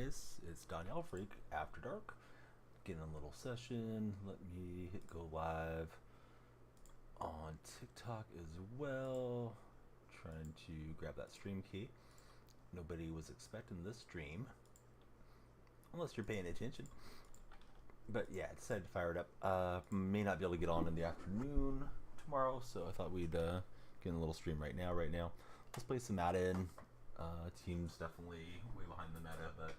guys, it's Danielle Freak After Dark. Getting a little session. Let me hit go live on TikTok as well. Trying to grab that stream key. Nobody was expecting this stream, unless you're paying attention. But yeah, I decided to fire it up. May not be able to get on in the afternoon tomorrow, so I thought we'd get in a little stream right now. Let's play some Madden. Team's definitely way behind the meta, but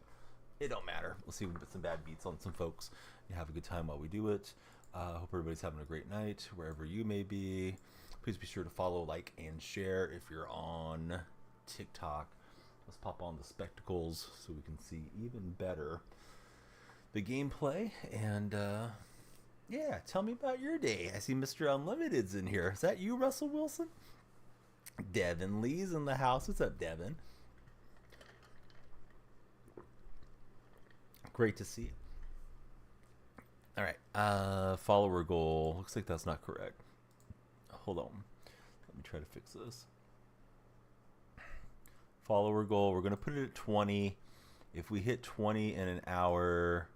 it don't matter. Let's see if we can put some bad beats on some folks and have a good time while we do it. Hope everybody's having a great night wherever you may be. Please be sure to follow, like, and share if you're on TikTok. Let's pop on the spectacles so we can see even better the gameplay. And yeah, tell me about your day. I see Mr. Unlimited's in here. Is that you, Russell Wilson? Devin Lee's in the house. What's up, Devin? Great to see you. All right. Follower goal. Looks like that's not correct. Hold on. Let me try to fix this. Follower goal. We're going to put it at 20. If we hit 20 in an hour,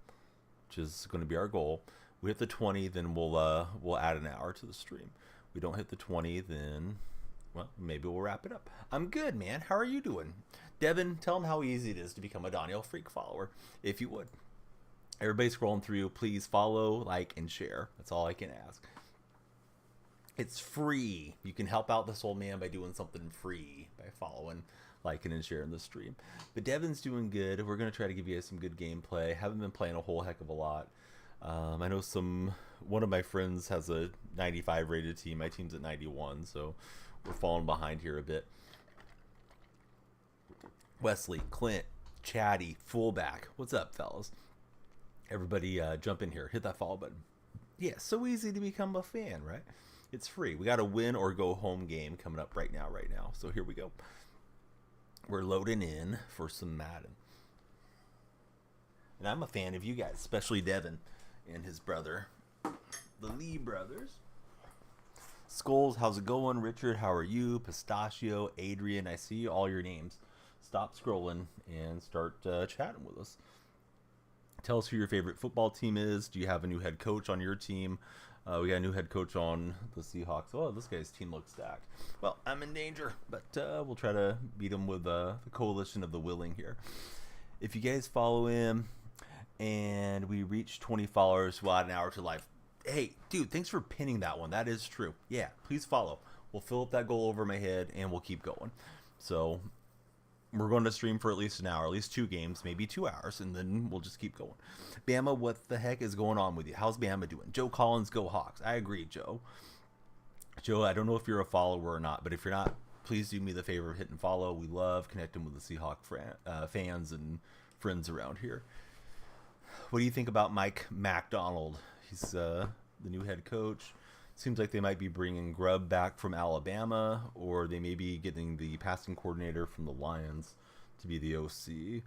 which is going to be our goal, we hit the 20, then we'll add an hour to the stream. We don't hit the 20, then, well, maybe we'll wrap it up. I'm good, man. How are you doing? Devin, tell them how easy it is to become a Danielle Freak follower, if you would. Everybody scrolling through, please follow, like, and share. That's all I can ask. It's free. You can help out this old man by doing something free, by following, liking, and sharing the stream. But Devin's doing good. We're going to try to give you guys some good gameplay. Haven't been playing a whole heck of a lot. I know one of my friends has a 95 rated team. My team's at 91, so we're falling behind here a bit. Wesley, Clint, Chatty, fullback. What's up, fellas? Everybody jump in here. Hit that follow button. Yeah, so easy to become a fan, right? It's free. We got a win or go home game coming up right now. So here we go. We're loading in for some Madden. And I'm a fan of you guys, especially Devin and his brother, the Lee brothers. Skulls, how's it going? Richard, how are you? Pistachio, Adrian, I see all your names. Stop scrolling and start chatting with us. Tell us who your favorite football team is. Do you have a new head coach on your team? We got a new head coach on the Seahawks. Oh, this guy's team looks stacked. Well, I'm in danger, but we'll try to beat him with the coalition of the willing here. If you guys follow him and we reach 20 followers, we'll add an hour to live. Hey, dude, thanks for pinning that one. That is true. Yeah, please follow. We'll fill up that goal over my head, and we'll keep going. So we're going to stream for at least an hour, at least 2 games, maybe 2 hours, and then we'll just keep going. Bama, what the heck is going on with you? How's Bama doing? Joe Collins, go Hawks. I agree, Joe. Joe, I don't know if you're a follower or not, but if you're not, please do me the favor of hitting follow. We love connecting with the Seahawk fans and friends around here. What do you think about Mike MacDonald? He's the new head coach. Seems like they might be bringing Grubb back from Alabama, or they may be getting the passing coordinator from the Lions to be the OC.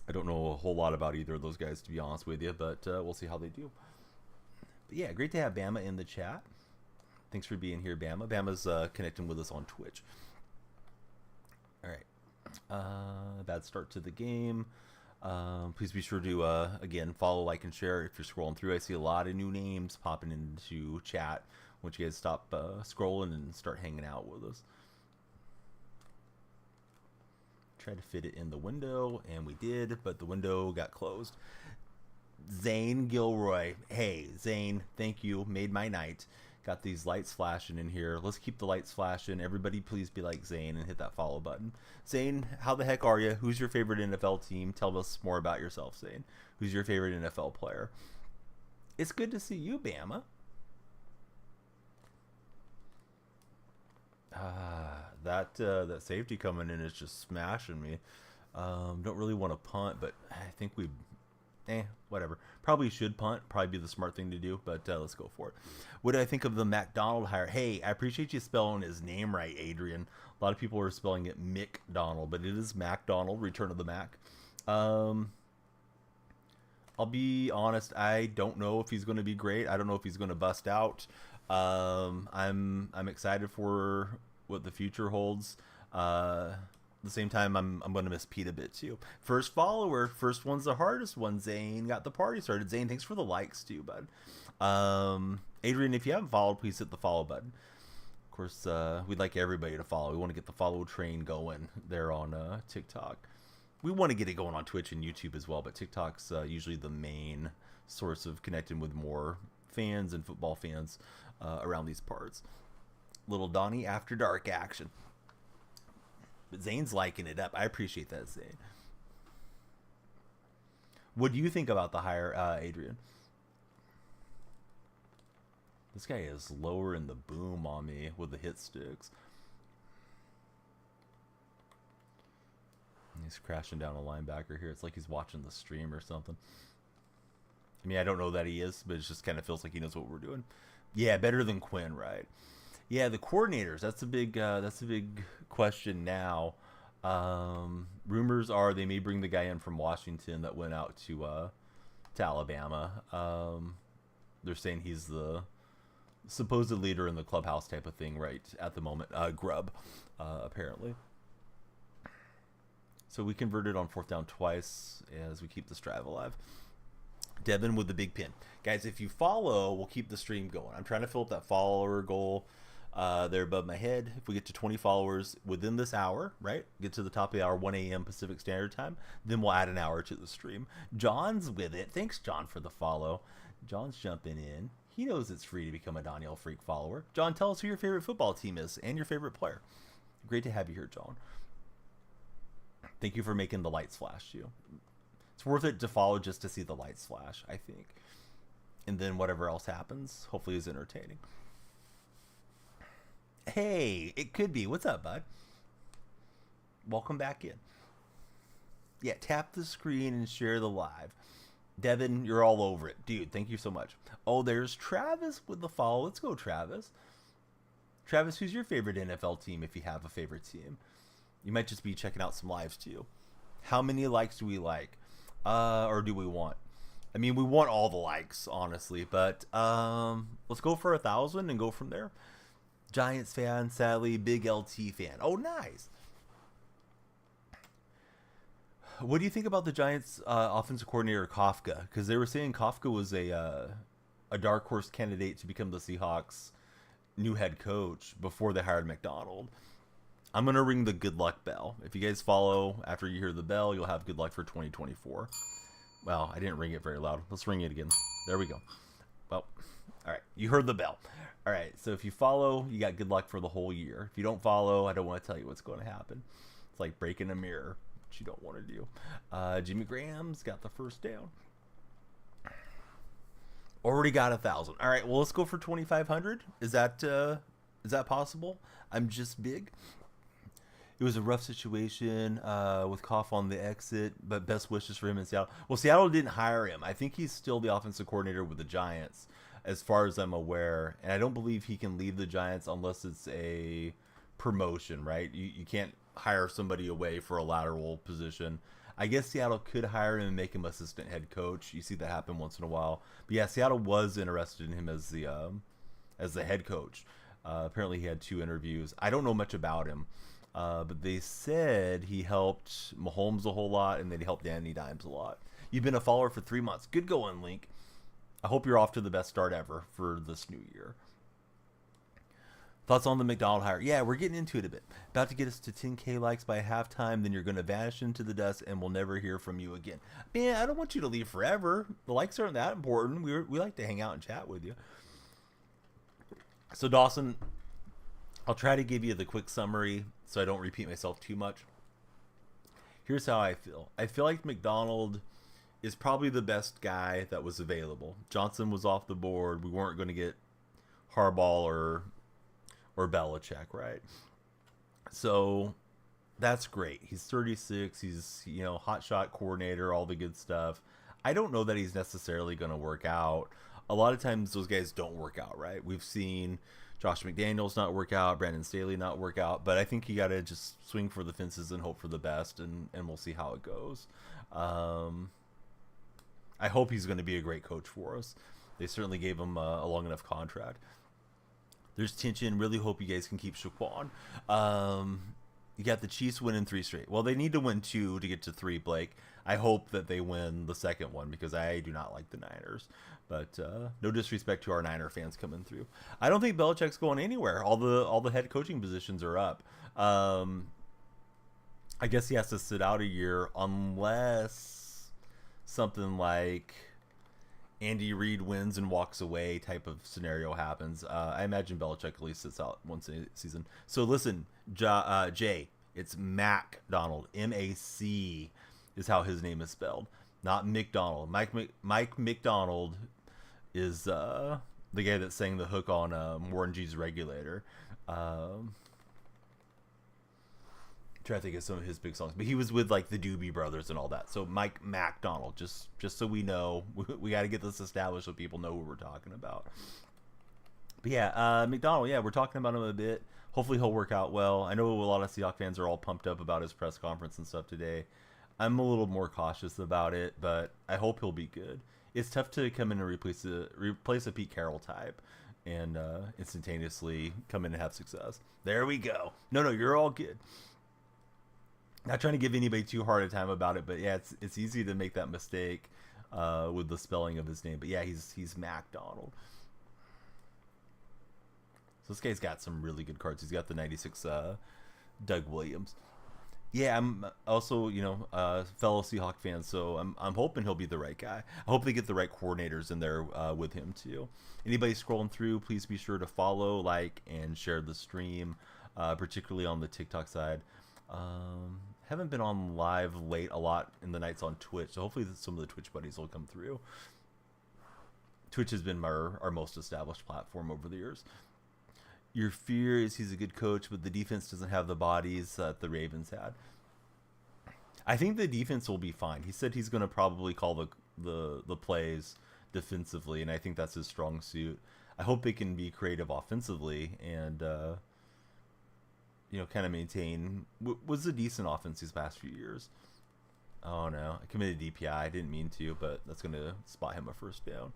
I don't know a whole lot about either of those guys, to be honest with you, but we'll see how they do. But yeah, great to have Bama in the chat. Thanks for being here, Bama. Bama's connecting with us on Twitch. All right. Bad start to the game. Please be sure to, again, follow, like, and share if you're scrolling through. I see a lot of new names popping into chat. Once you guys stop scrolling and start hanging out with us. Try to fit it in the window, and we did, but the window got closed. Zane Gilroy. Hey, Zane, thank you. Made my night. Got these lights flashing in here. Let's keep the lights flashing. Everybody please be like Zane and hit that follow button. Zane, how the heck are you? Who's your favorite NFL team? Tell us more about yourself, Zane. Who's your favorite NFL player? It's good to see you, Bama. That safety coming in is just smashing me. Don't really want to punt, but I think whatever. Probably should punt. Probably be the smart thing to do, but let's go for it. What do I think of the MacDonald hire? Hey, I appreciate you spelling his name right, Adrian. A lot of people are spelling it McDonald, but it is MacDonald, Return of the Mac. I'll be honest, I don't know if he's going to be great. I don't know if he's going to bust out. I'm excited for what the future holds. the same time, I'm going to miss Pete a bit too. First follower, first one's the hardest one. Zane got the party started. Zane, thanks for the likes too, bud. Adrian, if you haven't followed, please hit the follow button. Of course, we'd like everybody to follow. We want to get the follow train going there on TikTok. We want to get it going on Twitch and YouTube as well, but TikTok's usually the main source of connecting with more fans and football fans around these parts. Little Donnie After Dark action. But Zane's liking it up. I appreciate that, Zane. What do you think about the hire, Adrian? This guy is lowering the boom on me with the hit sticks. He's crashing down a linebacker here. It's like he's watching the stream or something. I mean, I don't know that he is, but it just kind of feels like he knows what we're doing. Yeah, better than Quinn, right? Yeah, the coordinators. That's a big question now. Rumors are they may bring the guy in from Washington that went out to Alabama. They're saying he's the supposed leader in the clubhouse type of thing right at the moment. Grubb, apparently. So we converted on 4th down twice as we keep this drive alive. Devin with the big pin. Guys, if you follow, we'll keep the stream going. I'm trying to fill up that follower goal there above my head. If we get to 20 followers within this hour, right? Get to the top of the hour, 1 a.m. Pacific Standard Time, then we'll add an hour to the stream. John's with it. Thanks, John, for the follow. John's jumping in. He knows it's free to become a Danielle Freak follower. John, tell us who your favorite football team is and your favorite player. Great to have you here, John. Thank you for making the lights flash, too. It's worth it to follow just to see the lights flash, I think. And then whatever else happens, hopefully is entertaining. Hey, it could be. What's up, bud? Welcome back in. Yeah, tap the screen and share the live. Devin, you're all over it. Dude, thank you so much. Oh, there's Travis with the follow. Let's go, Travis. Travis, who's your favorite NFL team if you have a favorite team? You might just be checking out some lives too. How many likes do we like? Or do we want? I mean, we want all the likes, honestly. But let's go for 1,000 and go from there. Giants fan, sadly. Big LT fan. Oh, nice. What do you think about the Giants offensive coordinator, Kafka? Because they were saying Kafka was a dark horse candidate to become the Seahawks' new head coach before they hired McDonald. I'm going to ring the good luck bell. If you guys follow after you hear the bell, you'll have good luck for 2024. Well, I didn't ring it very loud. Let's ring it again. There we go. Well, all right. You heard the bell. All right. So if you follow, you got good luck for the whole year. If you don't follow, I don't want to tell you what's going to happen. It's like breaking a mirror, which you don't want to do. Jimmy Graham's got the first down. Already got 1,000. All right. Well, let's go for 2,500. Is that possible? I'm just big. It was a rough situation with Koff on the exit, but best wishes for him in Seattle. Well, Seattle didn't hire him. I think he's still the offensive coordinator with the Giants, as far as I'm aware. And I don't believe he can leave the Giants unless it's a promotion, right? You can't hire somebody away for a lateral position. I guess Seattle could hire him and make him assistant head coach. You see that happen once in a while. But yeah, Seattle was interested in him as the head coach. Apparently he had 2 interviews. I don't know much about him. But they said he helped Mahomes a whole lot, and that he helped Danny Dimes a lot. You've been a follower for 3 months. Good going, Link. I hope you're off to the best start ever for this new year. Thoughts on the McDonald hire? Yeah, we're getting into it a bit. About to get us to 10K likes by halftime, then you're going to vanish into the dust, and we'll never hear from you again. Man, I don't want you to leave forever. The likes aren't that important. We like to hang out and chat with you. So, Dawson, I'll try to give you the quick summary so I don't repeat myself too much. Here's how I feel. I feel like McDonald is probably the best guy that was available. Johnson was off the board. We weren't going to get Harbaugh or Belichick, right? So that's great. He's 36. He's, hotshot coordinator, all the good stuff. I don't know that he's necessarily going to work out. A lot of times those guys don't work out, right? We've seen Josh McDaniels not work out, Brandon Staley not work out, but I think you got to just swing for the fences and hope for the best, and we'll see how it goes. I hope he's going to be a great coach for us. They certainly gave him a long enough contract. There's tension. Really hope you guys can keep Shaquan. You got the Chiefs winning 3 straight. Well, they need to win 2 to get to 3, Blake. I hope that they win the second one because I do not like the Niners. But no disrespect to our Niner fans coming through. I don't think Belichick's going anywhere. All the head coaching positions are up. I guess he has to sit out a year unless something like Andy Reid wins and walks away type of scenario happens. I imagine Belichick at least sits out once a season. So listen, Jay, it's Mac Donald. M-A-C is how his name is spelled, not McDonald. Mike McDonald is the guy that sang the hook on Warren G's Regulator. Try to think of some of his big songs, but he was with like the Doobie Brothers and all that. So Mike MacDonald, just so we know, we got to get this established so people know who we're talking about. But yeah, McDonald, yeah, we're talking about him a bit. Hopefully he'll work out well. I know a lot of Seahawks fans are all pumped up about his press conference and stuff today. I'm a little more cautious about it, but I hope he'll be good. It's tough to come in and replace a Pete Carroll type and instantaneously come in and have success. There we go. No, you're all good. Not trying to give anybody too hard a time about it, but yeah, it's easy to make that mistake with the spelling of his name. But yeah, he's MacDonald. So this guy's got some really good cards. He's got the 96 Doug Williams. Yeah, I'm also, fellow Seahawk fan, so I'm hoping he'll be the right guy. I hope they get the right coordinators in there with him too. Anybody scrolling through, please be sure to follow, like, and share the stream, particularly on the TikTok side. Haven't been on live late a lot in the nights on Twitch, so hopefully some of the Twitch buddies will come through. Twitch has been our most established platform over the years. Your fear is he's a good coach, but the defense doesn't have the bodies that the Ravens had. I think the defense will be fine. He said he's going to probably call the plays defensively, and I think that's his strong suit. I hope they can be creative offensively and kind of maintain was a decent offense these past few years. Oh no, I committed DPI. I didn't mean to, but that's going to spot him a first down.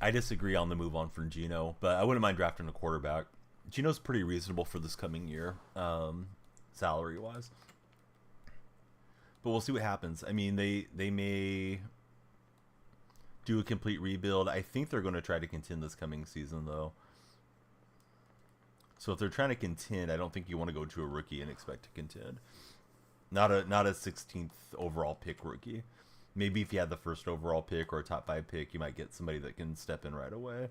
I disagree on the move on from Geno, but I wouldn't mind drafting a quarterback. Geno's pretty reasonable for this coming year, salary-wise. But we'll see what happens. I mean, they may do a complete rebuild. I think they're going to try to contend this coming season, though. So if they're trying to contend, I don't think you want to go to a rookie and expect to contend. Not a 16th overall pick rookie. Maybe if you had the first overall pick or a top 5 pick, you might get somebody that can step in right away.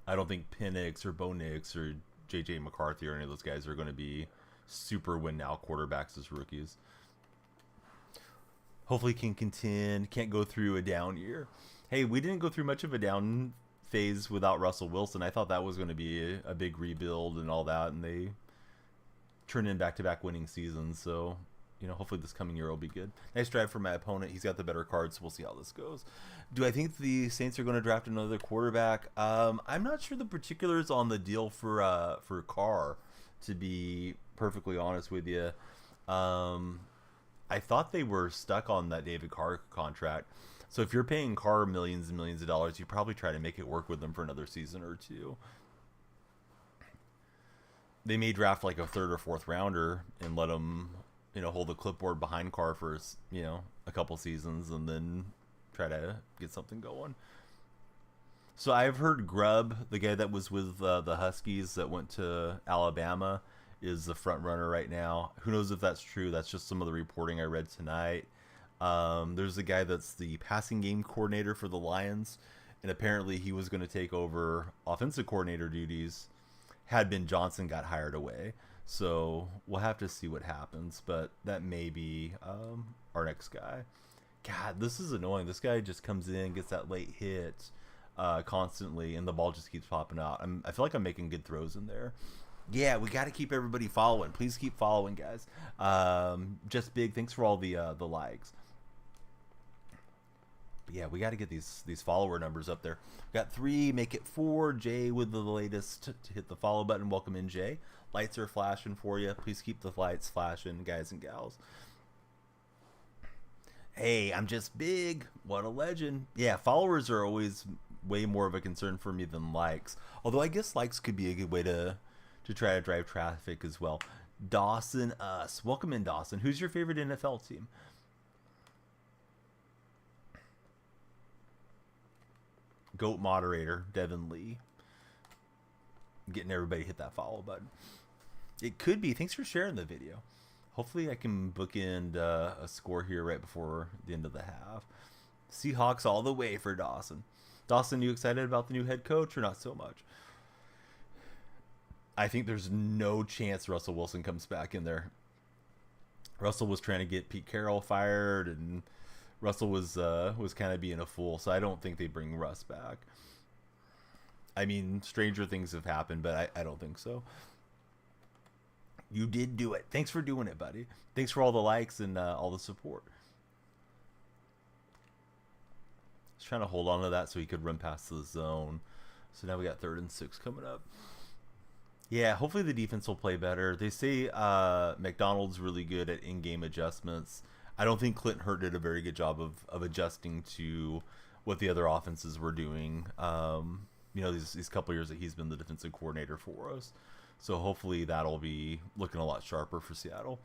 I don't think Penix or Bo Nix or J.J. McCarthy or any of those guys are going to be super win-now quarterbacks as rookies. Hopefully can contend, can't go through a down year. Hey, we didn't go through much of a down phase without Russell Wilson. I thought that was going to be a big rebuild and all that, and they turned in back-to-back winning seasons, so hopefully this coming year will be good. Nice drive for my opponent. He's got the better card, so we'll see how this goes. Do I think the Saints are going to draft another quarterback? I'm not sure the particulars on the deal for Carr, to be perfectly honest with you. I thought they were stuck on that David Carr contract. So if you're paying Carr millions and millions of dollars, you probably try to make it work with them for another season or two. They may draft like a 3rd or 4th rounder and let them hold the clipboard behind Carr for a couple seasons and then try to get something going. So I've heard Grubb, the guy that was with the Huskies that went to Alabama, is the front runner right now. Who knows if that's true? That's just some of the reporting I read tonight. There's a guy that's the passing game coordinator for the Lions, and apparently he was going to take over offensive coordinator duties had Ben Johnson got hired away. So we'll have to see what happens, but that may be our next guy. God, this is annoying. This guy just comes in, gets that late hit constantly, and the ball just keeps popping out. I feel like I'm making good throws in there. Yeah, we got to keep everybody following. Please keep following, guys. Just big. Thanks for all the likes. But yeah, we got to get these follower numbers up there. We got 3, make it 4. Jay with the latest to hit the follow button. Welcome in, Jay. Lights are flashing for you. Please keep the lights flashing, guys and gals. Hey, I'm just big. What a legend. Yeah, followers are always way more of a concern for me than likes. Although I guess likes could be a good way to try to drive traffic as well. Dawson Us. Welcome in, Dawson. Who's your favorite NFL team? GOAT moderator, Devin Lee. Getting everybody to hit that follow button. It could be. Thanks for sharing the video. Hopefully I can bookend a score here right before the end of the half. Seahawks all the way for Dawson. Dawson, you excited about the new head coach or not so much? I think there's no chance Russell Wilson comes back in there. Russell was trying to get Pete Carroll fired, and Russell was kind of being a fool, so I don't think they bring Russ back. I mean, stranger things have happened, but I don't think so. You did do it. Thanks for doing it, buddy. Thanks for all the likes and all the support. Just trying to hold on to that so he could run past the zone. So now we got 3rd and 6 coming up. Yeah, hopefully the defense will play better. They say McDonald's really good at in-game adjustments. I don't think Clint Hurt did a very good job of adjusting to what the other offenses were doing. You know, these couple years that he's been the defensive coordinator for us. So hopefully that'll be looking a lot sharper for Seattle.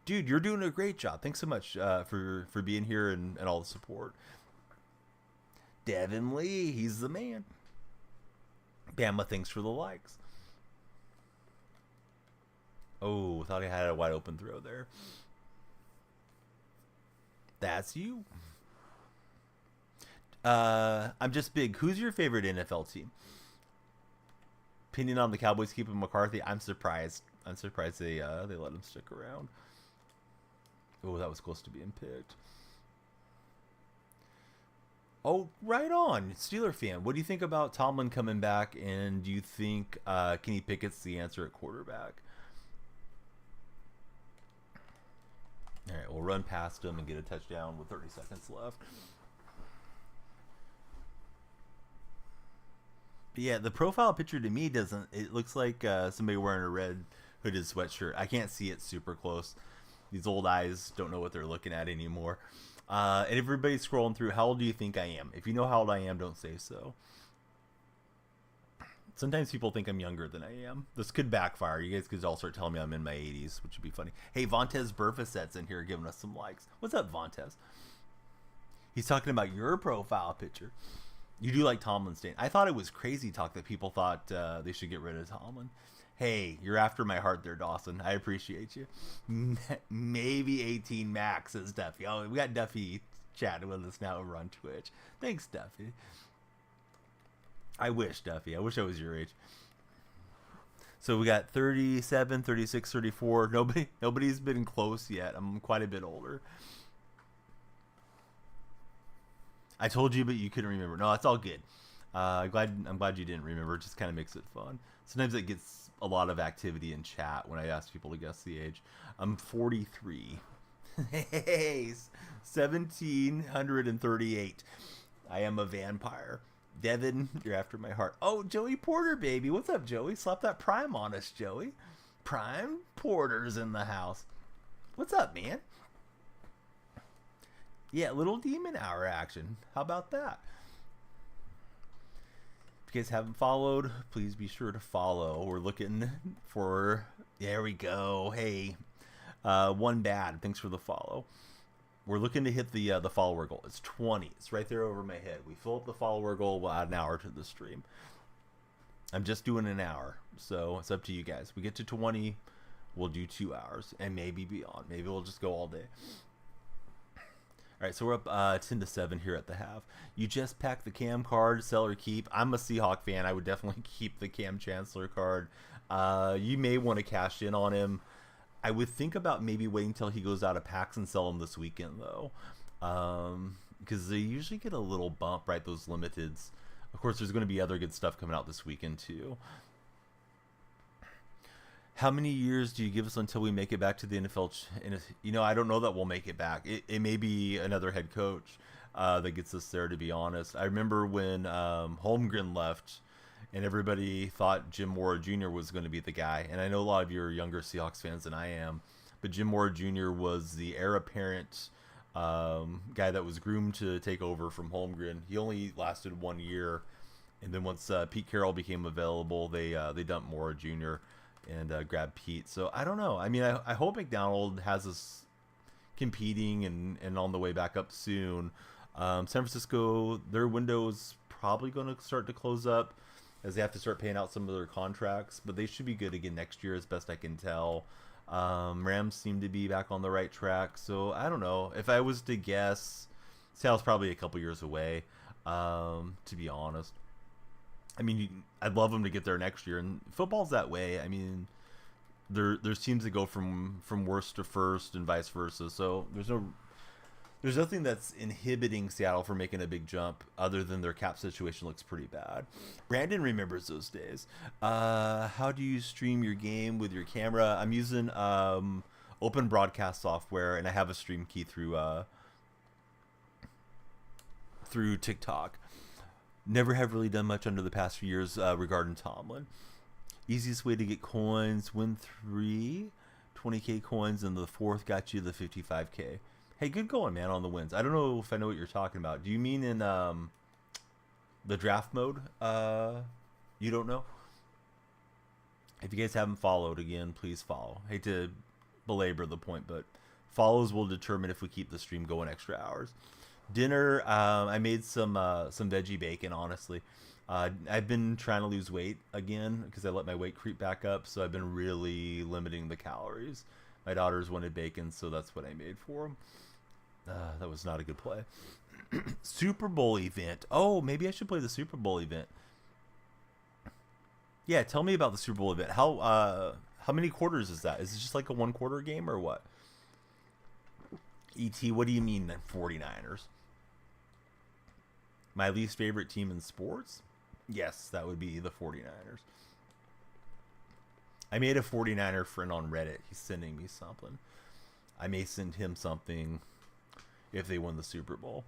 Dude, you're doing a great job. Thanks so much for being here and all the support. Devin Lee, he's the man. Bama, thanks for the likes. Oh, thought I had a wide open throw there. That's you. I'm just big. Who's your favorite NFL team? Opinion on the Cowboys keeping McCarthy? I'm surprised. I'm surprised they let him stick around. Oh, that was close to being picked. Oh, right on. Steeler fan. What do you think about Tomlin coming back? And do you think Kenny Pickett's the answer at quarterback? All right, we'll run past him and get a touchdown with 30 seconds left. But yeah, the profile picture to me doesn't. It looks like somebody wearing a red hooded sweatshirt. I can't see it super close. These old eyes don't know what they're looking at anymore. And everybody's scrolling through. How old do you think I am? If you know how old I am, don't say so. Sometimes people think I'm younger than I am. This could backfire. You guys could all start telling me I'm in my 80s, which would be funny. Hey, Vontez Burfiset's in here giving us some likes. What's up, Vontez? He's talking about your profile picture. You do like Tomlin staying. I thought it was crazy talk that people thought they should get rid of Tomlin. Hey, you're after my heart there, Dawson. I appreciate you. Maybe 18 max, says Duffy. Oh, we got Duffy chatting with us now over on Twitch. Thanks, Duffy. I wish, Duffy. I wish I was your age. So we got 37, 36, 34. Nobody's been close yet. I'm quite a bit older. I told you, but you couldn't remember. No, it's all good. I'm glad you didn't remember. It just kind of makes it fun. Sometimes it gets a lot of activity in chat when I ask people to guess the age. I'm 43. Hey, 1738. I am a vampire. Devin, you're after my heart. Oh, Joey Porter, baby. What's up, Joey? Slap that Prime on us, Joey. Prime Porter's in the house. What's up, man? Yeah, little demon hour action. How about that? If you guys haven't followed, please be sure to follow. We're looking for... There we go. Hey, one bad. Thanks for the follow. We're looking to hit the follower goal. It's 20. It's right there over my head. We fill up the follower goal. We'll add an hour to the stream. I'm just doing an hour, so it's up to you guys. We get to 20, we'll do 2 hours, and maybe beyond. Maybe we'll just go all day. All right, so we're up 10-7 here at the half. You just packed the Cam card, sell or keep. I'm a Seahawk fan. I would definitely keep the Cam Chancellor card. You may want to cash in on him. I would think about maybe waiting until he goes out of packs and sell him this weekend, though. Because they usually get a little bump, right, those limiteds. Of course, there's going to be other good stuff coming out this weekend, too. How many years do you give us until we make it back to the NFL? You know, I don't know that we'll make it back. It may be another head coach that gets us there, to be honest. I remember when Holmgren left and everybody thought Jim Mora Jr. was going to be the guy. And I know a lot of you are younger Seahawks fans than I am. But Jim Mora Jr. was the heir apparent guy that was groomed to take over from Holmgren. He only lasted 1 year. And then once Pete Carroll became available, they dumped Mora Jr. and grabbed Pete. So I don't know. I mean, I hope McDonald has us competing and on the way back up soon. San Francisco, their window's probably going to start to close up as they have to start paying out some of their contracts, but they should be good again next year as best I can tell. Rams seem to be back on the right track, so I don't know. If I was to guess, Seattle's probably a couple years away, to be honest. I mean, I'd love them to get there next year, and football's that way. I mean, there's teams that go from worst to first and vice versa, so there's nothing that's inhibiting Seattle from making a big jump other than their cap situation looks pretty bad. Brandon remembers those days. How do you stream your game with your camera? I'm using open broadcast software, and I have a stream key through TikTok. Never have really done much under the past few years regarding Tomlin. Easiest way to get coins, win 20K coins, and the fourth got you the 55K. Hey, good going, man, on the wins. I don't know if I know what you're talking about. Do you mean in the draft mode? You don't know? If you guys haven't followed, again, please follow. Hate to belabor the point, but follows will determine if we keep the stream going extra hours. Dinner, I made some veggie bacon, honestly. I've been trying to lose weight again because I let my weight creep back up, so I've been really limiting the calories. My daughters wanted bacon, so that's what I made for them. That was not a good play. Super Bowl event. Oh, maybe I should play the Super Bowl event. Yeah, tell me about the Super Bowl event. How many quarters is that? Is it just like a 1 quarter game or what? ET, what do you mean 49ers? My least favorite team in sports? Yes, that would be the 49ers. I made a 49er friend on Reddit. He's sending me something. I may send him something if they win the Super Bowl.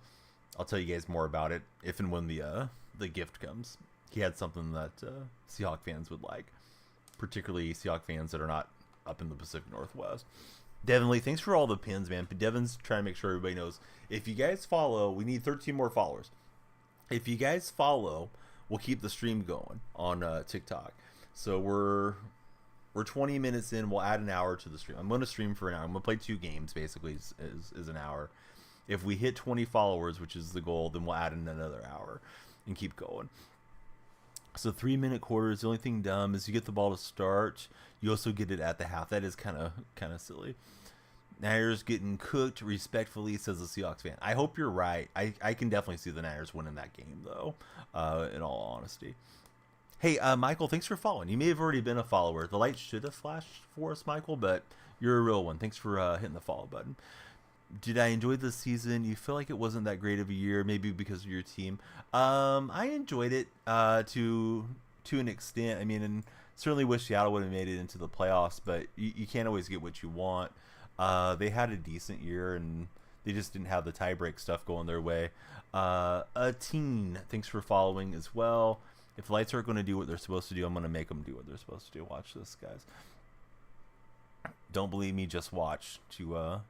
I'll tell you guys more about it if and when the gift comes. He had something that Seahawks fans would like, particularly Seahawks fans that are not up in the Pacific Northwest. Devin Lee, thanks for all the pins, man. But Devin's trying to make sure everybody knows. If you guys follow, we need 13 more followers. If you guys follow, we'll keep the stream going on TikTok. So we're 20 minutes in. We'll add an hour to the stream. I'm going to stream for an hour. I'm going to play 2 games, basically, is an hour. If we hit 20 followers, which is the goal, then we'll add in another hour and keep going. So 3-minute quarters. The only thing dumb is you get the ball to start. You also get it at the half. That is kind of silly. Niners getting cooked respectfully, says the Seahawks fan. I hope you're right. I can definitely see the Niners winning that game, though, in all honesty. Hey, Michael, thanks for following. You may have already been a follower. The light should have flashed for us, Michael, but you're a real one. Thanks for hitting the follow button. Did I enjoy the season? You feel like it wasn't that great of a year, maybe because of your team. I enjoyed it to an extent. I mean, and certainly wish Seattle would have made it into the playoffs, but you can't always get what you want. They had a decent year, and they just didn't have the tiebreak stuff going their way. A teen, thanks for following as well. If the lights aren't going to do what they're supposed to do, I'm going to make them do what they're supposed to do. Watch this, guys. Don't believe me, just watch to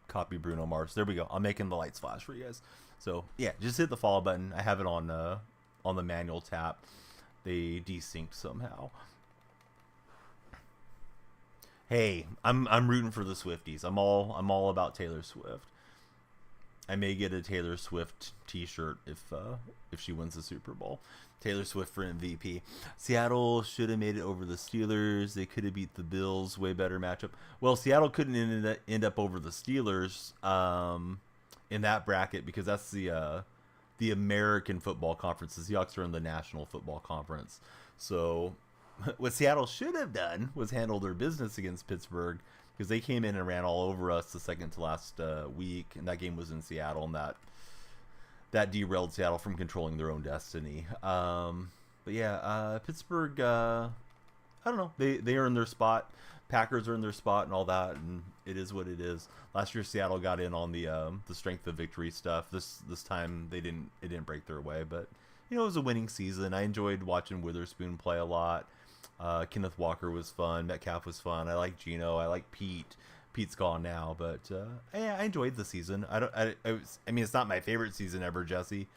copy Bruno Mars. There we go. I'm making the lights flash for you guys. So, yeah, just hit the follow button. I have it on the manual tap. They desynced somehow. Hey, I'm rooting for the Swifties. I'm all about Taylor Swift. I may get a Taylor Swift T-shirt if she wins the Super Bowl. Taylor Swift for MVP. Seattle should have made it over the Steelers. They could have beat the Bills. Way better matchup. Well, Seattle couldn't end up over the Steelers in that bracket because that's the American Football Conference. The Seahawks are in the National Football Conference. So what Seattle should have done was handle their business against Pittsburgh, because they came in and ran all over us the second to last week, and that game was in Seattle, and that derailed Seattle from controlling their own destiny. But yeah, Pittsburgh, I don't know. They are in their spot. Packers are in their spot and all that, and it is what it is. Last year, Seattle got in on the strength of victory stuff. This time, it didn't break their way, but it was a winning season. I enjoyed watching Witherspoon play a lot. Kenneth Walker was fun. Metcalf was fun. I like Geno. I like Pete. Pete's gone now, but yeah, I enjoyed the season. I mean, it's not my favorite season ever, Jesse.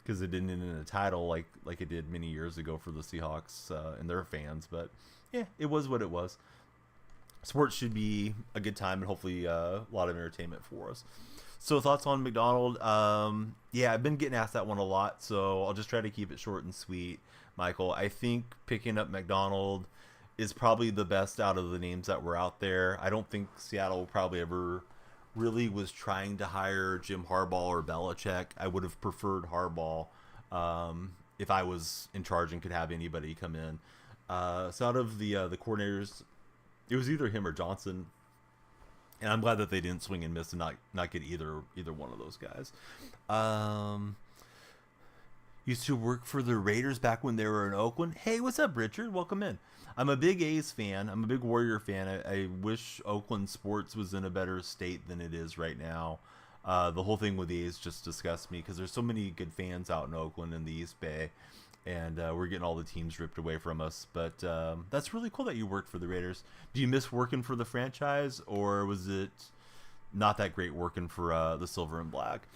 because it didn't end in a title like it did many years ago for the Seahawks and their fans. But yeah, it was what it was. Sports should be a good time and hopefully a lot of entertainment for us. So thoughts on McDonald? Yeah, I've been getting asked that one a lot, so I'll just try to keep it short and sweet. Michael, I think picking up McDonald is probably the best out of the names that were out there. I don't think Seattle probably ever really was trying to hire Jim Harbaugh or Belichick. I would have preferred Harbaugh if I was in charge and could have anybody come in. So out of the coordinators, it was either him or Johnson. And I'm glad that they didn't swing and miss and not get either one of those guys. Used to work for the Raiders back when they were in Oakland. Hey, what's up, Richard? Welcome in. I'm a big A's fan. I'm a big Warrior fan. I wish Oakland sports was in a better state than it is right now. The whole thing with the A's just disgusts me because there's so many good fans out in Oakland and the East Bay. And we're getting all the teams ripped away from us. But that's really cool that you worked for the Raiders. Do you miss working for the franchise, or was it not that great working for the Silver and Black?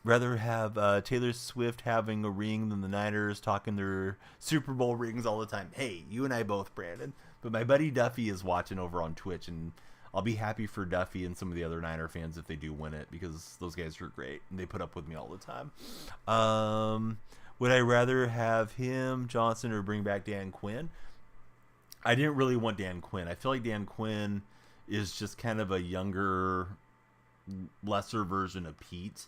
Rather have Taylor Swift having a ring than the Niners talking their Super Bowl rings all the time. Hey, you and I both, Brandon. But my buddy Duffy is watching over on Twitch, and I'll be happy for Duffy and some of the other Niner fans if they do win it, because those guys are great, and they put up with me all the time. Would I rather have him, Johnson, or bring back Dan Quinn? I didn't really want Dan Quinn. I feel like Dan Quinn is just kind of a younger, lesser version of Pete.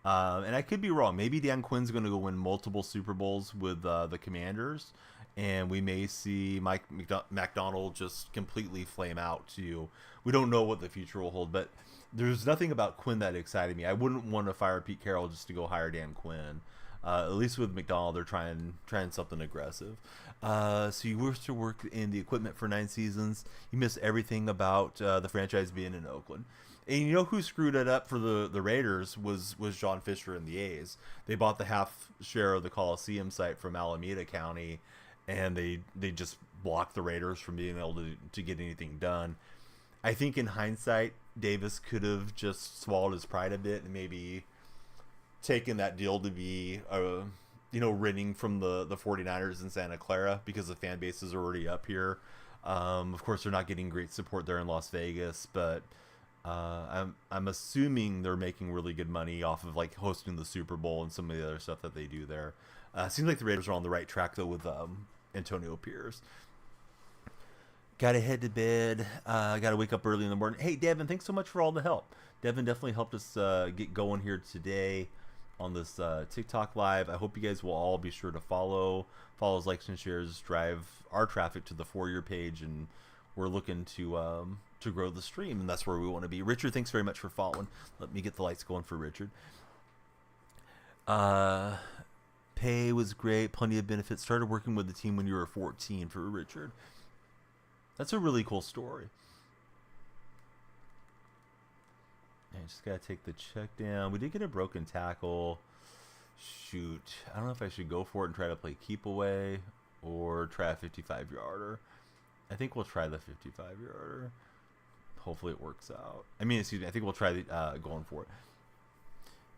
And I could be wrong. Maybe Dan Quinn's going to go win multiple Super Bowls with the Commanders, and we may see Mike McDonald just completely flame out too. We don't know what the future will hold, but there's nothing about Quinn that excited me. I wouldn't want to fire Pete Carroll just to go hire Dan Quinn. At least with McDonald, they're trying something aggressive. So you used to work in the equipment for 9 seasons. You miss everything about the franchise being in Oakland. And you know who screwed it up for the Raiders was John Fisher and the A's. They bought the half share of the Coliseum site from Alameda County, and they just blocked the Raiders from being able to get anything done. I think in hindsight, Davis could have just swallowed his pride a bit and maybe taken that deal to be renting from the 49ers in Santa Clara, because the fan base is already up here. Of course, they're not getting great support there in Las Vegas, but I'm assuming they're making really good money off of like hosting the Super Bowl and some of the other stuff that they do there. Seems like the Raiders are on the right track though with Antonio Pierce. Gotta head to bed. Gotta wake up early in the morning. Hey, Devin, thanks so much for all the help. Devin definitely helped us get going here today on this TikTok live. I hope you guys will all be sure to follows, likes, and shares drive our traffic to the For Your page, and we're looking to grow the stream, and that's where we want to be. Richard, thanks very much for following. Let me get the lights going for Richard. Pay was great, plenty of benefits. Started working with the team when you were 14 for Richard. That's a really cool story. I just gotta take the check down. We did get a broken tackle. Shoot, I don't know if I should go for it and try to play keep away or try a 55-yarder. I think we'll try the 55-yarder. Hopefully it works out. I think we'll try going for it.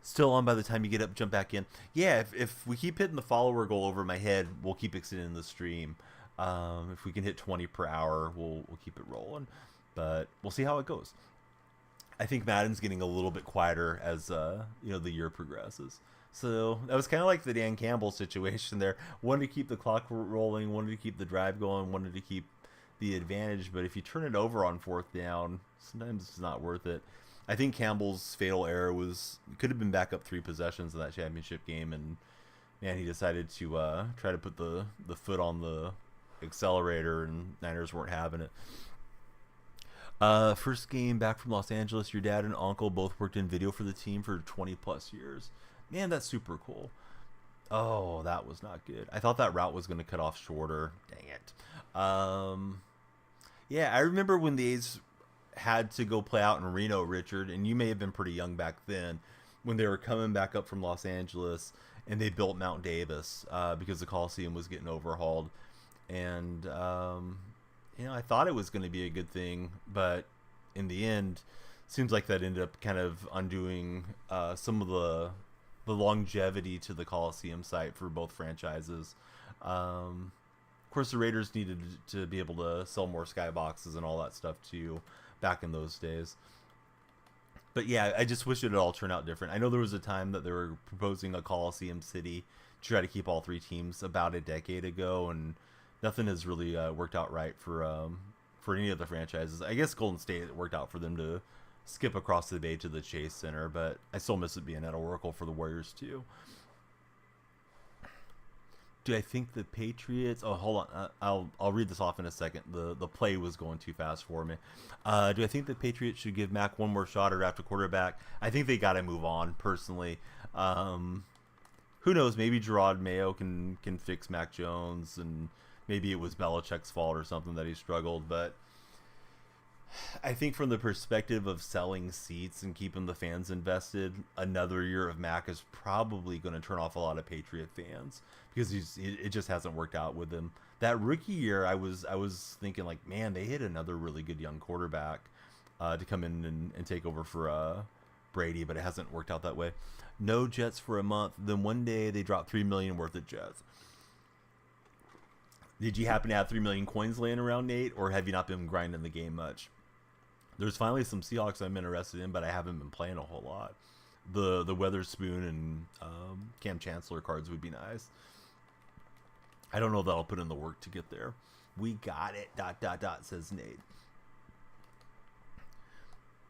Still on by the time you get up, jump back in. Yeah, if we keep hitting the follower goal over my head, we'll keep extending the stream. If we can hit 20 per hour, we'll keep it rolling. But we'll see how it goes. I think Madden's getting a little bit quieter as the year progresses. So that was kind of like the Dan Campbell situation there. Wanted to keep the clock rolling, wanted to keep the drive going, wanted to keep the advantage. But if you turn it over on 4th down, sometimes it's not worth it. I think Campbell's fatal error could have been back up 3 possessions in that championship game, and man, he decided to try to put the foot on the accelerator, and Niners weren't having it. First game back from Los Angeles. Your dad and uncle both worked in video for the team for 20 plus years. Man, that's super cool. Oh, that was not good. I thought that route was going to cut off shorter. Dang it. Yeah, I remember when the A's had to go play out in Reno, Richard, and you may have been pretty young back then, when they were coming back up from Los Angeles, and they built Mount Davis because the Coliseum was getting overhauled. And I thought it was going to be a good thing, but in the end, seems like that ended up kind of undoing some of the the longevity to the Coliseum site for both franchises. Of course, the Raiders needed to be able to sell more skyboxes and all that stuff too, back in those days. But yeah, I just wish it had all turned out different. I know there was a time that they were proposing a Coliseum City to try to keep all three teams about a decade ago, and nothing has really worked out right for any of the franchises. I guess Golden State, it worked out for them to skip across the bay to the Chase Center, but I still miss it being at Oracle for the Warriors too. Do I think the Patriots? Oh, hold on. I'll read this off in a second. The play was going too fast for me. Do I think the Patriots should give Mac one more shot or draft a quarterback? I think they got to move on personally. Who knows? Maybe Gerard Mayo can fix Mac Jones, and maybe it was Belichick's fault or something that he struggled. But I think from the perspective of selling seats and keeping the fans invested, another year of Mac is probably going to turn off a lot of Patriot fans because it just hasn't worked out with him. That rookie year, I was thinking like, man, they hit another really good young quarterback to come in and take over for Brady, but it hasn't worked out that way. No Jets for a month. Then one day they dropped $3 million worth of Jets. Did you happen to have 3 million coins laying around, Nate, or have you not been grinding the game much? There's finally some Seahawks I'm interested in, but I haven't been playing a whole lot. The Weatherspoon and Cam Chancellor cards would be nice. I don't know that I'll put in the work to get there. We got it. ... says Nate.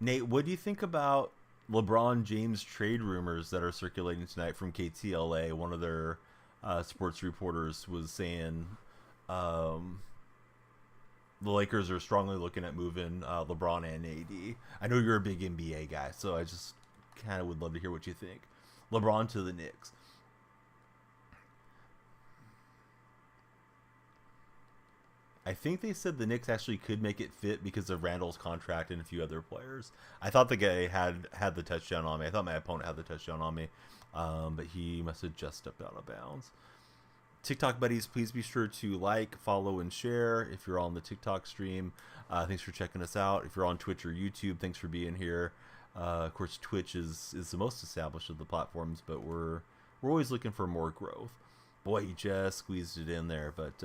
Nate, what do you think about LeBron James trade rumors that are circulating tonight from KTLA? One of their sports reporters was saying the Lakers are strongly looking at moving LeBron and AD. I know you're a big NBA guy, so I just kind of would love to hear what you think. LeBron to the Knicks. I think they said the Knicks actually could make it fit because of Randall's contract and a few other players. I thought the guy had the touchdown on me. I thought my opponent had the touchdown on me, but he must have just stepped out of bounds. TikTok buddies, please be sure to like, follow, and share if you're on the TikTok stream. Thanks for checking us out. If you're on Twitch or YouTube, thanks for being here. Of course, Twitch is the most established of the platforms, but we're always looking for more growth. Boy, he just squeezed it in there, but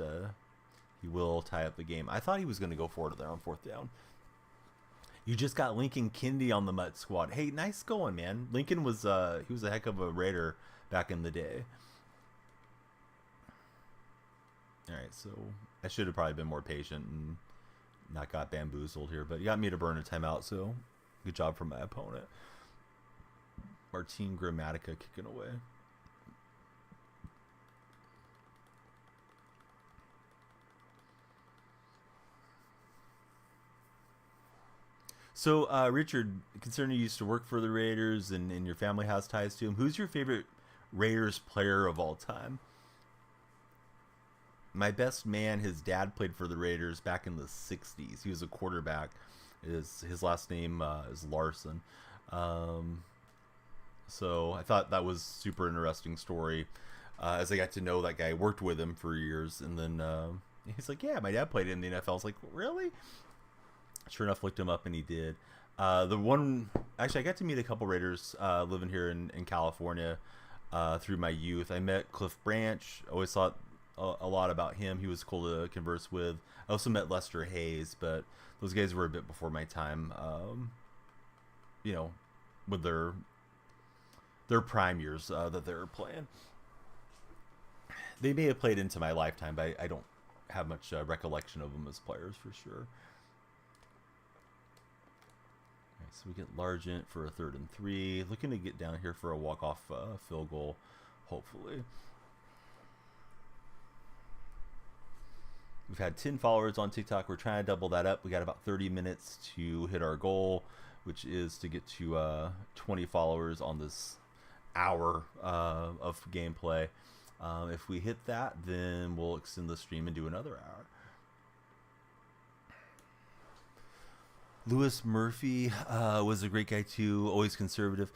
he will tie up the game. I thought he was going to go for it there on fourth down. You just got Lincoln Kennedy on the Mutt squad. Hey, nice going, man. Lincoln was he was a heck of a Raider back in the day. All right, so I should have probably been more patient and not got bamboozled here, but you got me to burn a timeout, so good job from my opponent. Martin Gramatica kicking away. So, Richard, considering you used to work for the Raiders and your family has ties to them, who's your favorite Raiders player of all time? My best man, his dad played for the Raiders back in the 60s. He was a quarterback. His last name is Larson. So I thought that was super interesting story. As I got to know that guy, worked with him for years. And then he's like, yeah, my dad played in the NFL. I was like, really? Sure enough, looked him up and he did. Actually, I got to meet a couple Raiders living here in California through my youth. I met Cliff Branch. Always thought a lot about him. He was cool to converse with. I also met Lester Hayes, but those guys were a bit before my time. With their prime years that they were playing. They may have played into my lifetime, but I don't have much recollection of them as players for sure. All right, so we get Largent for a 3rd and 3. Looking to get down here for a walk-off field goal, hopefully. We've had 10 followers on TikTok. We're trying to double that up. We got about 30 minutes to hit our goal, which is to get to 20 followers on this hour of gameplay. If we hit that, then we'll extend the stream and do another hour. Louis Murphy was a great guy too, always conservative.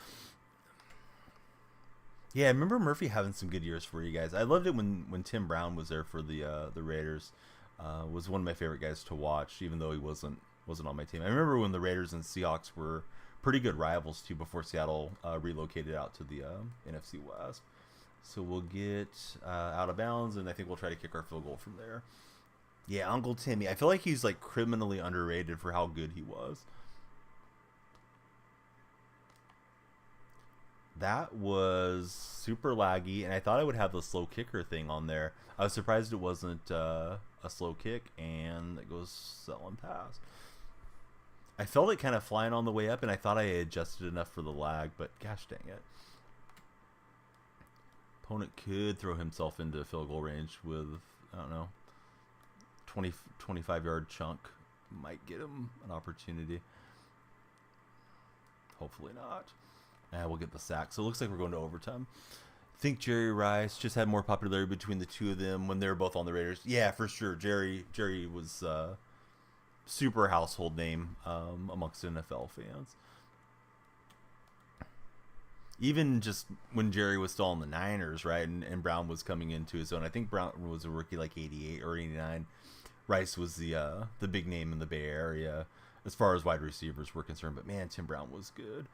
Yeah, I remember Murphy having some good years for you guys. I loved it when Tim Brown was there for the Raiders. Was one of my favorite guys to watch, even though he wasn't on my team. I remember when the Raiders and Seahawks were pretty good rivals too before Seattle relocated out to the NFC West. So we'll get out of bounds, and I think we'll try to kick our field goal from there. Yeah, Uncle Timmy. I feel like he's like criminally underrated for how good he was. That was super laggy, and I thought I would have the slow kicker thing on there. I was surprised it wasn't a slow kick, and it goes selling pass. I felt it kind of flying on the way up, and I thought I had adjusted enough for the lag, but gosh dang it. Opponent could throw himself into field goal range with, I don't know, 25-yard chunk. Might get him an opportunity. Hopefully not. We'll get the sack. So it looks like we're going to overtime. I think Jerry Rice just had more popularity between the two of them when they were both on the Raiders. Yeah, for sure. Jerry was super household name amongst NFL fans. Even just when Jerry was still on the Niners, right, and Brown was coming into his own. I think Brown was a rookie like 88 or 89. Rice was the big name in the Bay Area as far as wide receivers were concerned. But man, Tim Brown was good.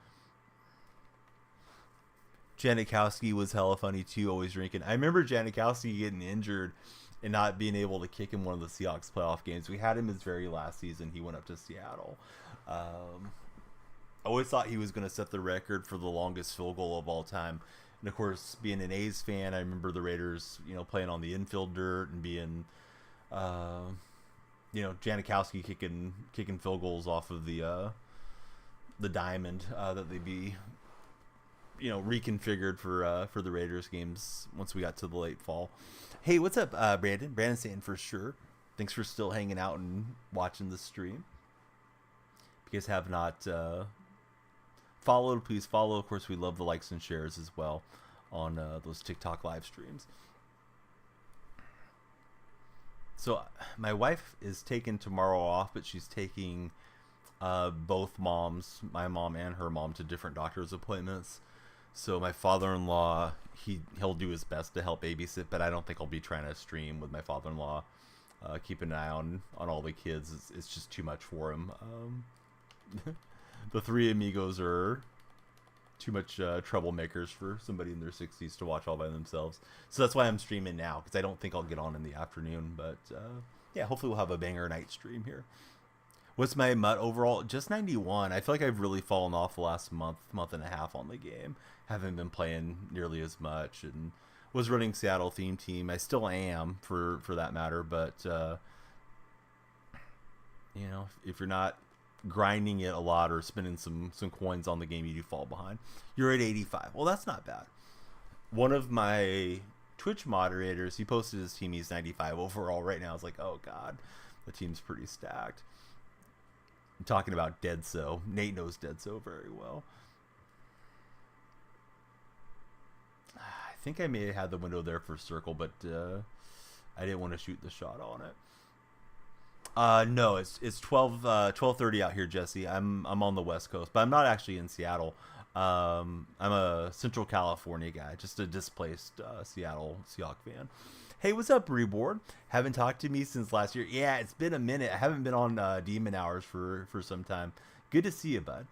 Janikowski was hella funny too, always drinking. I remember Janikowski getting injured and not being able to kick in one of the Seahawks playoff games. We had him his very last season. He went up to Seattle. I always thought he was going to set the record for the longest field goal of all time. And of course, being an A's fan, I remember the Raiders, playing on the infield dirt and being, Janikowski kicking field goals off of the diamond that they'd be, reconfigured for the Raiders games once we got to the late fall. Hey, what's up, Brandon? Brandon saying for sure. Thanks for still hanging out and watching the stream. If you guys have not followed, please follow. Of course, we love the likes and shares as well on those TikTok live streams. So my wife is taking tomorrow off, but she's taking both moms, my mom and her mom, to different doctor's appointments. So my father-in-law, he'll do his best to help babysit, but I don't think I'll be trying to stream with my father-in-law. Keep an eye on all the kids. It's just too much for him. The three amigos are too much troublemakers for somebody in their 60s to watch all by themselves. So that's why I'm streaming now, because I don't think I'll get on in the afternoon. But yeah, hopefully we'll have a banger night stream here. What's my MUT overall? Just 91. I feel like I've really fallen off the last month and a half on the game. Haven't been playing nearly as much, and was running Seattle theme team. I still am for that matter, but if you're not grinding it a lot or spending some coins on the game, you do fall behind. You're at 85. Well, that's not bad. One of my Twitch moderators, he posted his team, he's 95 overall right now. I was like, oh god, the team's pretty stacked. I'm talking about Deadso. Nate knows Deadso very well. I think I may have had the window there for circle, but I didn't want to shoot the shot on it. No, it's 12:30 out here, Jesse. I'm on the West Coast, but I'm not actually in Seattle. I'm a Central California guy, just a displaced Seattle Seahawks fan. Hey, what's up, Reborn? Haven't talked to me since last year. Yeah, it's been a minute. I haven't been on Demon Hours for some time. Good to see you, bud.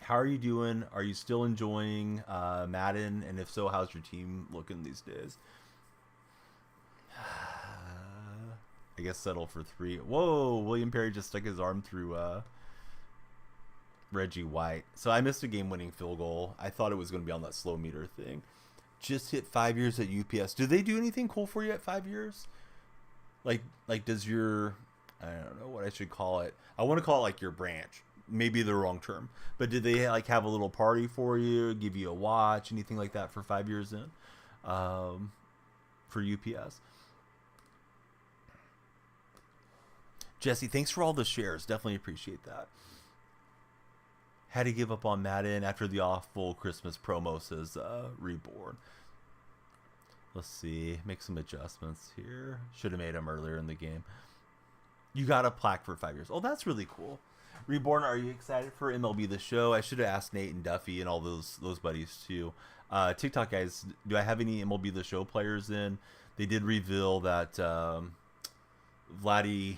How are you doing? Are you still enjoying Madden? And if so, how's your team looking these days? I guess settle for 3. Whoa, William Perry just stuck his arm through Reggie White. So I missed a game-winning field goal. I thought it was going to be on that slow meter thing. Just hit 5 years at UPS. Do they do anything cool for you at 5 years? Like does your, I don't know what I should call it. I want to call it like your branch. Maybe the wrong term. But did they like have a little party for you, give you a watch, anything like that for 5 years in? For UPS. Jesse, thanks for all the shares. Definitely appreciate that. Had to give up on Madden after the awful Christmas promo, says Reborn. Let's see. Make some adjustments here. Should have made them earlier in the game. You got a plaque for 5 years. Oh, that's really cool. Reborn, are you excited for MLB The Show? I should have asked Nate and Duffy and all those buddies too. TikTok guys, do I have any MLB The Show players in? They did reveal that Vladimir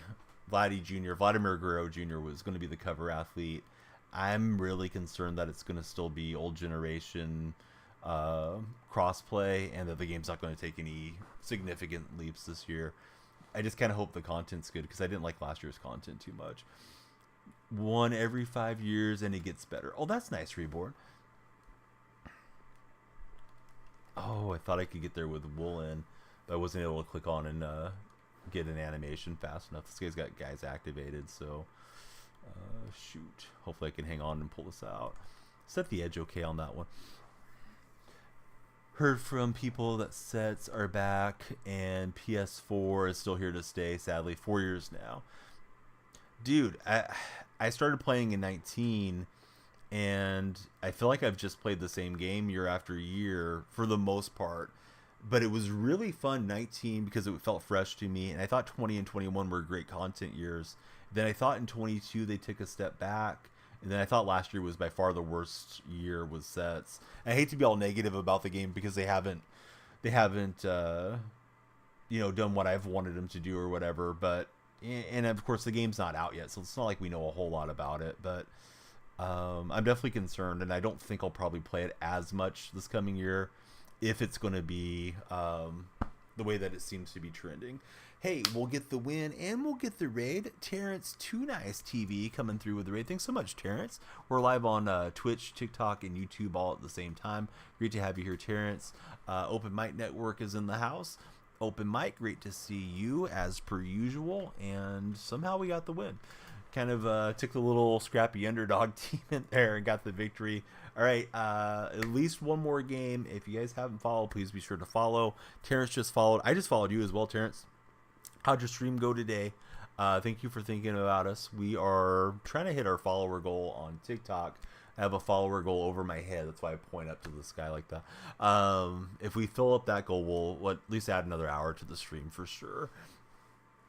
Guerrero Jr. was going to be the cover athlete. I'm really concerned that it's going to still be old generation crossplay, and that the game's not going to take any significant leaps this year. I just kind of hope the content's good, because I didn't like last year's content too much. One every 5 years, and it gets better. Oh, that's nice, Reborn. Oh, I thought I could get there with Woolen, but I wasn't able to click on and get an animation fast enough. This guy's got guys activated, so shoot. Hopefully I can hang on and pull this out. Set the edge okay on that one. Heard from people that sets are back, and PS4 is still here to stay, sadly. 4 years now. Dude, I started playing in 19, and I feel like I've just played the same game year after year for the most part. But it was really fun 19 because it felt fresh to me, and I thought 20 and 21 were great content years. Then I thought in 22 they took a step back, and then I thought last year was by far the worst year with sets. And I hate to be all negative about the game because they haven't done what I've wanted them to do or whatever. But and of course the game's not out yet, so it's not like we know a whole lot about it. But I'm definitely concerned, and I don't think I'll probably play it as much this coming year, if it's going to be the way that it seems to be trending. Hey, we'll get the win and we'll get the raid. Terrence Too Nice TV coming through with the raid. Thanks so much, Terrence. We're live on Twitch, TikTok, and YouTube all at the same time. Great to have you here, Terrence. Open Mic Network is in the house. Open Mic, great to see you as per usual. And somehow we got the win. Kind of took the little scrappy underdog team in there and got the victory. All right, at least one more game. If you guys haven't followed, please be sure to follow. Terrence just followed. I just followed you as well, Terrence. How'd your stream go today? Thank you for thinking about us. We are trying to hit our follower goal on TikTok. I have a follower goal over my head. That's why I point up to the sky like that. If we fill up that goal, we'll at least add another hour to the stream for sure.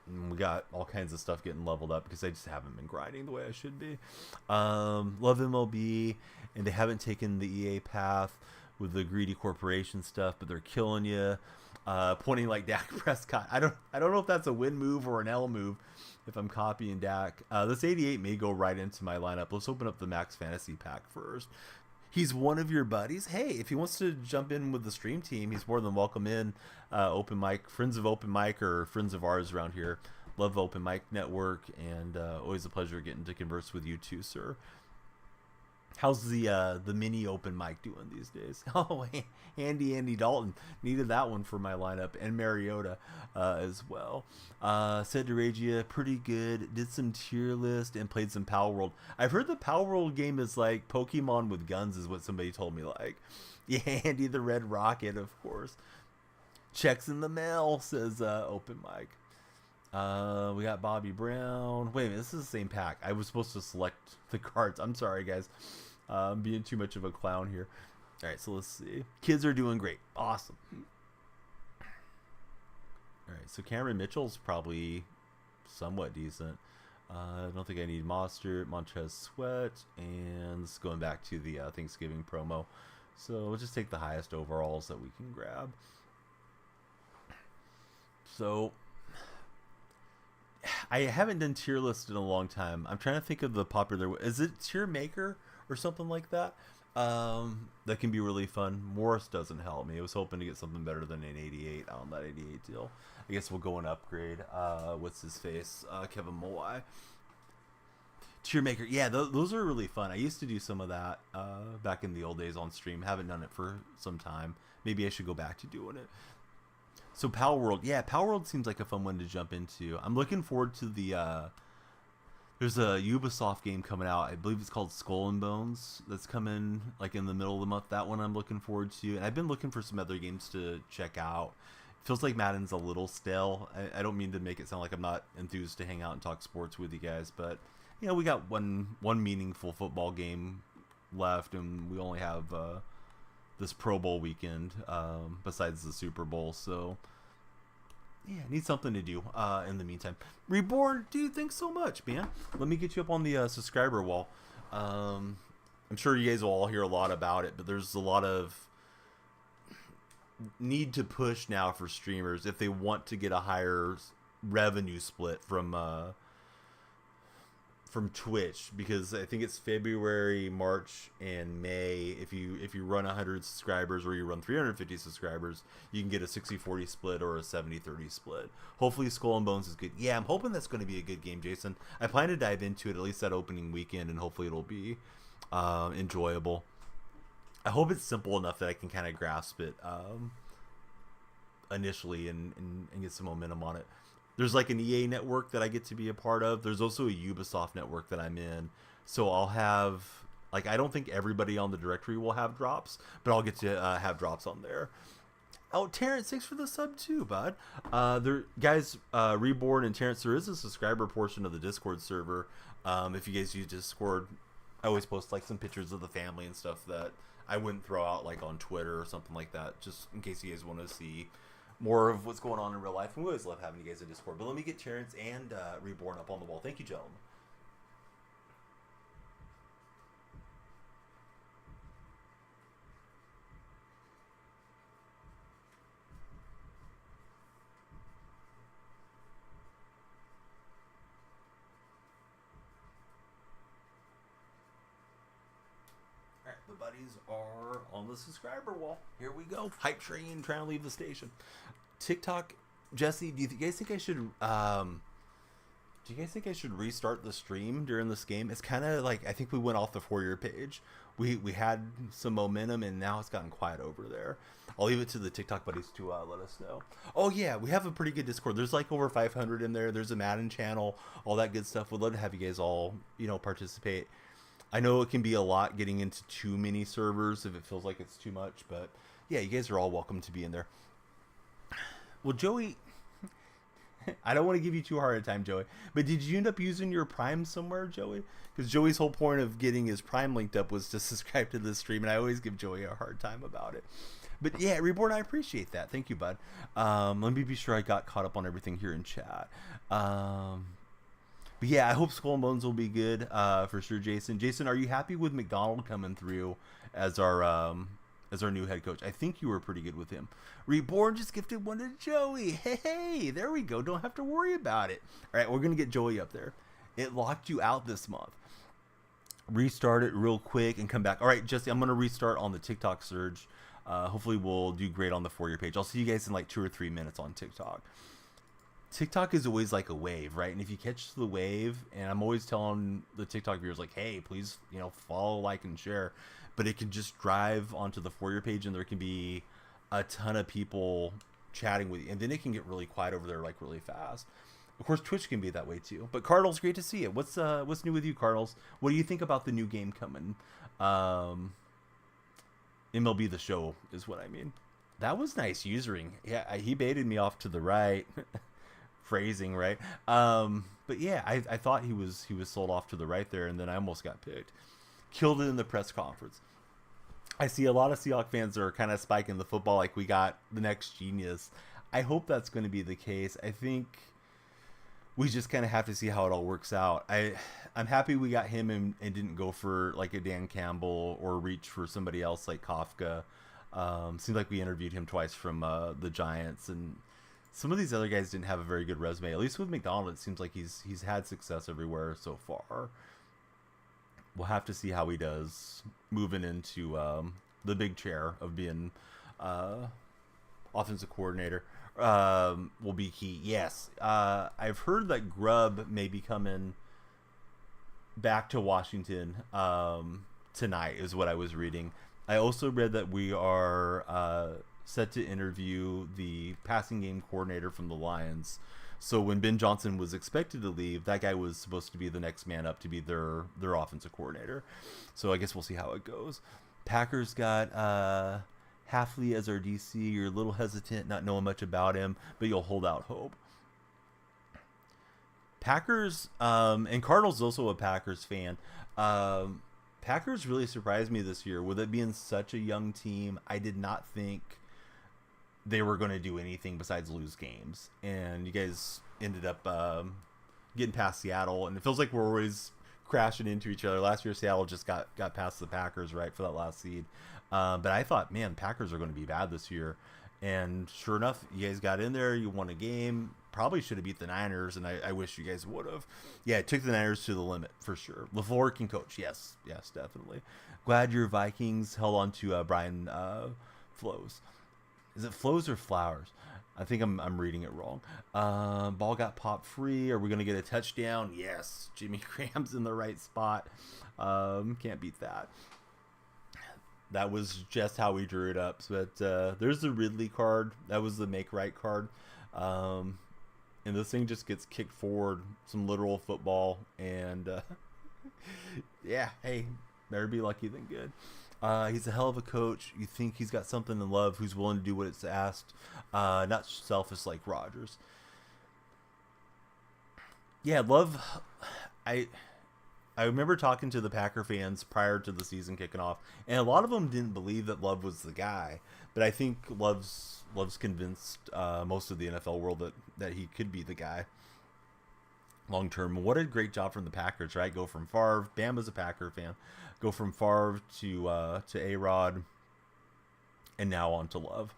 And we got all kinds of stuff getting leveled up because I just haven't been grinding the way I should be. Love MLB, and they haven't taken the EA path with the greedy corporation stuff, but they're killing you. Pointing like Dak Prescott. I don't know if that's a win move or an L move if I'm copying Dak. This 88 may go right into my lineup. Let's open up the Max Fantasy pack first. He's one of your buddies. Hey, if he wants to jump in with the stream team, he's more than welcome in. Open Mic, friends of Open Mic, or friends of ours around here. Love Open Mic Network, and always a pleasure getting to converse with you too, sir. How's the mini Open Mic doing these days? Oh, Andy Dalton. Needed that one for my lineup, and Mariota as well. Said to Regia, pretty good. Did some tier list and played some Power World. I've heard the Power World game is like Pokemon with guns, is what somebody told me. Like, yeah, Andy the Red Rocket, of course. Checks in the mail, says Open Mic. We got Bobby Brown. Wait a minute, this is the same pack. I was supposed to select the cards. I'm sorry, guys. I'm being too much of a clown here. All right, so let's see. Kids are doing great. Awesome. All right, so Cameron Mitchell's probably somewhat decent. I don't think I need Monster, Montez Sweat, and this is going back to the Thanksgiving promo. So we'll just take the highest overalls that we can grab. So I haven't done tier list in a long time. I'm trying to think of the popular. Is it Tier Maker or something like that? That can be really fun. Morris doesn't help me. I was hoping to get something better than an 88 on that 88 deal. I guess we'll go and upgrade. What's his face? Kevin Mowai. Tier Maker. Yeah, those are really fun. I used to do some of that back in the old days on stream. Haven't done it for some time. Maybe I should go back to doing it. So Power World, yeah, Power World seems like a fun one to jump into. I'm looking forward to the, there's a Ubisoft game coming out. I believe it's called Skull and Bones. That's coming like in the middle of the month. That one I'm looking forward to. And I've been looking for some other games to check out. It feels like Madden's a little stale. I don't mean to make it sound like I'm not enthused to hang out and talk sports with you guys, but you know, we got one meaningful football game left, and we only have this Pro Bowl weekend besides the Super Bowl, so yeah, need something to do in the meantime. Reborn, dude, thanks so much, man. Let me get you up on the subscriber wall. I'm sure you guys will all hear a lot about it, but there's a lot of need to push now for streamers if they want to get a higher revenue split from from Twitch, because I think it's February, March, and May. If you run 100 subscribers or you run 350 subscribers, you can get a 60-40 split or a 70-30 split. Hopefully Skull and Bones is good. Yeah, I'm hoping that's going to be a good game, Jason. I plan to dive into it at least that opening weekend, and hopefully it'll be enjoyable. I hope it's simple enough that I can kind of grasp it initially and get some momentum on it. There's like an EA network that I get to be a part of. There's also a Ubisoft network that I'm in. So I'll have, like, I don't think everybody on the directory will have drops, but I'll get to have drops on there. Oh, Terrence, thanks for the sub too, bud. Guys, Reborn and Terrence, there is a subscriber portion of the Discord server. If you guys use Discord, I always post like some pictures of the family and stuff that I wouldn't throw out like on Twitter or something like that, just in case you guys want to see more of what's going on in real life. And we always love having you guys in Discord. But let me get Terrence and Reborn up on the wall. Thank you, gentlemen. All right, the buddies are on the subscriber wall. Here we go. Hype train trying to leave the station. TikTok, Jesse, do you guys think I should restart the stream during this game? It's kind of like, I think we went off the For Your page. We had some momentum and now it's gotten quiet over there. I'll leave it to the TikTok buddies to let us know. Oh yeah, we have a pretty good Discord. There's like over 500 in there. There's a Madden channel, all that good stuff. We'd love to have you guys all, participate. I know it can be a lot getting into too many servers if it feels like it's too much, but yeah, you guys are all welcome to be in there. Well, Joey, I don't want to give you too hard a time, Joey, but did you end up using your Prime somewhere, Joey? Because Joey's whole point of getting his Prime linked up was to subscribe to this stream, and I always give Joey a hard time about it. But yeah, Reborn, I appreciate that. Thank you, bud. Let me be sure I got caught up on everything here in chat. But yeah, I hope Skull and Bones will be good for sure, Jason. Jason, are you happy with McDonald coming through as our new head coach? I think you were pretty good with him. Reborn just gifted one to Joey. Hey, there we go. Don't have to worry about it. All right, we're going to get Joey up there. It locked you out this month. Restart it real quick and come back. All right, Jesse, I'm going to restart on the TikTok surge. Hopefully we'll do great on the For Your page. I'll see you guys in like 2 or 3 minutes on TikTok. TikTok is always like a wave, right? And if you catch the wave, and I'm always telling the TikTok viewers like, hey, please, follow, like, and share. But it can just drive onto the For Your page, and there can be a ton of people chatting with you, and then it can get really quiet over there like really fast. Of course, Twitch can be that way too. But Cardinals, great to see you. What's new with you, Cardinals? What do you think about the new game coming? MLB The Show is what I mean. That was nice usering. Yeah, he baited me off to the right. Phrasing, right? But yeah, I thought he was sold off to the right there, and then I almost got picked. Killed it in the press conference. I see a lot of Seahawks fans are kind of spiking the football like we got the next genius. I hope that's going to be the case. I think we just kind of have to see how it all works out. I'm happy we got him and didn't go for like a Dan Campbell or reach for somebody else like Kafka. Seems like we interviewed him twice from the Giants, and some of these other guys didn't have a very good resume. At least with McDonald, it seems like he's had success everywhere so far. We'll have to see how he does moving into the big chair of being offensive coordinator. Will be key. Yes, I've heard that Grubb may be coming back to Washington tonight, is what I was reading. I also read that we are set to interview the passing game coordinator from the Lions. So when Ben Johnson was expected to leave, that guy was supposed to be the next man up to be their offensive coordinator. So I guess we'll see how it goes. Packers got Hafley as our DC. You're a little hesitant, not knowing much about him, but you'll hold out hope. Packers, and Cardinals also a Packers fan. Packers really surprised me this year. With it being such a young team, I did not think they were going to do anything besides lose games. And you guys ended up getting past Seattle, and it feels like we're always crashing into each other. Last year, Seattle just got past the Packers, right, for that last seed. But I thought, man, Packers are going to be bad this year. And sure enough, you guys got in there. You won a game. Probably should have beat the Niners, and I wish you guys would have. Yeah, it took the Niners to the limit for sure. LaFleur can coach. Yes, yes, definitely. Glad your Vikings held on to Brian Flores. Is it Flows or Flowers? I think I'm reading it wrong. Ball got popped free. Are we going to get a touchdown? Yes. Jimmy Graham's in the right spot. Can't beat that. That was just how we drew it up. But there's the Ridley card. That was the make right card. And this thing just gets kicked forward. Some literal football. And yeah, hey, better be lucky than good. He's a hell of a coach. You think he's got something in Love who's willing to do what it's asked. Not selfish like Rodgers. Yeah, Love. I remember talking to the Packer fans prior to the season kicking off, and a lot of them didn't believe that Love was the guy. But I think Love's convinced most of the NFL world that he could be the guy long term. What a great job from the Packers, right? Go from Favre. Bam was a Packer fan. Go from Favre to A-Rod, and now on to Love.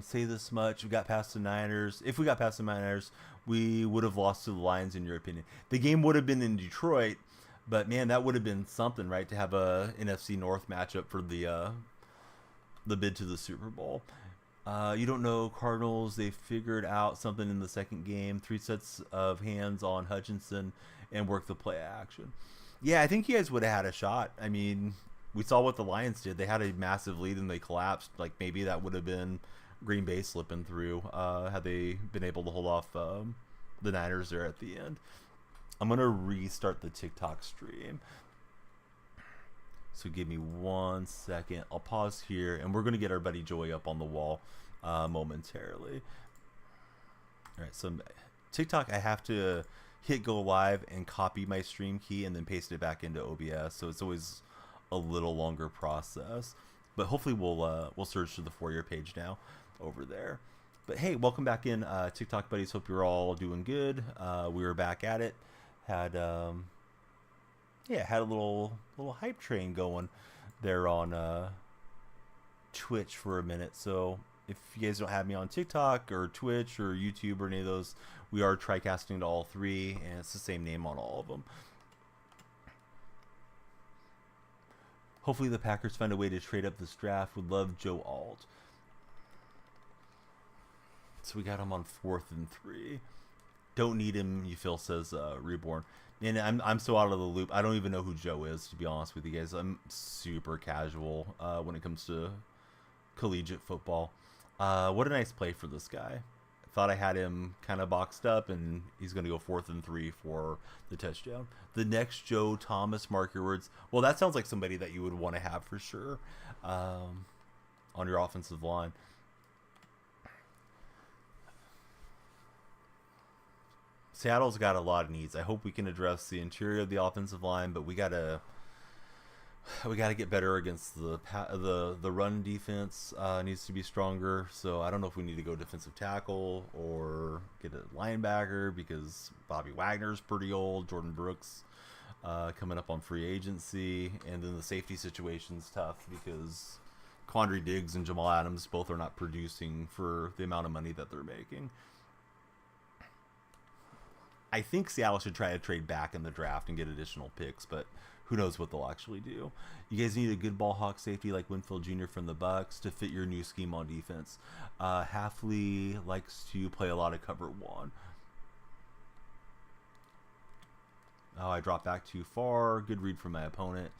Say this much: we got past the Niners. If we got past the Niners, we would have lost to the Lions. In your opinion, the game would have been in Detroit, but man, that would have been something, right? To have a NFC North matchup for the bid to the Super Bowl. You don't know Cardinals. They figured out something in the second game. 3 sets of hands on Hutchinson and worked the play action. Yeah, I think you guys would have had a shot. I mean, we saw what the Lions did. They had a massive lead and they collapsed. Like, maybe that would have been Green Bay slipping through had they been able to hold off the Niners there at the end. I'm going to restart the TikTok stream. So give me 1 second. I'll pause here, and we're going to get our buddy Joey up on the wall momentarily. All right, so TikTok, I have to hit go live and copy my stream key and then paste it back into OBS. So it's always a little longer process. But hopefully we'll search to the For Your page now over there. But hey, welcome back in, TikTok buddies. Hope you're all doing good. We were back at it. Had a little hype train going there on Twitch for a minute. So if you guys don't have me on TikTok or Twitch or YouTube or any of those, we are TriCasting to all three, and it's the same name on all of them. Hopefully the Packers find a way to trade up this draft. Would love Joe Alt. So we got him on 4th and 3. Don't need him, you feel, says Reborn. And I'm so out of the loop. I don't even know who Joe is, to be honest with you guys. I'm super casual when it comes to collegiate football. What a nice play for this guy. I thought I had him kind of boxed up, and he's going to go 4th and 3 for the touchdown. The next Joe Thomas, mark your words. Well, that sounds like somebody that you would want to have for sure on your offensive line. Seattle's got a lot of needs. I hope we can address the interior of the offensive line, but we gotta get better against the run defense. Needs to be stronger. So I don't know if we need to go defensive tackle or get a linebacker because Bobby Wagner's pretty old. Jordan Brooks coming up on free agency, and then the safety situation's tough because Quandre Diggs and Jamal Adams both are not producing for the amount of money that they're making. I think Seattle should try to trade back in the draft and get additional picks, but who knows what they'll actually do. You guys need a good ball hawk safety like Winfield Jr. from the Bucks to fit your new scheme on defense. Halfley likes to play a lot of cover 1. Oh, I dropped back too far. Good read from my opponent.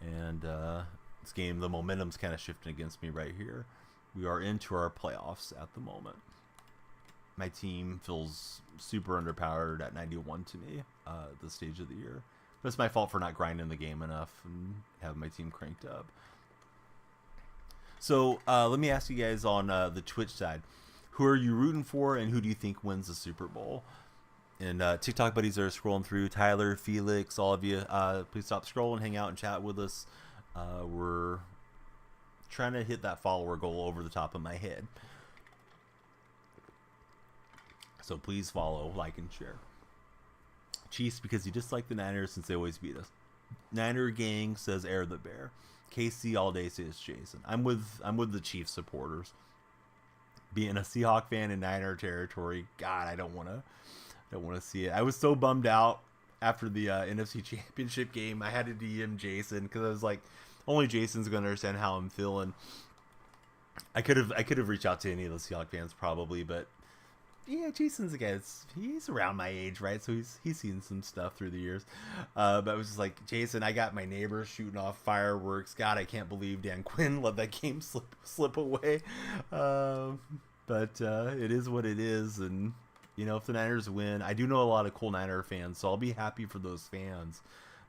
And this game, the momentum's kind of shifting against me right here. We are into our playoffs at the moment. My team feels super underpowered at 91 to me at this stage of the year. But it's my fault for not grinding the game enough and having my team cranked up. So let me ask you guys on the Twitch side. Who are you rooting for, and who do you think wins the Super Bowl? And TikTok buddies are scrolling through. Tyler, Felix, all of you, please stop scrolling, hang out, and chat with us. We're trying to hit that follower goal over the top of my head. So please follow, like, and share. Chiefs because you dislike the Niners since they always beat us. Niner gang says Air the Bear. KC all day says Jason. I'm with the Chiefs supporters. being a Seahawk fan in Niner territory. God, I don't want to see it. I was so bummed out after the NFC Championship game. I had to DM Jason because I was like, only Jason's gonna understand how I'm feeling. I could have reached out to any of the Seahawks fans probably, but yeah, Jason's a guy. He's around my age, right? So he's seen some stuff through the years. But I was just like, Jason, I got my neighbors shooting off fireworks. God, I can't believe Dan Quinn let that game slip away. But it is what it is, and if the Niners win, I do know a lot of cool Niner fans, so I'll be happy for those fans.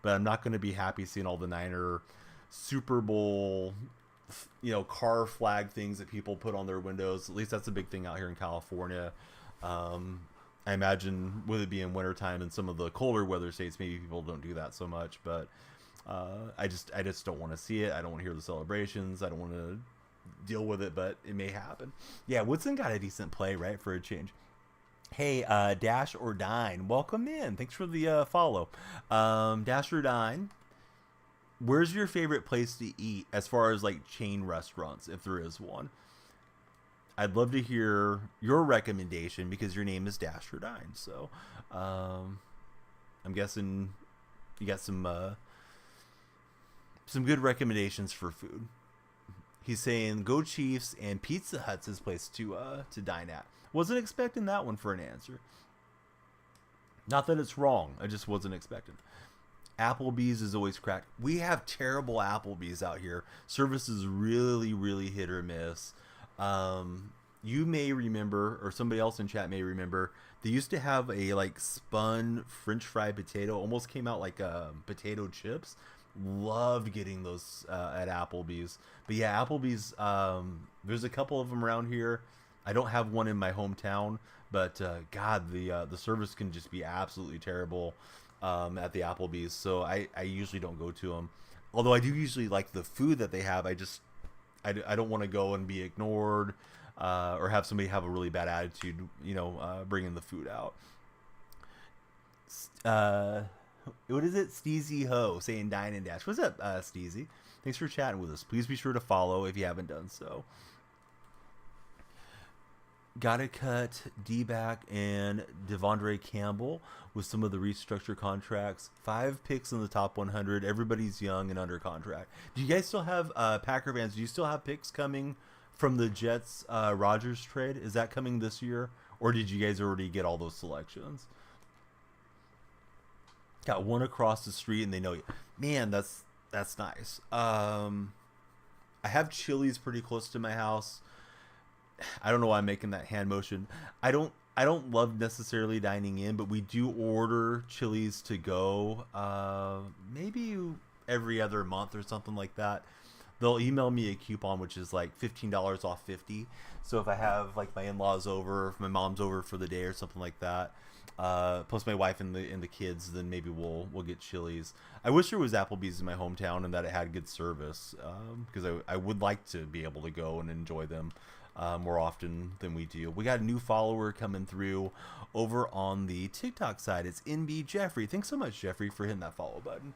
But I'm not going to be happy seeing all the Niner Super Bowl car flag things that people put on their windows. At least that's a big thing out here in California. I imagine with it being wintertime in some of the colder weather states, maybe people don't do that so much, but I just don't want to see it. I don't want to hear the celebrations. I don't want to deal with it, but it may happen. Yeah, Woodson got a decent play, right, for a change. Hey, Dash or Dine, welcome in. Thanks for the follow. Dash or Dine, where's your favorite place to eat as far as like chain restaurants, if there is one? I'd love to hear your recommendation because your name is Dash or Dine. So I'm guessing you got some good recommendations for food. He's saying go Chiefs and Pizza Hut's his place to dine at. Wasn't expecting that one for an answer. Not that it's wrong. I just wasn't expecting. Applebee's is always cracked. We have terrible Applebee's out here. Service is really, really hit or miss. You may remember, or somebody else in chat may remember, they used to have a like spun French fry potato. Almost came out like potato chips. Loved getting those at Applebee's. But yeah, Applebee's, there's a couple of them around here. I don't have one in my hometown, but God, the service can just be absolutely terrible at the Applebee's. So I usually don't go to them. Although I do usually like the food that they have. I don't want to go and be ignored or have somebody have a really bad attitude, bringing the food out. What is it? Steezy Ho saying Dine and Dash. What's up, Steezy? Thanks for chatting with us. Please be sure to follow if you haven't done so. Gotta cut D-back and Devondre Campbell with some of the restructure contracts. 5 picks in the top 100. Everybody's young and under contract. Do you guys still have, Packer fans, do you still have picks coming from the Jets Rodgers trade? Is that coming this year? Or did you guys already get all those selections? Got one across the street and they know you. Man, that's nice. I have Chili's pretty close to my house. I don't know why I'm making that hand motion. I don't love necessarily dining in, but we do order Chili's to go. Maybe every other month or something like that. They'll email me a coupon which is like $15 off 50. So if I have like my in-laws over, if my mom's over for the day or something like that, plus my wife and the kids, then maybe we'll get Chili's. I wish there was Applebee's in my hometown and that it had good service, because I would like to be able to go and enjoy them more often than we do. We got a new follower coming through over on the TikTok side. It's NB Jeffrey. Thanks so much, Jeffrey, for hitting that follow button.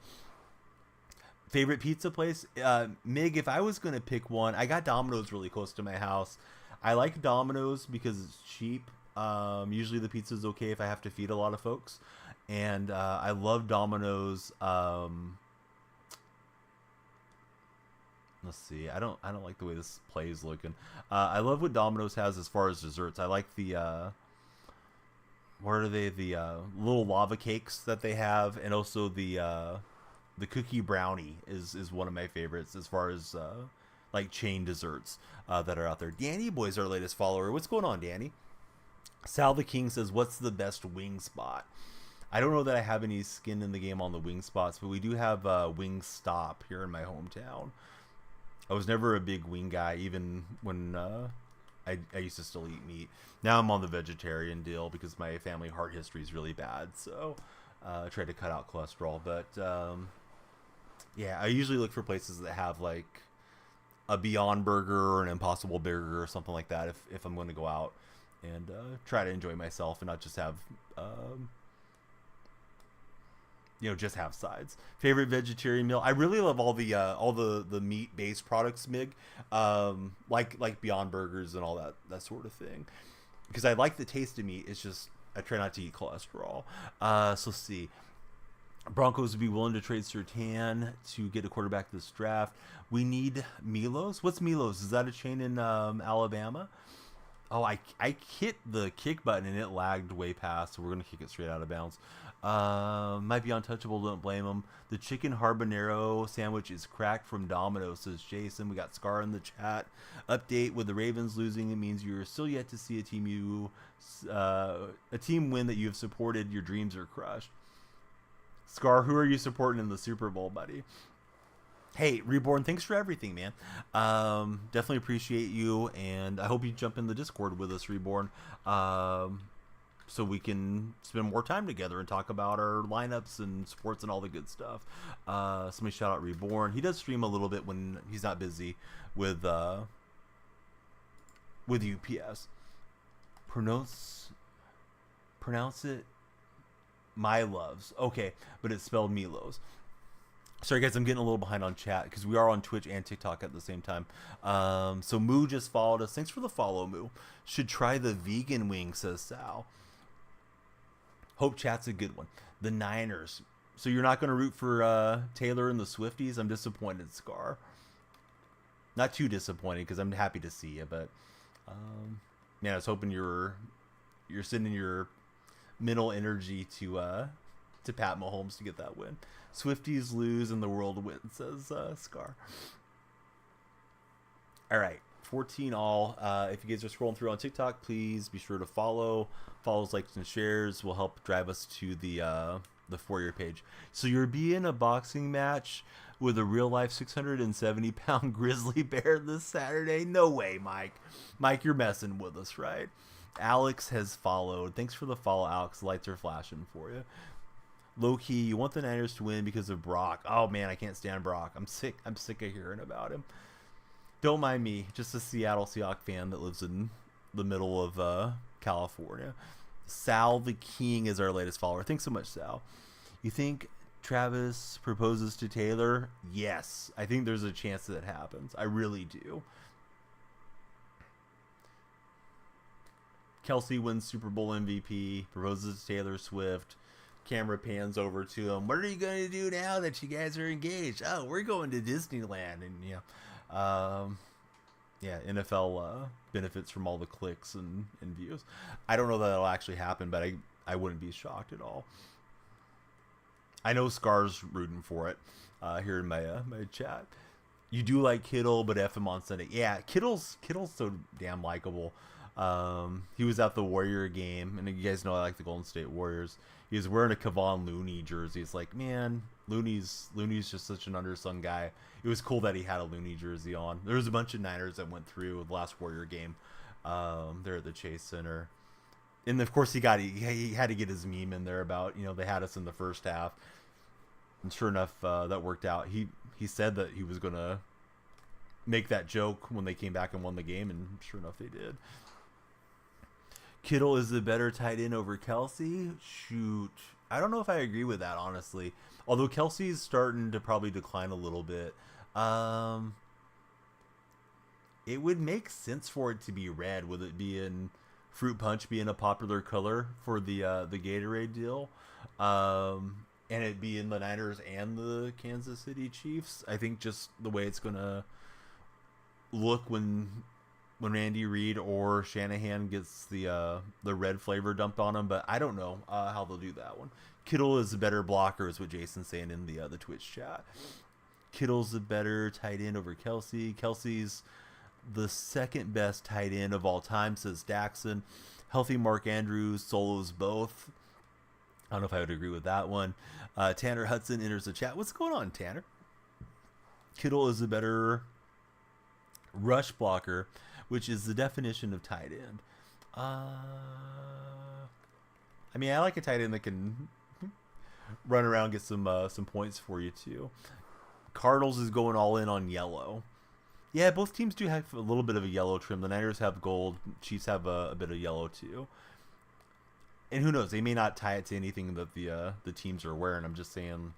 Favorite pizza place? Mig, if I was going to pick one, I got Domino's really close to my house. I like Domino's because it's cheap. Usually the pizza's okay if I have to feed a lot of folks. And I love Domino's. Let's see. I don't like the way this play is looking. I love what Domino's has as far as desserts. I like the what are they? The little lava cakes that they have, and also the cookie brownie is one of my favorites as far as like chain desserts that are out there. Danny Boy's our latest follower. What's going on, Danny? Sal the King says, "What's the best wing spot?" I don't know that I have any skin in the game on the wing spots, but we do have Wingstop here in my hometown. I was never a big wing guy, even when I used to still eat meat. Now I'm on the vegetarian deal because my family heart history is really bad, so I try to cut out cholesterol. But yeah, I usually look for places that have like a Beyond Burger or an Impossible Burger or something like that if I'm going to go out and try to enjoy myself and not just have just have sides. Favorite vegetarian meal? I really love all the meat based products, Mig, like Beyond Burgers and all that sort of thing, because I like the taste of meat. It's just I try not to eat cholesterol. So let's see. Broncos would be willing to trade Surtain to get a quarterback this draft. We need Milos. What's Milos? Is that a chain in Alabama? Oh, I hit the kick button and it lagged way past, so we're going to kick it straight out of bounds. Might be untouchable, don't blame him. The chicken habanero sandwich is cracked from Domino's, says Jason. We got Scar in the chat. Update, with the Ravens losing, it means you're still yet to see a team win that you have supported. Your dreams are crushed. Scar, who are you supporting in the Super Bowl, buddy? Hey, Reborn, thanks for everything, man. Definitely appreciate you, and I hope you jump in the Discord with us, Reborn, so we can spend more time together and talk about our lineups and sports and all the good stuff. Somebody shout out Reborn. He does stream a little bit when he's not busy with UPS. Pronounce it My Loves. Okay, but it's spelled Milos. Sorry guys, I'm getting a little behind on chat because we are on Twitch and TikTok at the same time. So Moo just followed us. Thanks for the follow, Moo. Should try the vegan wing, says Sal. Hope chat's a good one. The Niners. So you're not going to root for Taylor and the Swifties? I'm disappointed, Scar. Not too disappointed because I'm happy to see you, but man, I was hoping you're sending your mental energy to Pat Mahomes to get that win. Swifties lose and the world wins, says Scar. All right, 14 all. If you guys are scrolling through on TikTok, please be sure to follow. Follows, likes, and shares will help drive us to the For You page. So you're being a boxing match with a real life 670-pound grizzly bear this Saturday? No way, Mike. Mike, you're messing with us, right? Alex has followed. Thanks for the follow, Alex. Lights are flashing for you. Low key, you want the Niners to win because of Brock. Oh man, I can't stand Brock. I'm sick of hearing about him. Don't mind me, just a Seattle Seahawks fan that lives in the middle of California. Sal the King is our latest follower. Thanks so much, Sal. You think Travis proposes to Taylor? Yes, I think there's a chance that happens. I really do. Kelsey wins Super Bowl MVP, proposes to Taylor Swift. Camera pans over to him. What are you going to do now that you guys are engaged? Oh, we're going to Disneyland. And NFL benefits from all the clicks and views. I don't know that it'll actually happen, but I wouldn't be shocked at all. I know Scar's rooting for it here in my chat. You do like Kittle, but F him on Sunday. Yeah, Kittle's so damn likable. He was at the Warrior game, and you guys know I like the Golden State Warriors. He was wearing a Kevon Looney jersey. It's like, man, Looney's just such an undersung guy. It was cool that he had a Looney jersey on. There was a bunch of Niners that went through the last Warrior game. There at the Chase Center, and of course he had to get his meme in there about they had us in the first half, and sure enough that worked out. He said that he was gonna make that joke when they came back and won the game, and sure enough they did. Kittle is the better tight end over Kelsey? Shoot. I don't know if I agree with that, honestly. Although Kelsey's starting to probably decline a little bit. It would make sense for it to be red, with it being Fruit Punch being a popular color for the Gatorade deal. And it being the Niners and the Kansas City Chiefs. I think just the way it's going to look when Randy Reed or Shanahan gets the red flavor dumped on him, but I don't know how they'll do that one. Kittle is a better blocker, is what Jason's saying in the Twitch chat. Kittle's a better tight end over Kelsey. Kelsey's the second best tight end of all time, says Daxon. Healthy Mark Andrews solos both. I don't know if I would agree with that one. Tanner Hudson enters the chat. What's going on, Tanner? Kittle is a better rush blocker, which is the definition of tight end. I mean, I like a tight end that can run around, get some points for you too. Cardinals is going all in on yellow. Yeah, both teams do have a little bit of a yellow trim. The Niners have gold. Chiefs have a bit of yellow too. and who knows, they may not tie it to anything that the teams are wearing. I'm just saying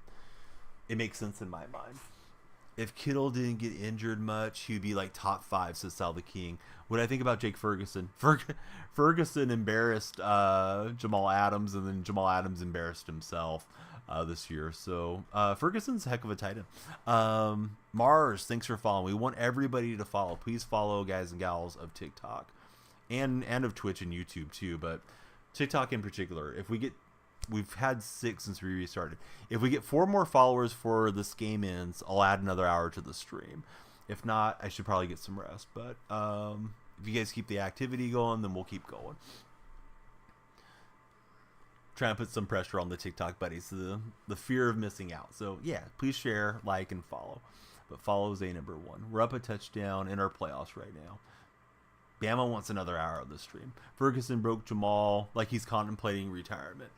it makes sense in my mind. If Kittle didn't get injured much, he'd be like top 5, says Sal the King. What I think about Jake Ferguson? Ferguson embarrassed Jamal Adams, and then Jamal Adams embarrassed himself this year. So Ferguson's a heck of a tight end. Mars, thanks for following. We want everybody to follow. Please follow guys and gals of TikTok and of Twitch and YouTube too, but TikTok in particular. We've had 6 since we restarted. If we get 4 more followers before this game ends, I'll add another hour to the stream. If not, I should probably get some rest. But if you guys keep the activity going, then we'll keep going. Try and put some pressure on the TikTok buddies, the fear of missing out. So yeah, please share, like, and follow. But follow is number 1. We're up a touchdown in our playoffs right now. Bama wants another hour of the stream. Ferguson broke Jamal like he's contemplating retirement.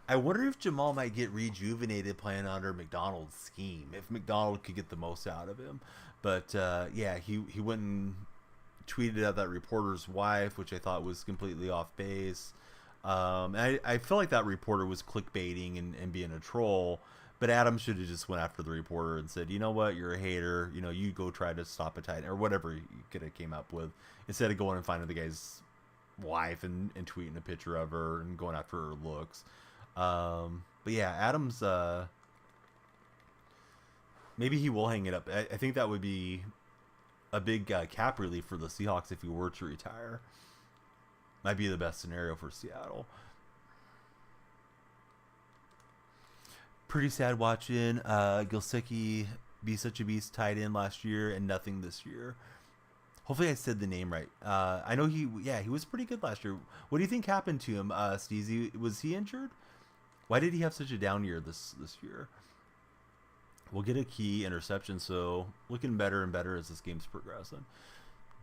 I wonder if Jamal might get rejuvenated playing under McDonald's scheme, if McDonald could get the most out of him. But yeah, he went and tweeted at that reporter's wife, which I thought was completely off base. I feel like that reporter was clickbaiting and being a troll. But Adam should have just went after the reporter and said, you know what, you're a hater. You know, you go try to stop a tight end, or whatever you could have came up with, instead of going and finding the guy's wife and tweeting a picture of her and going after her looks. But yeah, Adams, maybe he will hang it up. I think that would be a big cap relief for the Seahawks if he were to retire. Might be the best scenario for Seattle. Pretty sad watching Gilsecki be such a beast tight end last year and nothing this year. Hopefully I said the name right. I know he was pretty good last year. What do you think happened to him, Steezy? Was he injured? Why did he have such a down year this year? We'll get a key interception, so looking better and better as this game's progressing.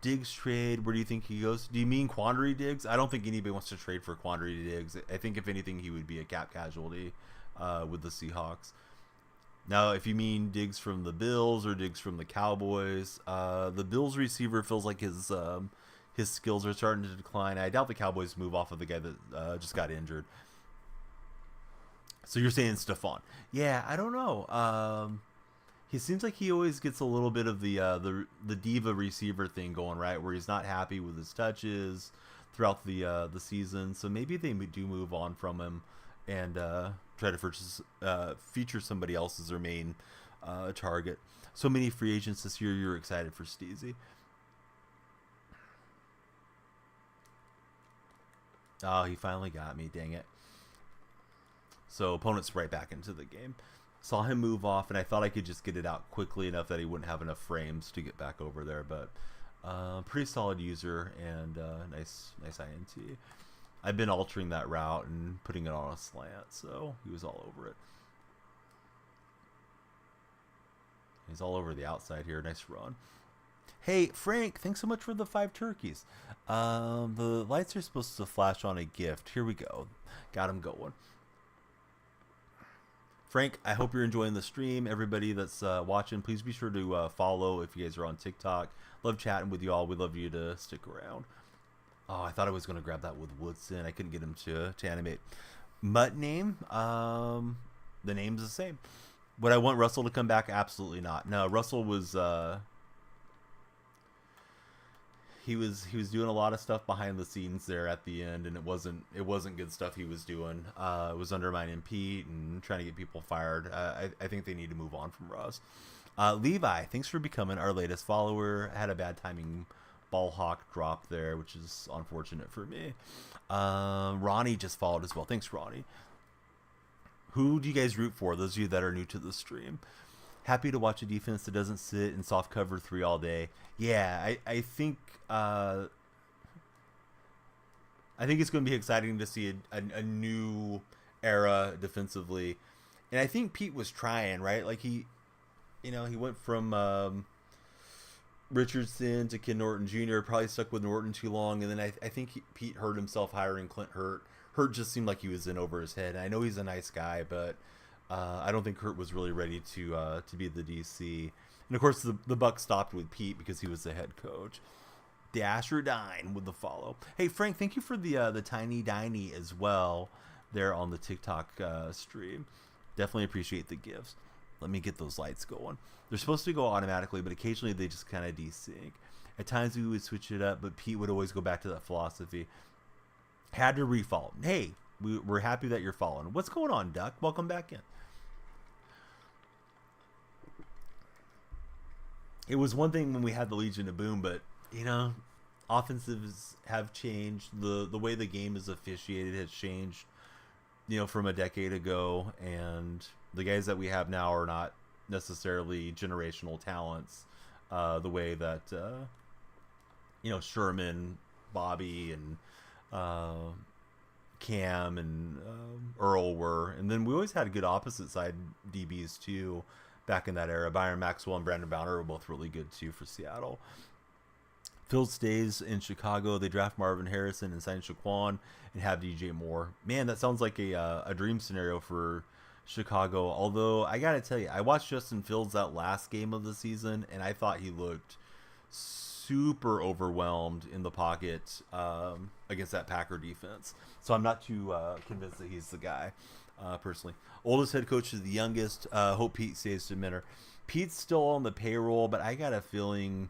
Diggs trade, where do you think he goes? Do you mean Quandary Diggs? I don't think anybody wants to trade for Quandary Diggs. I think if anything, he would be a cap casualty with the Seahawks. Now, if you mean Diggs from the Bills or Diggs from the Cowboys, the Bills receiver feels like his skills are starting to decline. I doubt the Cowboys move off of the guy that just got injured. So you're saying Stephon? Yeah, I don't know. He seems like he always gets a little bit of the diva receiver thing going, right, where he's not happy with his touches throughout the season. So maybe they do move on from him and try to feature somebody else as their main target. So many free agents this year. You're excited for Steezy. Oh, he finally got me. Dang it. So opponent's right back into the game. Saw him move off, and I thought I could just get it out quickly enough that he wouldn't have enough frames to get back over there. But pretty solid user and nice INT. I've been altering that route and putting it on a slant, so he was all over it. He's all over the outside here. Nice run. Hey, Frank, thanks so much for the 5 turkeys. The lights are supposed to flash on a gift. Here we go. Got him going. Frank, I hope you're enjoying the stream. Everybody that's watching, please be sure to follow if you guys are on TikTok. Love chatting with you all. We'd love you to stick around. Oh, I thought I was going to grab that with Woodson. I couldn't get him to animate. Mutt name? The name's the same. Would I want Russell to come back? Absolutely not. No, Russell was... He was doing a lot of stuff behind the scenes there at the end, and it wasn't good stuff he was doing. It was undermining Pete and trying to get people fired. I think they need to move on from Russ. Levi, thanks for becoming our latest follower. I had a bad timing ball hawk drop there, which is unfortunate for me. Ronnie just followed as well. Thanks, Ronnie. Who do you guys root for? Those of you that are new to the stream. Happy to watch a defense that doesn't sit in soft cover 3 all day. Yeah, I think it's going to be exciting to see a new era defensively. And I think Pete was trying, right? Like he went from Richardson to Ken Norton Jr. Probably stuck with Norton too long, and then I think Pete hurt himself hiring Clint Hurt. Hurt just seemed like he was in over his head. And I know he's a nice guy, but I don't think Hurt was really ready to be the DC. And of course, the buck stopped with Pete because he was the head coach. Dasher Dine with the follow. Hey Frank, thank you for the tiny diny as well there on the TikTok stream. Definitely appreciate the gifts. Let me get those lights going. They're supposed to go automatically, but occasionally they just kind of desync. At times we would switch it up, but Pete would always go back to that philosophy. Had to refollow. Hey, we're happy that you're following. What's going on, Duck? Welcome back in. It was one thing when we had the Legion of Boom, but you know, offensives have changed. The way the game is officiated has changed, you know, from a decade ago, and the guys that we have now are not necessarily generational talents the way that you know, Sherman, Bobby, and Cam and Earl were. And then we always had good opposite side DBs too back in that era. Byron Maxwell and Brandon Bowner were both really good too for Seattle. Phil stays in Chicago. They draft Marvin Harrison and sign Shaquan and have DJ Moore. Man, that sounds like a dream scenario for Chicago. Although I gotta tell you, I watched Justin Fields that last game of the season, and I thought he looked super overwhelmed in the pocket against that Packer defense. So I'm not too convinced that he's the guy, personally. Oldest head coach is the youngest. Hope Pete stays to mentor. Pete's still on the payroll, but I got a feeling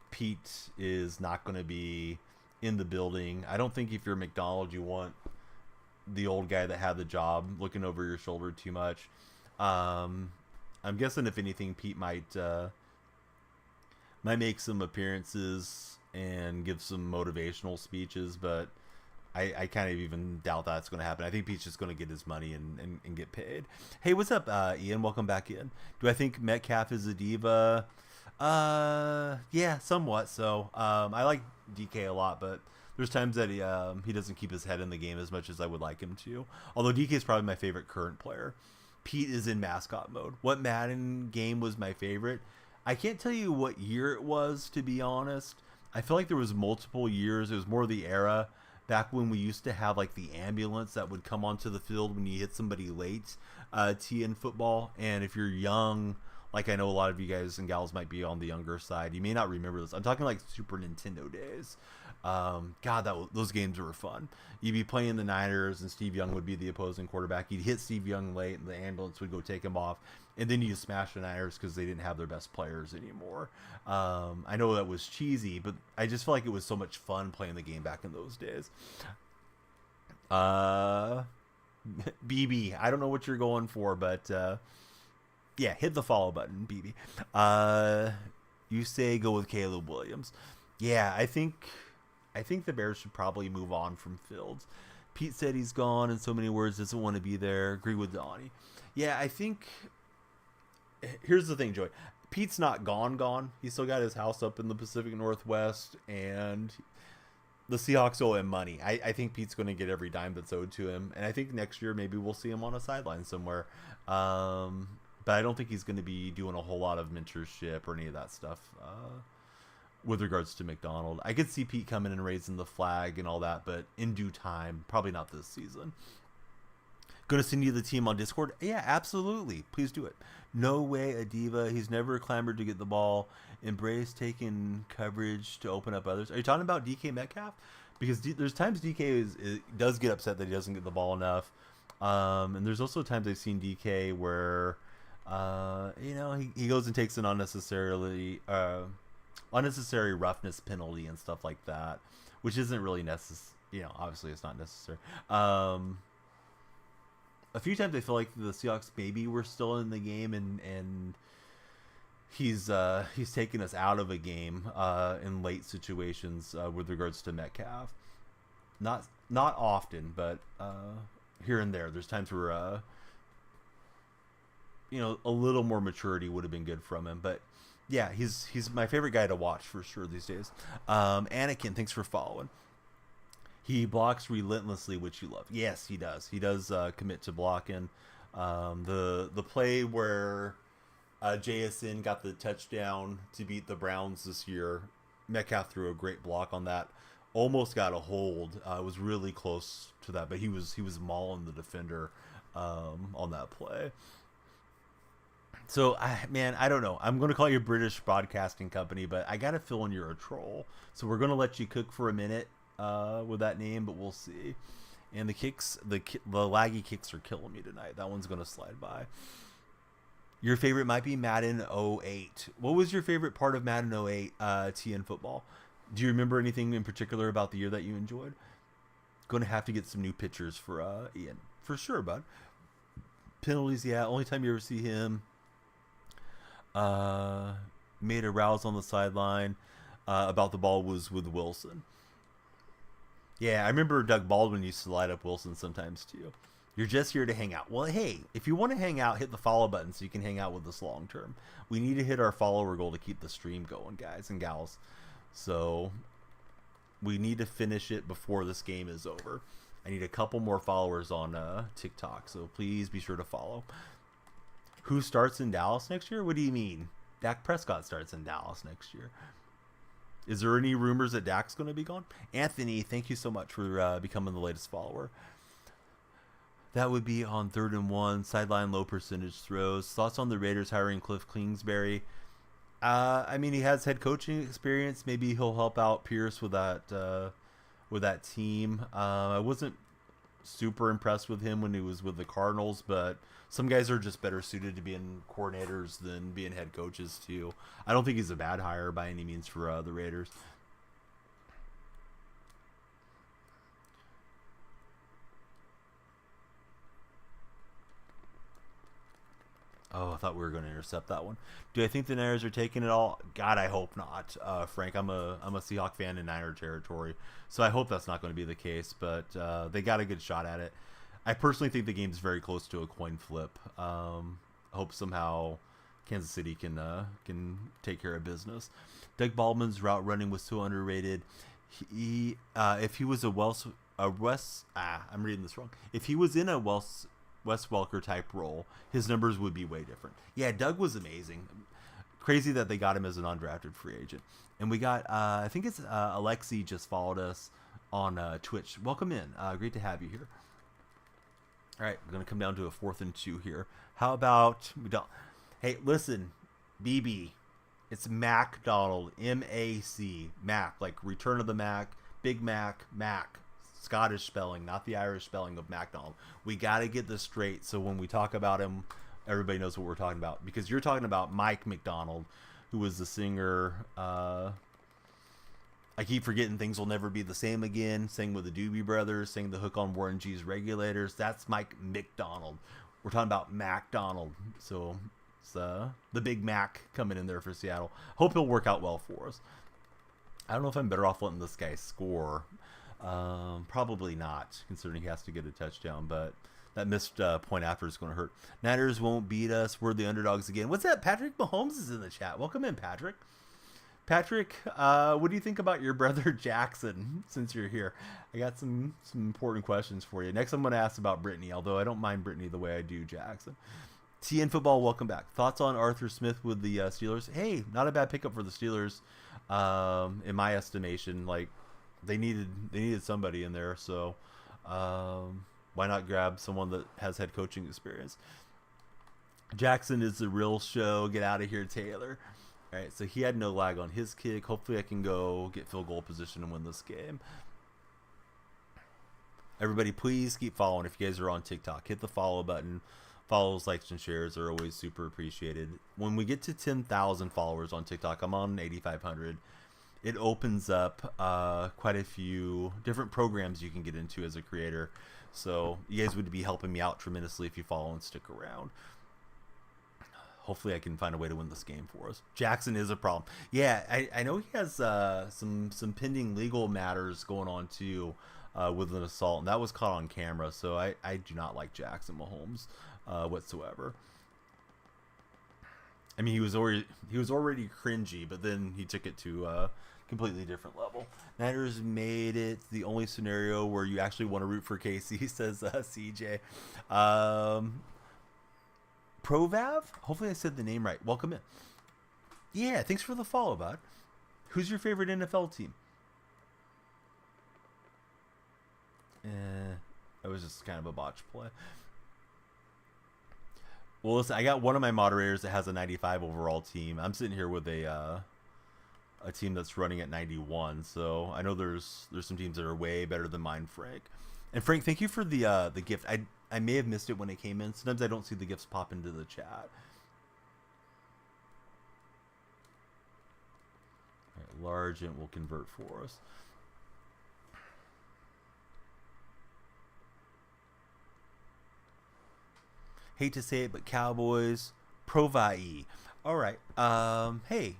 Pete is not going to be in the building. I don't think if you're McDonald, you want the old guy that had the job looking over your shoulder too much. I'm guessing if anything, Pete might make some appearances and give some motivational speeches, but I kind of even doubt that's going to happen. I think Pete's just going to get his money and get paid. Hey, what's up, Ian? Welcome back in. Do I think Metcalf is a diva? Yeah, somewhat so. I like DK a lot, but there's times that he doesn't keep his head in the game as much as I would like him to. Although DK is probably my favorite current player. Pete is in mascot mode. What Madden game was my favorite? I can't tell you what year it was, to be honest. I feel like there was multiple years. It was more the era back when we used to have like the ambulance that would come onto the field when you hit somebody late, in football. And if you're young, like I know a lot of you guys and gals might be on the younger side, you may not remember this. I'm talking like Super Nintendo days. God, those games were fun. You'd be playing the Niners and Steve Young would be the opposing quarterback. You'd hit Steve Young late and the ambulance would go take him off. And then you smash the Niners because they didn't have their best players anymore. I know that was cheesy, but I just feel like it was so much fun playing the game back in those days. BB, I don't know what you're going for, but yeah, hit the follow button, BB. You say go with Caleb Williams. Yeah, I think the Bears should probably move on from Fields. Pete said he's gone in so many words, doesn't want to be there. Agree with Donnie. Yeah, I think... Here's the thing, Joey. Pete's not gone. He's still got his house up in the Pacific Northwest, and the Seahawks owe him money. I think Pete's going to get every dime that's owed to him, and I think next year maybe we'll see him on a sideline somewhere. But I don't think he's going to be doing a whole lot of mentorship or any of that stuff with regards to McDonald. I could see Pete coming and raising the flag and all that, but in due time, probably not this season. Going to send you the team on Discord? Yeah, absolutely. Please do it. No way a diva. He's never clamored to get the ball. Embrace taking coverage to open up others. Are you talking about DK Metcalf? Because there's times DK does get upset that he doesn't get the ball enough. And there's also times I've seen DK where, he goes and takes an unnecessary roughness penalty and stuff like that, which isn't really necessary. Obviously it's not necessary. A few times I feel like the Seahawks maybe were still in the game and he's taken us out of a game in late situations with regards to Metcalf. Not often, but here and there. There's times where a little more maturity would have been good from him. But yeah, he's my favorite guy to watch for sure these days. Anakin, thanks for following. He blocks relentlessly, which you love. Yes, he does. He does commit to blocking. The play where JSN got the touchdown to beat the Browns this year, Metcalf threw a great block on that. Almost got a hold. It was really close to that, but he was mauling the defender on that play. So, I don't know. I'm going to call you British Broadcasting Company, but I got to fill in you're a troll. So we're going to let you cook for a minute with that name, but we'll see. And the kicks, the laggy kicks are killing me tonight. That one's going to slide by. Your favorite might be Madden 08. What was your favorite part of Madden 08 TN football? Do you remember anything in particular about the year that you enjoyed? Going to have to get some new pictures for Ian. For sure, bud. Penalties, yeah. Only time you ever see him. Made a rouse on the sideline about the ball was with Wilson. Yeah, I remember Doug Baldwin used to light up Wilson sometimes too. You're just here to hang out. Well, hey, if you want to hang out, hit the follow button so you can hang out with us long term. We need to hit our follower goal to keep the stream going, guys and gals. So we need to finish it before this game is over. I need a couple more followers on TikTok, so please be sure to follow. Who starts in Dallas next year? What do you mean? Dak Prescott starts in Dallas next year. Is there any rumors that Dak's going to be gone? Anthony, thank you so much for becoming the latest follower. That would be on 3rd and 1, sideline low percentage throws. Thoughts on the Raiders hiring Cliff Kingsbury? I mean, he has head coaching experience. Maybe he'll help out Pierce with that team. I wasn't super impressed with him when he was with the Cardinals, but some guys are just better suited to being coordinators than being head coaches too. I don't think he's a bad hire by any means for the Raiders. Oh, I thought we were going to intercept that one. Do I think the Niners are taking it all? God, I hope not. Frank, I'm a Seahawk fan in Niner territory, so I hope that's not going to be the case. But they got a good shot at it. I personally think the game's very close to a coin flip. I hope somehow Kansas City can take care of business. Doug Baldwin's route running was so underrated. If he was I'm reading this wrong. If he was in a Wes Welker type role, his numbers would be way different. Yeah, Doug was amazing. Crazy that they got him as an undrafted free agent. And we got, I think it's Alexi just followed us on Twitch. Welcome in. Great to have you here. All right, we're going to come down to a 4th and 2 here. How about we don't? Hey, listen, BB, it's MacDonald, M-A-C, Mac, like Return of the Mac, Big Mac, Mac. Scottish spelling, not the Irish spelling of MacDonald. We got to get this straight so when we talk about him, everybody knows what we're talking about. Because you're talking about Mike McDonald, who was the singer. I keep forgetting Things Will Never Be the Same Again. Sang with the Doobie Brothers. Sang the hook on Warren G's Regulators. That's Mike McDonald. We're talking about MacDonald. So it's the Big Mac coming in there for Seattle. Hope he'll work out well for us. I don't know if I'm better off letting this guy score. Probably not, considering he has to get a touchdown, but that missed point after is going to hurt. Niners won't beat us. We're the underdogs again. What's that? Patrick Mahomes is in the chat. Welcome in, Patrick. Patrick, what do you think about your brother Jackson since you're here? I got some important questions for you. Next, I'm going to ask about Brittany, although I don't mind Brittany the way I do Jackson. TN Football, welcome back. Thoughts on Arthur Smith with the Steelers? Hey, not a bad pickup for the Steelers, in my estimation. Like, they needed somebody in there, so why not grab someone that has head coaching experience? Jackson is the real show. Get out of here, Taylor. All right, so he had no lag on his kick. Hopefully I can go get field goal position and win this game. Everybody, please keep following. If you guys are on TikTok, hit the follow button. Follows, likes, and shares are always super appreciated. When we get to 10,000 followers on TikTok, I'm on 8,500. It opens up quite a few different programs you can get into as a creator. So you guys would be helping me out tremendously if you follow and stick around. Hopefully I can find a way to win this game for us. Jackson is a problem. Yeah, I know he has some pending legal matters going on too with an assault, and that was caught on camera. So I do not like Jackson Mahomes whatsoever. I mean, he was already cringy, but then he took it to a completely different level. Niners made it the only scenario where you actually want to root for KC, says CJ. Provav? Hopefully I said the name right. Welcome in. Yeah, thanks for the follow, bud. Who's your favorite NFL team? That was just kind of a botch play. Well, listen, I got one of my moderators that has a 95 overall team. I'm sitting here with a team that's running at 91. So I know there's some teams that are way better than mine, Frank. And Frank, thank you for the gift. I may have missed it when it came in. Sometimes I don't see the gifts pop into the chat. All right, Largent will convert for us. Hate to say it, but Cowboys, Provai. All right. Hey,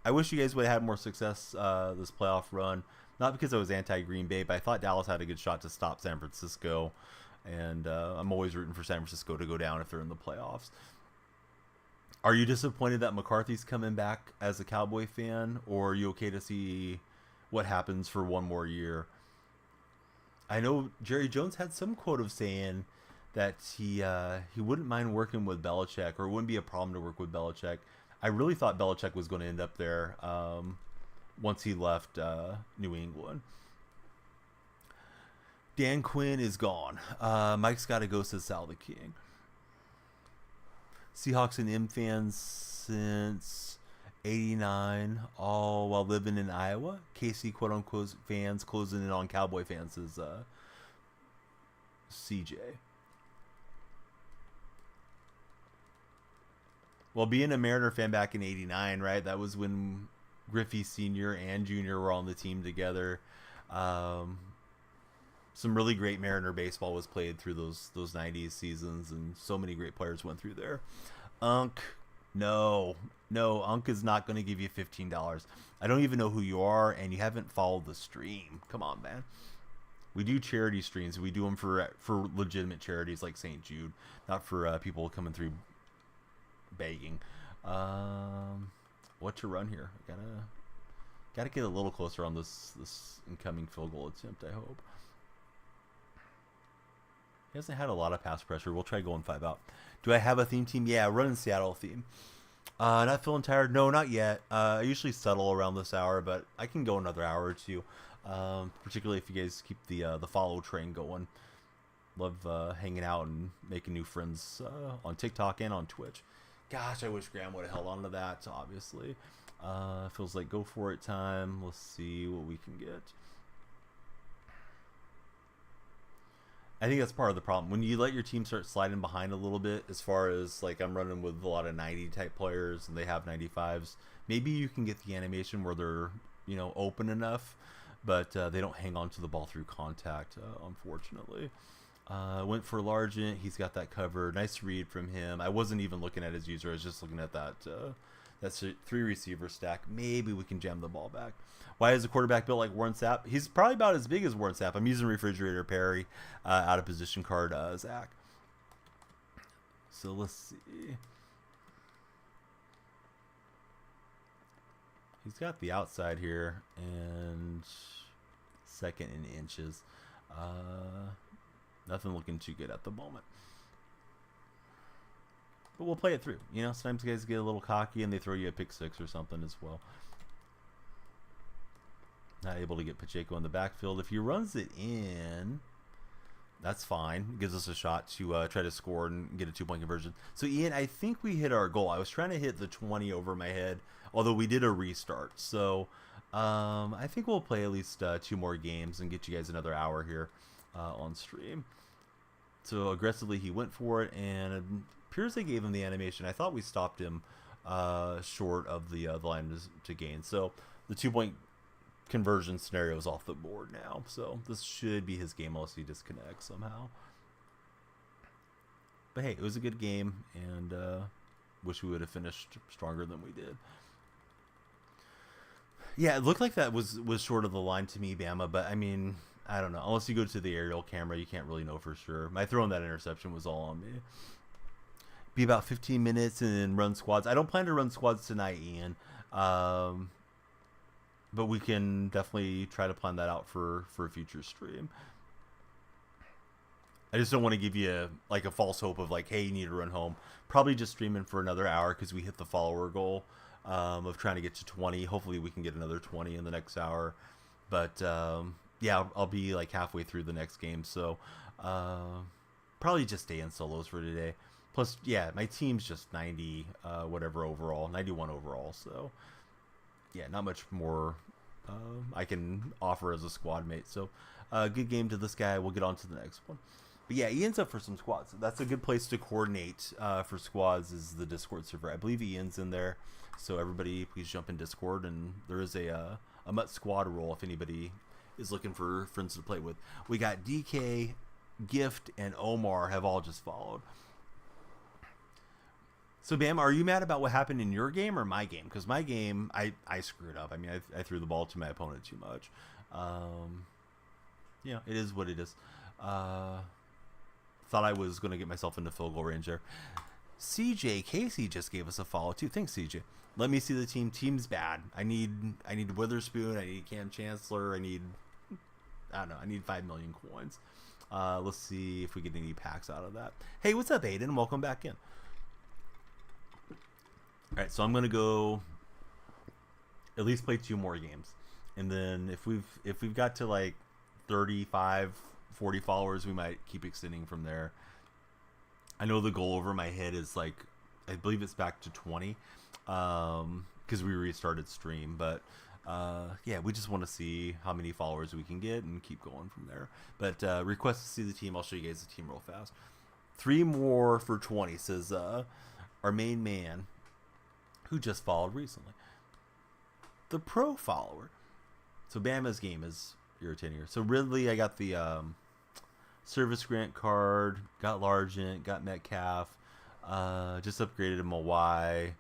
I wish you guys would have had more success this playoff run. Not because I was anti-Green Bay, but I thought Dallas had a good shot to stop San Francisco. And I'm always rooting for San Francisco to go down if they're in the playoffs. Are you disappointed that McCarthy's coming back as a Cowboy fan? Or are you okay to see what happens for one more year? I know Jerry Jones had some quote of saying that he wouldn't mind working with Belichick, or it wouldn't be a problem to work with Belichick. I really thought Belichick was going to end up there once he left New England. Dan Quinn is gone. Mike's got to go, says Sal the King. Seahawks and M fans since 89, all while living in Iowa. KC quote-unquote fans closing in on Cowboy fans, says CJ. Well, being a Mariner fan back in 89, right? That was when Griffey Sr. and Jr. were on the team together. Some really great Mariner baseball was played through those 90s seasons, and so many great players went through there. Unk, no, Unk is not going to give you $15. I don't even know who you are, and you haven't followed the stream. Come on, man. We do charity streams. We do them for legitimate charities like St. Jude, not for people coming through begging. What to run here? Gotta get a little closer on this incoming field goal attempt, I hope. He hasn't had a lot of pass pressure. We'll try going 5 out. Do I have a theme team? Yeah, running Seattle theme. Not feeling tired? No, not yet. I usually settle around this hour, but I can go another hour or two. Particularly if you guys keep the follow train going. Love hanging out and making new friends on TikTok and on Twitch. Gosh, I wish Graham would have held on to that, obviously. Feels like go for it time. Let's see what we can get. I think that's part of the problem. When you let your team start sliding behind a little bit, as far as like I'm running with a lot of 90 type players and they have 95s, maybe you can get the animation where they're, open enough, but they don't hang on to the ball through contact, unfortunately. Went for Largent. He's got that covered. Nice read from him. I wasn't even looking at his user. I was just looking at that that's a 3 receiver stack. Maybe we can jam the ball back. Why is the quarterback built like Warren Sapp? He's probably about as big as Warren Sapp. I'm using Refrigerator Perry out of position card, Zach. So let's see. He's got the outside here and second in inches. Nothing looking too good at the moment. But we'll play it through. Sometimes guys get a little cocky and they throw you a pick six or something as well. Not able to get Pacheco in the backfield. If he runs it in, that's fine. Gives us a shot to try to score and get a 2-point conversion. So, Ian, I think we hit our goal. I was trying to hit the 20 over my head, although we did a restart. So, I think we'll play at least 2 more games and get you guys another hour here on stream. So, aggressively, he went for it, and it appears they gave him the animation. I thought we stopped him short of the line to gain. So, the 2-point conversion scenario is off the board now, so this should be his game unless he disconnects somehow. But hey, it was a good game, and wish we would have finished stronger than we did. Yeah, it looked like that was short of the line to me, Bama, but I mean, I don't know. Unless you go to the aerial camera, you can't really know for sure. My throwing that interception was all on me. Be about 15 minutes and then run squads. I don't plan to run squads tonight, Ian. But we can definitely try to plan that out for a future stream. I just don't want to give you a false hope of hey, you need to run home. Probably just streaming for another hour because we hit the follower goal of trying to get to 20. Hopefully we can get another 20 in the next hour. But yeah, I'll be halfway through the next game. So probably just stay in solos for today. Plus, yeah, my team's just 90, whatever overall, 91 overall. So, yeah, not much more I can offer as a squad mate. So, good game to this guy. We'll get on to the next one. But yeah, Ian's up for some squads. That's a good place to coordinate for squads is the Discord server. I believe Ian's in there. So everybody, please jump in Discord. And there is a Mutt squad role if anybody is looking for friends to play with. We got DK, Gift, and Omar have all just followed. So, Bam, are you mad about what happened in your game or my game? Because my game, I screwed up. I mean, I threw the ball to my opponent too much. Yeah, it is what it is. Thought I was going to get myself into field goal range there. CJ Casey just gave us a follow, too. Thanks, CJ. Let me see the team. Team's bad. I need Witherspoon. I need Cam Chancellor. I don't know. I need 5 million coins. Let's see if we get any packs out of that. Hey, what's up, Aiden? Welcome back in. All right, so I'm gonna go at least play 2 more games, and then if we've got to like 35, 40 followers, we might keep extending from there. I know the goal over my head is like, I believe it's back to 20, because we restarted stream, but yeah, we just want to see how many followers we can get and keep going from there. But request to see the team. I'll show you guys the team real fast. 3 more for 20, says our main man, who just followed recently. The pro follower. So Bama's game is irritating her. So Ridley, I got the service grant card, got Largent, got Metcalf, just upgraded him a Y,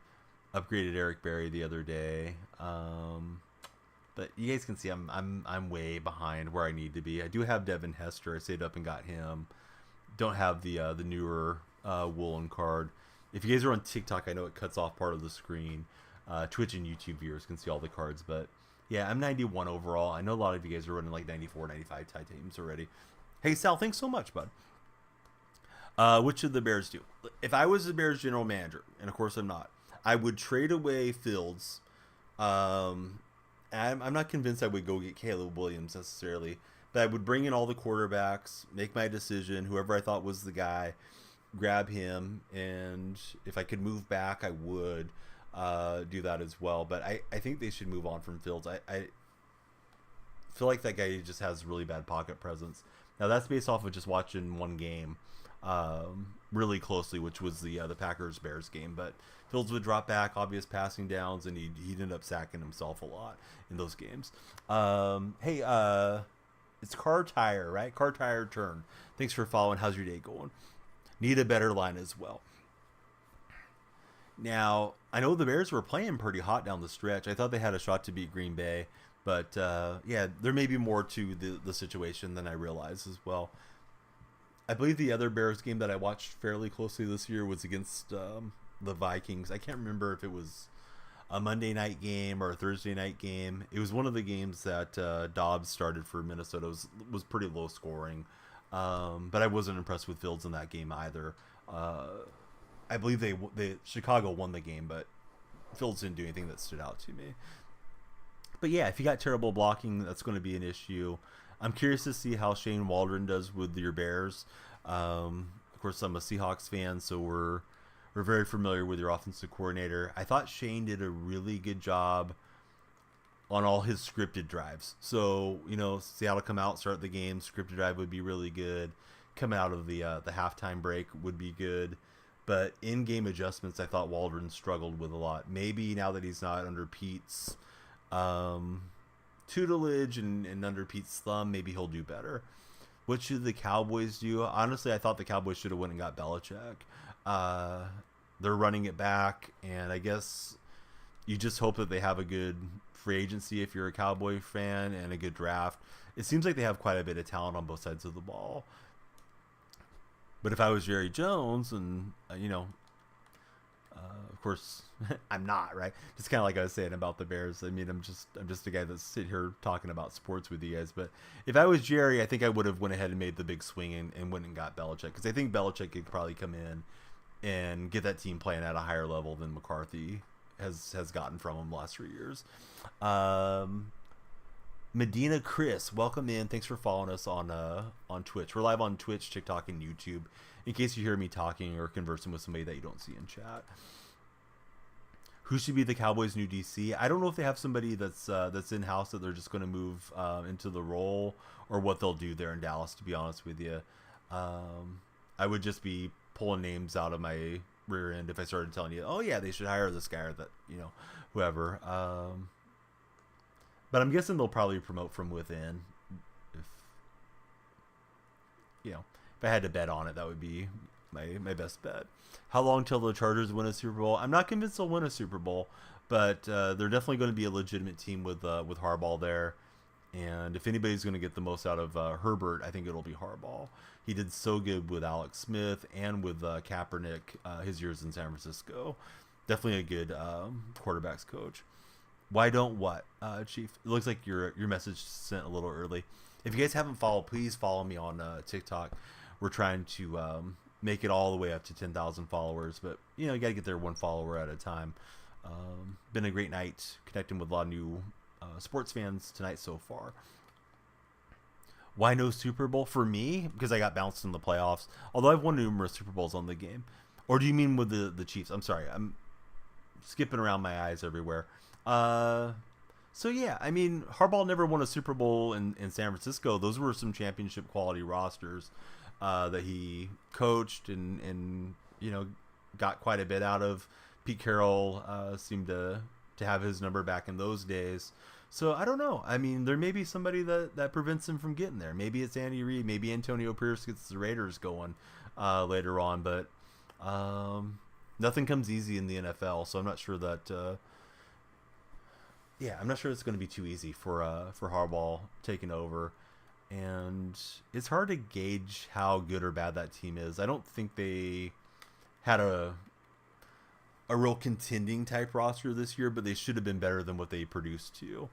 upgraded Eric Berry the other day. But you guys can see I'm way behind where I need to be. I do have Devin Hester. I saved up and got him. Don't have the newer Woolen card. If you guys are on TikTok, I know it cuts off part of the screen. Twitch and YouTube viewers can see all the cards, but yeah, I'm 91 overall. I know a lot of you guys are running like 94, 95 tie teams already. Hey, Sal, thanks so much, bud. What should the Bears do? If I was the Bears general manager, and of course I'm not, I would trade away Fields. I'm not convinced I would go get Caleb Williams necessarily, but I would bring in all the quarterbacks, make my decision, whoever I thought was the guy, grab him, and if I could move back, I would do that as well. But I think they should move on from Fields. I feel like that guy just has really bad pocket presence. Now, that's based off of just watching one game really closely, which was the Packers-Bears game. But Fields would drop back, obvious passing downs, and he'd end up sacking himself a lot in those games. Hey, it's Car Tire, right? Car Tire Turn. Thanks for following. How's your day going? Need a better line as well. Now, I know the Bears were playing pretty hot down the stretch. I thought they had a shot to beat Green Bay. But, yeah, there may be more to the situation than I realized as well. I believe the other Bears game that I watched fairly closely this year was against the Vikings. I can't remember if it was a Monday night game or a Thursday night game. It was one of the games that Dobbs started for Minnesota. It was pretty low scoring. But I wasn't impressed with Fields in that game either. I believe Chicago won the game, but Fields didn't do anything that stood out to me. But yeah, if you got terrible blocking, that's going to be an issue. I'm curious to see how Shane Waldron does with your Bears. Of course, I'm a Seahawks fan, so we're very familiar with your offensive coordinator. I thought Shane did a really good job on all his scripted drives. So, Seattle come out, start the game, scripted drive would be really good. Coming out of the halftime break would be good. But in-game adjustments, I thought Waldron struggled with a lot. Maybe now that he's not under Pete's tutelage and under Pete's thumb, maybe he'll do better. What should the Cowboys do? Honestly, I thought the Cowboys should have went and got Belichick. They're running it back, and I guess you just hope that they have a good free agency if you're a Cowboy fan and a good draft. It seems like they have quite a bit of talent on both sides of the ball. But if I was Jerry Jones and, of course, I'm not, right? Just kind of like I was saying about the Bears. I mean, I'm just a guy that's sitting here talking about sports with you guys. But if I was Jerry, I think I would have went ahead and made the big swing and went and got Belichick. Because I think Belichick could probably come in and get that team playing at a higher level than McCarthy has gotten from him the last 3 years. Medina Chris, welcome in. Thanks for following us on Twitch. We're live on Twitch, TikTok, and YouTube. In case you hear me talking or conversing with somebody that you don't see in chat. Who should be the Cowboys' new DC? I don't know if they have somebody that's in house that they're just going to move into the role, or what they'll do there in Dallas. To be honest with you, I would just be pulling names out of my rear end if I started telling you, oh yeah, they should hire this guy or that, whoever. But I'm guessing they'll probably promote from within. If I had to bet on it, that would be my best bet. How long till the Chargers win a Super Bowl? I'm not convinced they'll win a Super Bowl, but they're definitely going to be a legitimate team with Harbaugh there. And if anybody's going to get the most out of Herbert, I think it'll be Harbaugh. He did so good with Alex Smith and with Kaepernick his years in San Francisco. Definitely a good quarterbacks coach. Why don't what, Chief? It looks like your message sent a little early. If you guys haven't followed, please follow me on TikTok. We're trying to make it all the way up to 10,000 followers, but you got to get there one follower at a time. Been a great night connecting with a lot of new sports fans tonight so far. Why no Super Bowl for me? Because I got bounced in the playoffs. Although I've won numerous Super Bowls on the game. Or do you mean with the Chiefs? I'm sorry, I'm skipping around my eyes everywhere. So yeah, I mean, Harbaugh never won a Super Bowl in San Francisco. Those were some championship quality rosters that he coached and got quite a bit out of. Pete Carroll seemed to have his number back in those days. So I don't know. I mean, there may be somebody that prevents him from getting there. Maybe it's Andy Reid. Maybe Antonio Pierce gets the Raiders going later on. But nothing comes easy in the NFL. So I'm not sure that. I'm not sure it's going to be too easy for Harbaugh taking over. And it's hard to gauge how good or bad that team is. I don't think they had a real contending type roster this year, but they should have been better than what they produced too.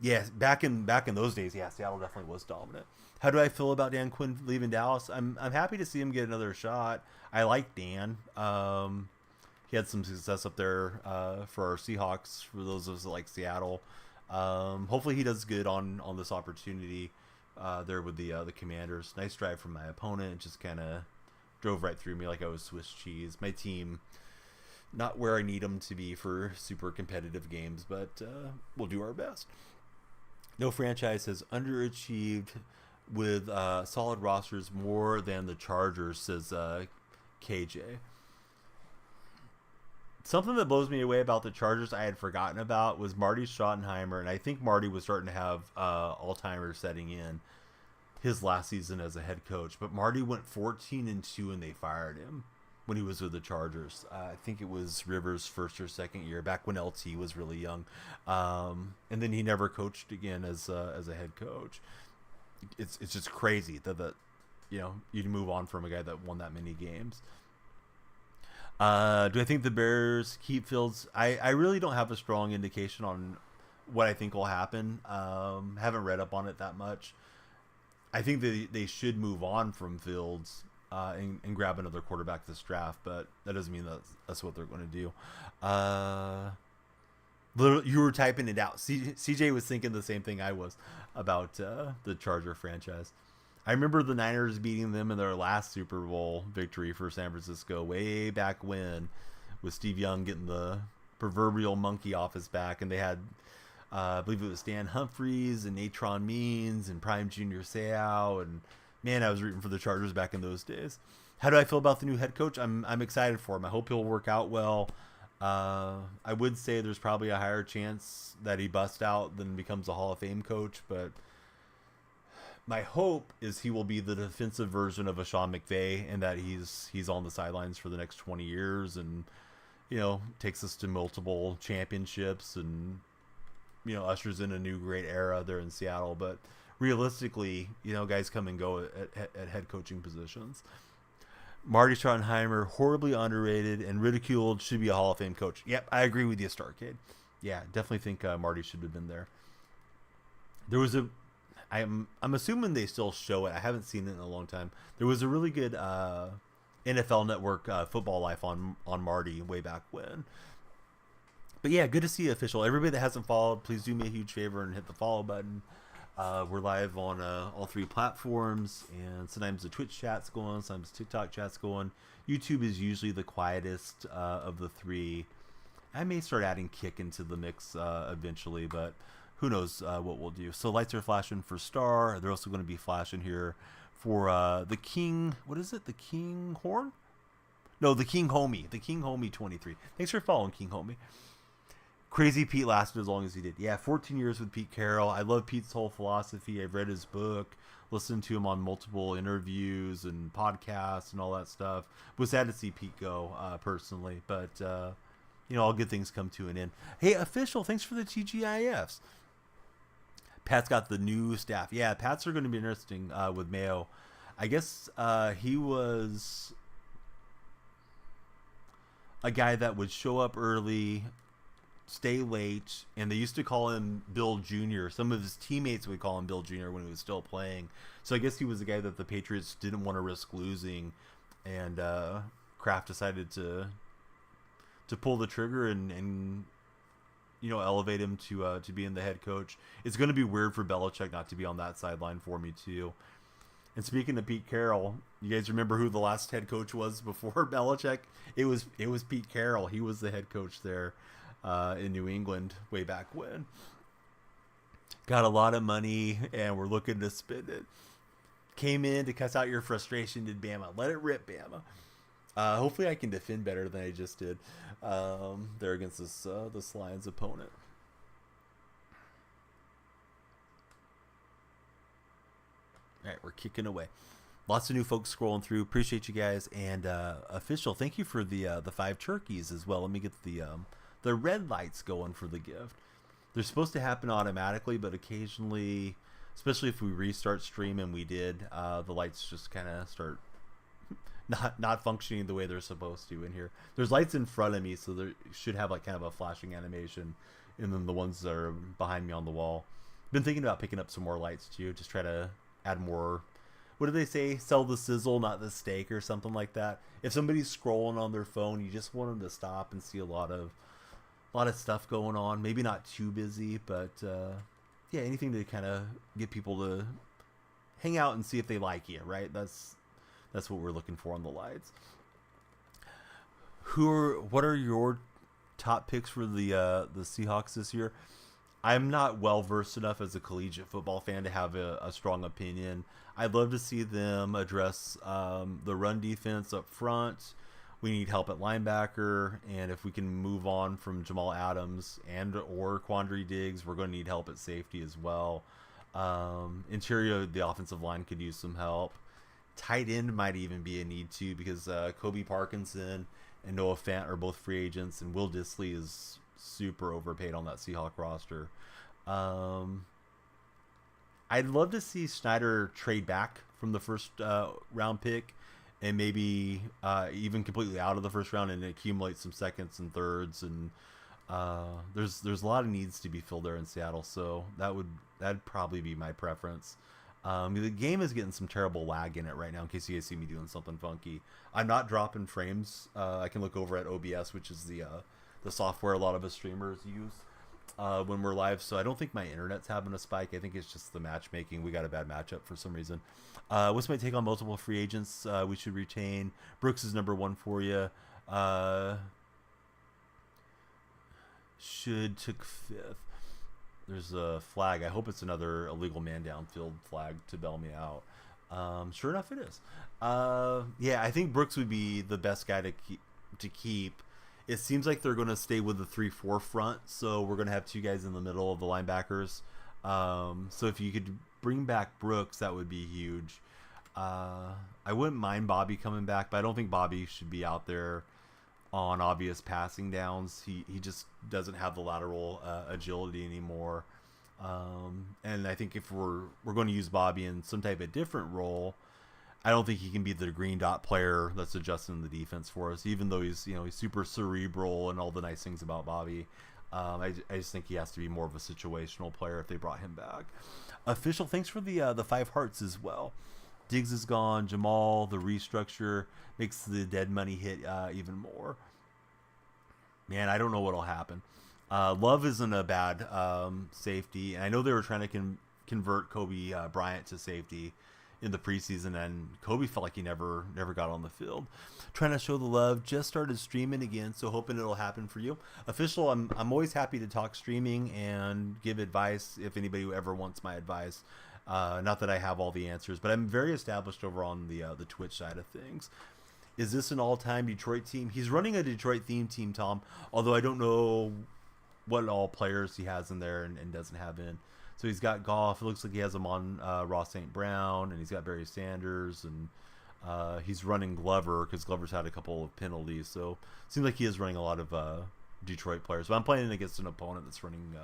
Yeah, back in those days, yeah, Seattle definitely was dominant. How do I feel about Dan Quinn leaving Dallas? I'm happy to see him get another shot. I like Dan. He had some success up there for our Seahawks, for those of us that like Seattle. Hopefully he does good on this opportunity there with the Commanders. Nice drive from my opponent. Just kind of drove right through me like I was Swiss cheese. My team, not where I need them to be for super competitive games, but we'll do our best. No franchise has underachieved with solid rosters more than the Chargers, says KJ. Something that blows me away about the Chargers I had forgotten about was Marty Schottenheimer, and I think Marty was starting to have Alzheimer's setting in his last season as a head coach. But Marty went 14-2 and they fired him when he was with the Chargers. I think it was Rivers' first or second year, back when LT was really young. And then he never coached again as a head coach. It's just crazy that you'd move on from a guy that won that many games. Do I think the Bears keep Fields? I really don't have a strong indication on what I think will happen. Haven't read up on it that much. I think they should move on from Fields and grab another quarterback this draft, but that doesn't mean that's what they're going to do. You were typing it out. CJ was thinking the same thing I was about the Charger franchise. I remember the Niners beating them in their last Super Bowl victory for San Francisco way back when, with Steve Young getting the proverbial monkey off his back, and they had, I believe it was Stan Humphries and Natron Means and Prime Junior Seau, and man, I was rooting for the Chargers back in those days. How do I feel about the new head coach? I'm excited for him. I hope he'll work out well. I would say there's probably a higher chance that he busts out than becomes a Hall of Fame coach, but my hope is he will be the defensive version of a Sean McVay, and that he's on the sidelines for the next 20 years and, takes us to multiple championships and, ushers in a new great era there in Seattle. But realistically, guys come and go at head coaching positions. Marty Schottenheimer, horribly underrated and ridiculed, should be a Hall of Fame coach. Yep, I agree with you, Starcade. Yeah, definitely think Marty should have been there. There was I'm assuming they still show it. I haven't seen it in a long time. There was a really good NFL Network Football Life on Marty way back when. But yeah, good to see official. Everybody that hasn't followed, please do me a huge favor and hit the follow button. We're live on all three platforms, and sometimes the Twitch chat's going, sometimes TikTok chat's going. YouTube is usually the quietest of the three. I may start adding Kick into the mix eventually, but who knows what we'll do. So lights are flashing for Star. They're also going to be flashing here for the King. What is it? The King Horn? No, the King Homie. The King Homie 23. Thanks for following, King Homie. Crazy Pete lasted as long as he did. Yeah, 14 years with Pete Carroll. I love Pete's whole philosophy. I've read his book, listened to him on multiple interviews and podcasts and all that stuff. Was sad to see Pete go personally, but all good things come to an end. Hey, official, thanks for the TGIFs. Pat's got the new staff. Yeah, Pats are going to be interesting with Mayo. I guess he was a guy that would show up early, stay late, and they used to call him Bill Jr. Some of his teammates would call him Bill Jr. when he was still playing. So I guess he was a guy that the Patriots didn't want to risk losing, and Kraft decided to pull the trigger and elevate him to being the head coach. It's going to be weird for Belichick not to be on that sideline for me too. And speaking of Pete Carroll, you guys remember who the last head coach was before Belichick? It was Pete Carroll. He was the head coach there in New England way back when. Got a lot of money, and we're looking to spend it. Came in to cuss out your frustration, did Bama. Let it rip, Bama. Hopefully I can defend better than I just did there against this Lions opponent. All right, we're kicking away. Lots of new folks scrolling through. Appreciate you guys. And official, thank you for the 5 turkeys as well. Let me get the red lights going for the gift. They're supposed to happen automatically, but occasionally, especially if we restart stream, and we did, the lights just kind of start not functioning the way they're supposed to in here. There's lights in front of me, so there should have like kind of a flashing animation, and then the ones that are behind me on the wall. Been thinking about picking up some more lights too, just try to add more. What do they say? Sell the sizzle, not the steak, or something like that. If somebody's scrolling on their phone, you just want them to stop and see a lot of stuff going on. Maybe not too busy, but yeah, anything to kind of get people to hang out and see if they like you, right? That's what we're looking for on the lights. What are your top picks for the Seahawks this year? I'm not well versed enough as a collegiate football fan to have a strong opinion. I'd love to see them address the run defense up front. We need help at linebacker, and if we can move on from Jamal Adams or Quandre Diggs, we're going to need help at safety as well. Interior, the offensive line could use some help. Tight end might even be a need too, because Kobe Parkinson and Noah Fant are both free agents, and Will Dissly is super overpaid on that Seahawk roster. I'd love to see Snyder trade back from the first round pick, and maybe even completely out of the first round and accumulate some seconds and thirds. And there's a lot of needs to be filled there in Seattle, so that'd probably be my preference. The game is getting some terrible lag in it right now, in case you guys see me doing something funky. I'm not dropping frames. I can look over at OBS, which is the software a lot of us streamers use when we're live, so I don't think my internet's having a spike. I think it's just the matchmaking. We got a bad matchup for some reason. What's my take on multiple free agents we should retain? Brooks is number 1 for you. Should took 5th. There's a flag. I hope it's another illegal man downfield flag to bail me out. Sure enough, it is. Yeah, I think Brooks would be the best guy to keep. It seems like they're going to stay with the 3-4 front, so we're going to have 2 guys in the middle of the linebackers. So if you could bring back Brooks, that would be huge. I wouldn't mind Bobby coming back, but I don't think Bobby should be out there on obvious passing downs. He just doesn't have the lateral agility anymore. And I think if we're going to use Bobby in some type of different role, I don't think he can be the green dot player that's adjusting the defense for us, even though he's super cerebral and all the nice things about Bobby. I just think he has to be more of a situational player if they brought him back. Official, thanks for the 5 hearts as well. Diggs is gone. Jamal, the restructure makes the dead money hit even more. Man, I don't know what'll happen. Love isn't a bad safety, and I know they were trying to convert Kobe Bryant to safety in the preseason, and Kobe felt like he never got on the field. Trying to show the love. Just started streaming again, so hoping it'll happen for you. Official, I'm always happy to talk streaming and give advice if anybody ever wants my advice. Not that I have all the answers, but I'm very established over on the Twitch side of things. Is this an all-time Detroit team? He's running a Detroit themed team, Tom, although I don't know what all players he has in there and doesn't have in. So he's got Goff. It looks like he has him on Ross St. Brown, and he's got Barry Sanders, and he's running Glover because Glover's had a couple of penalties. So it seems like he is running a lot of Detroit players. But I'm playing against an opponent that's running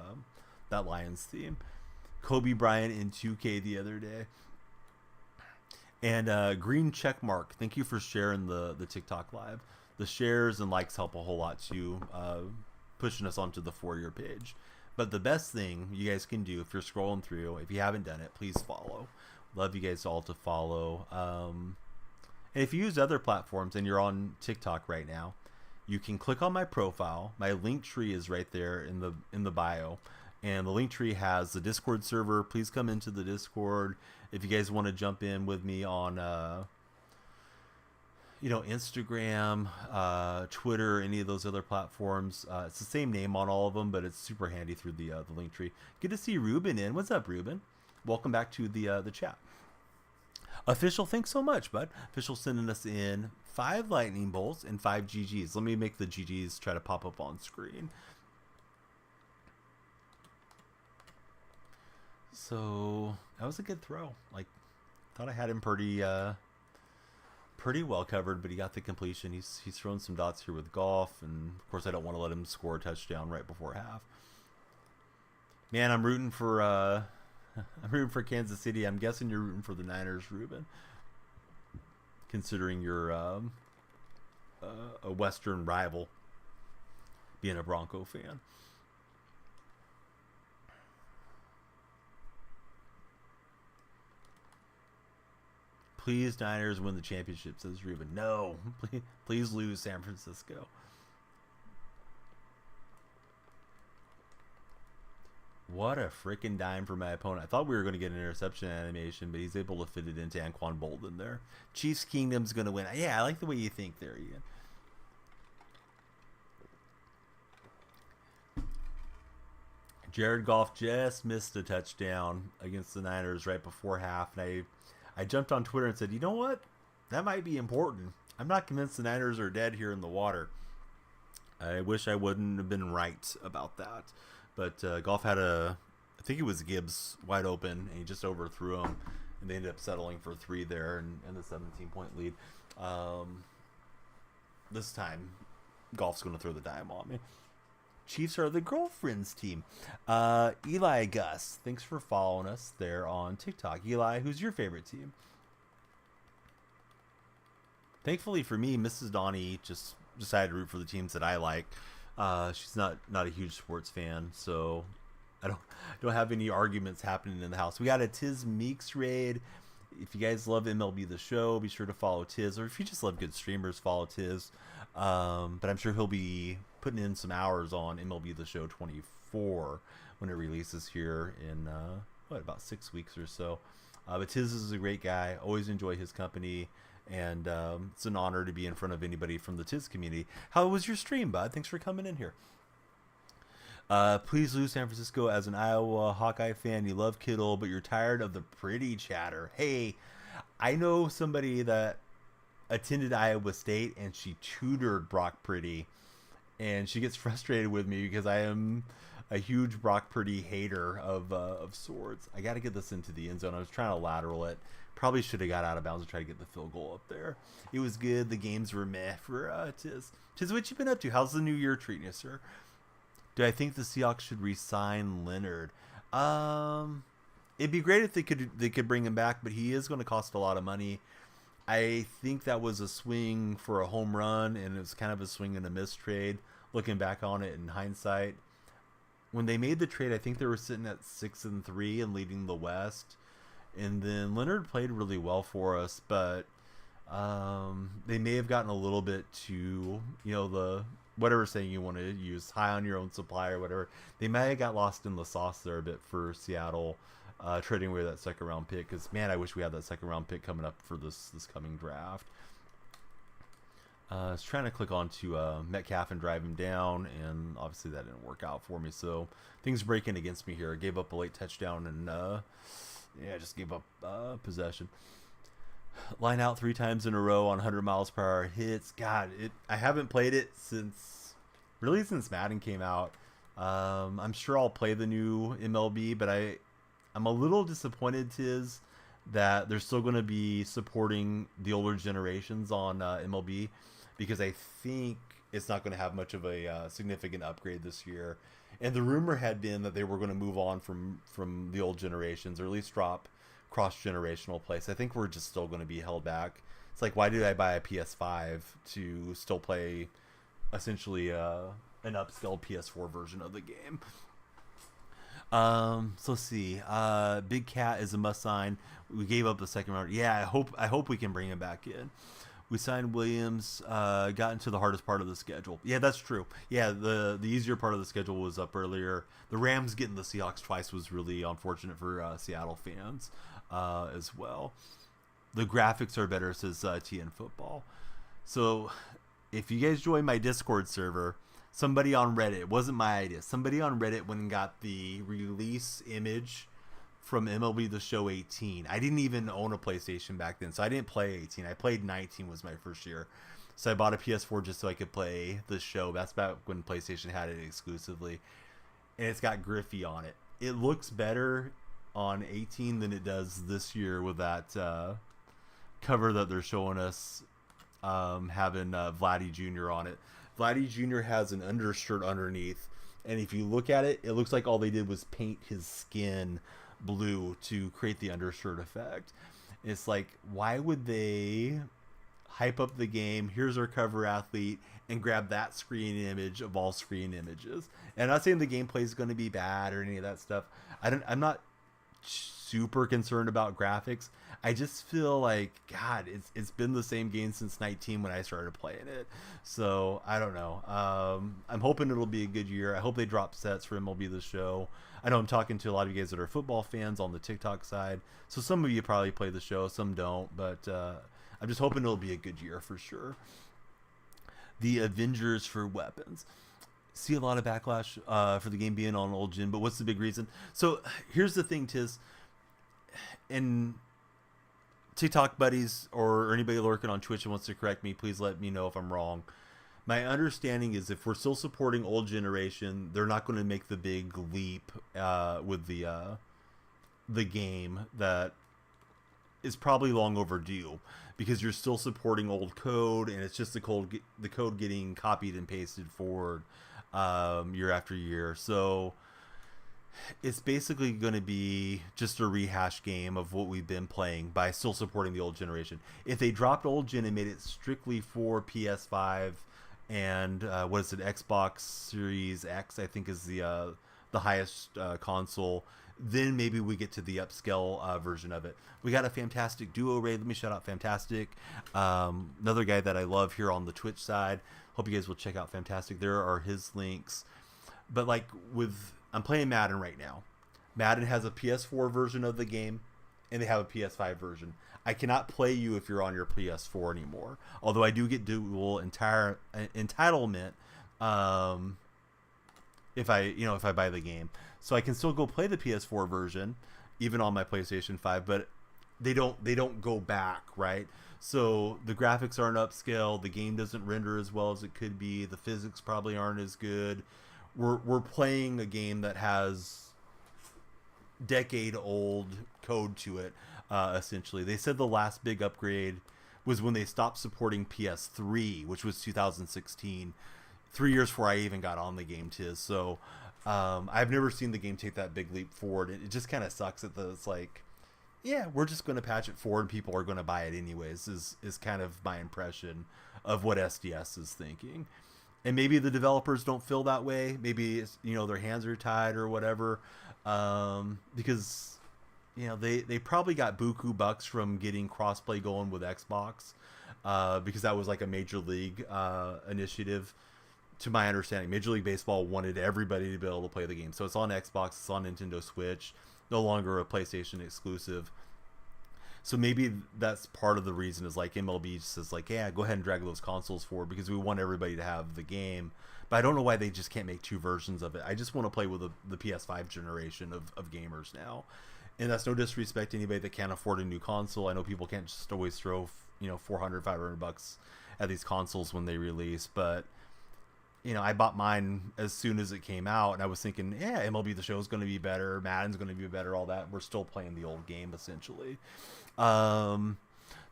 that Lions theme. Kobe Bryant in 2K the other day. And green check mark. Thank you for sharing the TikTok live. The shares and likes help a whole lot too, pushing us onto the For Your page. But the best thing you guys can do if you're scrolling through, if you haven't done it, please follow. Love you guys all to follow. And if you use other platforms and you're on TikTok right now, you can click on my profile. My link tree is right there in the bio. And the link tree has the Discord server. Please come into the Discord if you guys want to jump in with me on Instagram, Twitter, any of those other platforms. It's the same name on all of them, but it's super handy through the link tree. Good to see Ruben in. What's up, Ruben? Welcome back to the chat. Official, thanks so much, bud. Official sending us in 5 lightning bolts and 5 GGs. Let me make the GGs try to pop up on screen. So that was a good throw. Like, thought I had him pretty well covered, but he got the completion. He's thrown some dots here with Goff, and of course I don't want to let him score a touchdown right before half. Man, I'm rooting for Kansas City. I'm guessing you're rooting for the Niners, Ruben, considering you're a Western rival, being a Bronco fan. Please, Niners, win the championship, says Ruben. No, please lose, San Francisco. What a freaking dime for my opponent. I thought we were going to get an interception animation, but he's able to fit it into Anquan Bolden there. Chiefs Kingdom's going to win. Yeah, I like the way you think there, Ian. Jared Goff just missed a touchdown against the Niners right before half, and I jumped on Twitter and said, you know what? That might be important. I'm not convinced the Niners are dead here in the water. I wish I wouldn't have been right about that. But Goff had I think it was Gibbs wide open, and he just overthrew him. And they ended up settling for 3 there and the 17-point lead. This time, Goff's going to throw the dime on me. Chiefs are the girlfriends team. Eli Gus, thanks for following us there on TikTok. Eli, who's your favorite team? Thankfully for me, Mrs. Donnie just decided to root for the teams that I like. She's not a huge sports fan, so I don't have any arguments happening in the house. We got a Tiz Meeks raid. If you guys love MLB The Show, be sure to follow Tiz. Or if you just love good streamers, follow Tiz. But I'm sure he'll be putting in some hours on MLB The Show 24 when it releases here in about 6 weeks or so. But Tiz is a great guy. Always enjoy his company, and it's an honor to be in front of anybody from the Tiz community. How was your stream, bud? Thanks for coming in here. Please lose San Francisco. As an Iowa Hawkeye fan, you love Kittle, but you're tired of the pretty chatter. Hey, I know somebody that attended Iowa State, and she tutored Brock Purdy, and she gets frustrated with me because I am a huge Brock Purdy hater of sorts. I got to get this into the end zone. I was trying to lateral it. Probably should have got out of bounds to try to get the field goal up there. It was good. The games were meh for Tiz. Tiz, what you been up to? How's the new year treating you, sir? Do I think the Seahawks should re-sign Leonard? It'd be great if they could bring him back, but he is going to cost a lot of money. I think that was a swing for a home run, and it was kind of a swing and a miss trade. Looking back on it in hindsight, when they made the trade, I think they were sitting at 6-3 and leading the West. And then Leonard played really well for us, but they may have gotten a little bit too, the whatever saying you want to use, high on your own supply or whatever. They may have got lost in the sauce there a bit for Seattle. trading away that second round pick, because man, I wish we had that second round pick coming up for this coming draft. I was trying to click onto Metcalf and drive him down, and obviously that didn't work out for me. So things breaking against me here. I gave up a late touchdown, and I just gave up possession. Line out 3 times in a row on 100 miles per hour hits. God, I haven't played it since Madden came out. I'm sure I'll play the new MLB, but I'm a little disappointed that they're still going to be supporting the older generations on MLB, because I think it's not going to have much of a significant upgrade this year. And the rumor had been that they were going to move on from the old generations, or at least drop cross-generational play. So I think we're just still going to be held back. It's like, why did I buy a PS5 to still play essentially an upscaled PS4 version of the game? So let's see. Big Cat is a must sign. We gave up the second round. Yeah, I hope we can bring him back in. We signed Williams, got into the hardest part of the schedule. Yeah, that's true. Yeah, the easier part of the schedule was up earlier. The Rams getting the Seahawks twice was really unfortunate for Seattle fans as well. The graphics are better, says TN Football. So if you guys join my Discord server, somebody on Reddit, it wasn't my idea, somebody on Reddit went and got the release image from MLB The Show 18. I didn't even own a PlayStation back then, so I didn't play 18. I played 19 was my first year. So I bought a PS4 just so I could play the show. That's about when PlayStation had it exclusively. And it's got Griffey on it. It looks better on 18 than it does this year with that cover that they're showing us, having Vladdy Jr. on it. Vladdy Jr. has an undershirt underneath, and if you look at it, it looks like all they did was paint his skin blue to create the undershirt effect. It's like, why would they hype up the game? Here's our cover athlete, and grab that screen image of all screen images. And I'm not saying the gameplay is going to be bad or any of that stuff. I'm not super concerned about graphics. I just feel like, God, it's been the same game since 19 when I started playing it. So I don't know. I'm hoping it'll be a good year. I hope they drop sets for MLB The Show. I know I'm talking to a lot of you guys that are football fans on the TikTok side, so some of you probably play the show, some don't, but I'm just hoping it'll be a good year for sure. The Avengers for weapons. See a lot of backlash for the game being on old gen, but what's the big reason? So here's the thing, Tiz, and TikTok buddies or anybody lurking on Twitch and wants to correct me, please let me know if I'm wrong. My understanding is if we're still supporting old generation, they're not going to make the big leap with the game that is probably long overdue, because you're still supporting old code, and it's just the code getting copied and pasted forward year after year. So it's basically going to be just a rehash game of what we've been playing by still supporting the old generation. If they dropped old gen and made it strictly for PS5 and what is it, Xbox Series X, I think is the highest console, then maybe we get to the upscale version of it. We got a Fantastic Duo raid. Let me shout out Fantastic, another guy that I love here on the Twitch side. Hope you guys will check out Fantastic. There are his links. But like I'm playing Madden right now. Madden has a PS4 version of the game, and they have a PS5 version. I cannot play you if you're on your PS4 anymore. Although I do get dual entitlement if I buy the game. So I can still go play the PS4 version even on my PlayStation 5, but they don't go back, right? So the graphics aren't upscale, the game doesn't render as well as it could be, the physics probably aren't as good. We're playing a game that has decade-old code to it, essentially. They said the last big upgrade was when they stopped supporting PS3, which was 2016, 3 years before I even got on the game, Tiz. So I've never seen the game take that big leap forward. It just kind of sucks that it's like, yeah, we're just going to patch it forward and people are going to buy it anyways, is kind of my impression of what SDS is thinking. And maybe the developers don't feel that way. Maybe it's, their hands are tied or whatever, because they probably got buku bucks from getting crossplay going with Xbox, because that was like a major league initiative. To my understanding, Major League Baseball wanted everybody to be able to play the game, so it's on Xbox, it's on Nintendo Switch. no longer a PlayStation exclusive. So maybe that's part of the reason is like MLB says like, yeah, go ahead and drag those consoles forward because we want everybody to have the game. But I don't know why they just can't make two versions of it. I just want to play with the PS5 generation of gamers now. And that's no disrespect to anybody that can't afford a new console. I know people can't just always throw, $400-500 at these consoles when they release. But, I bought mine as soon as it came out. And I was thinking, yeah, MLB The Show is going to be better. Madden's going to be better, all that. We're still playing the old game, essentially. So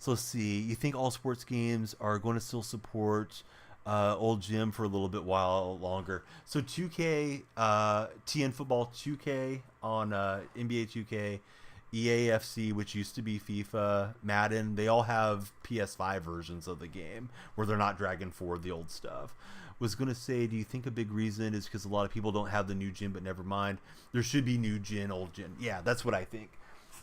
let's see. You think all sports games are going to still support old gym for a little bit while longer? So 2K, TN Football 2K on NBA 2K, EAFC, which used to be FIFA, Madden, they all have PS5 versions of the game where they're not dragging forward the old stuff. Was going to say, do you think a big reason is because a lot of people don't have the new gen, but never mind. There should be new gen, old gen. Yeah, that's what I think.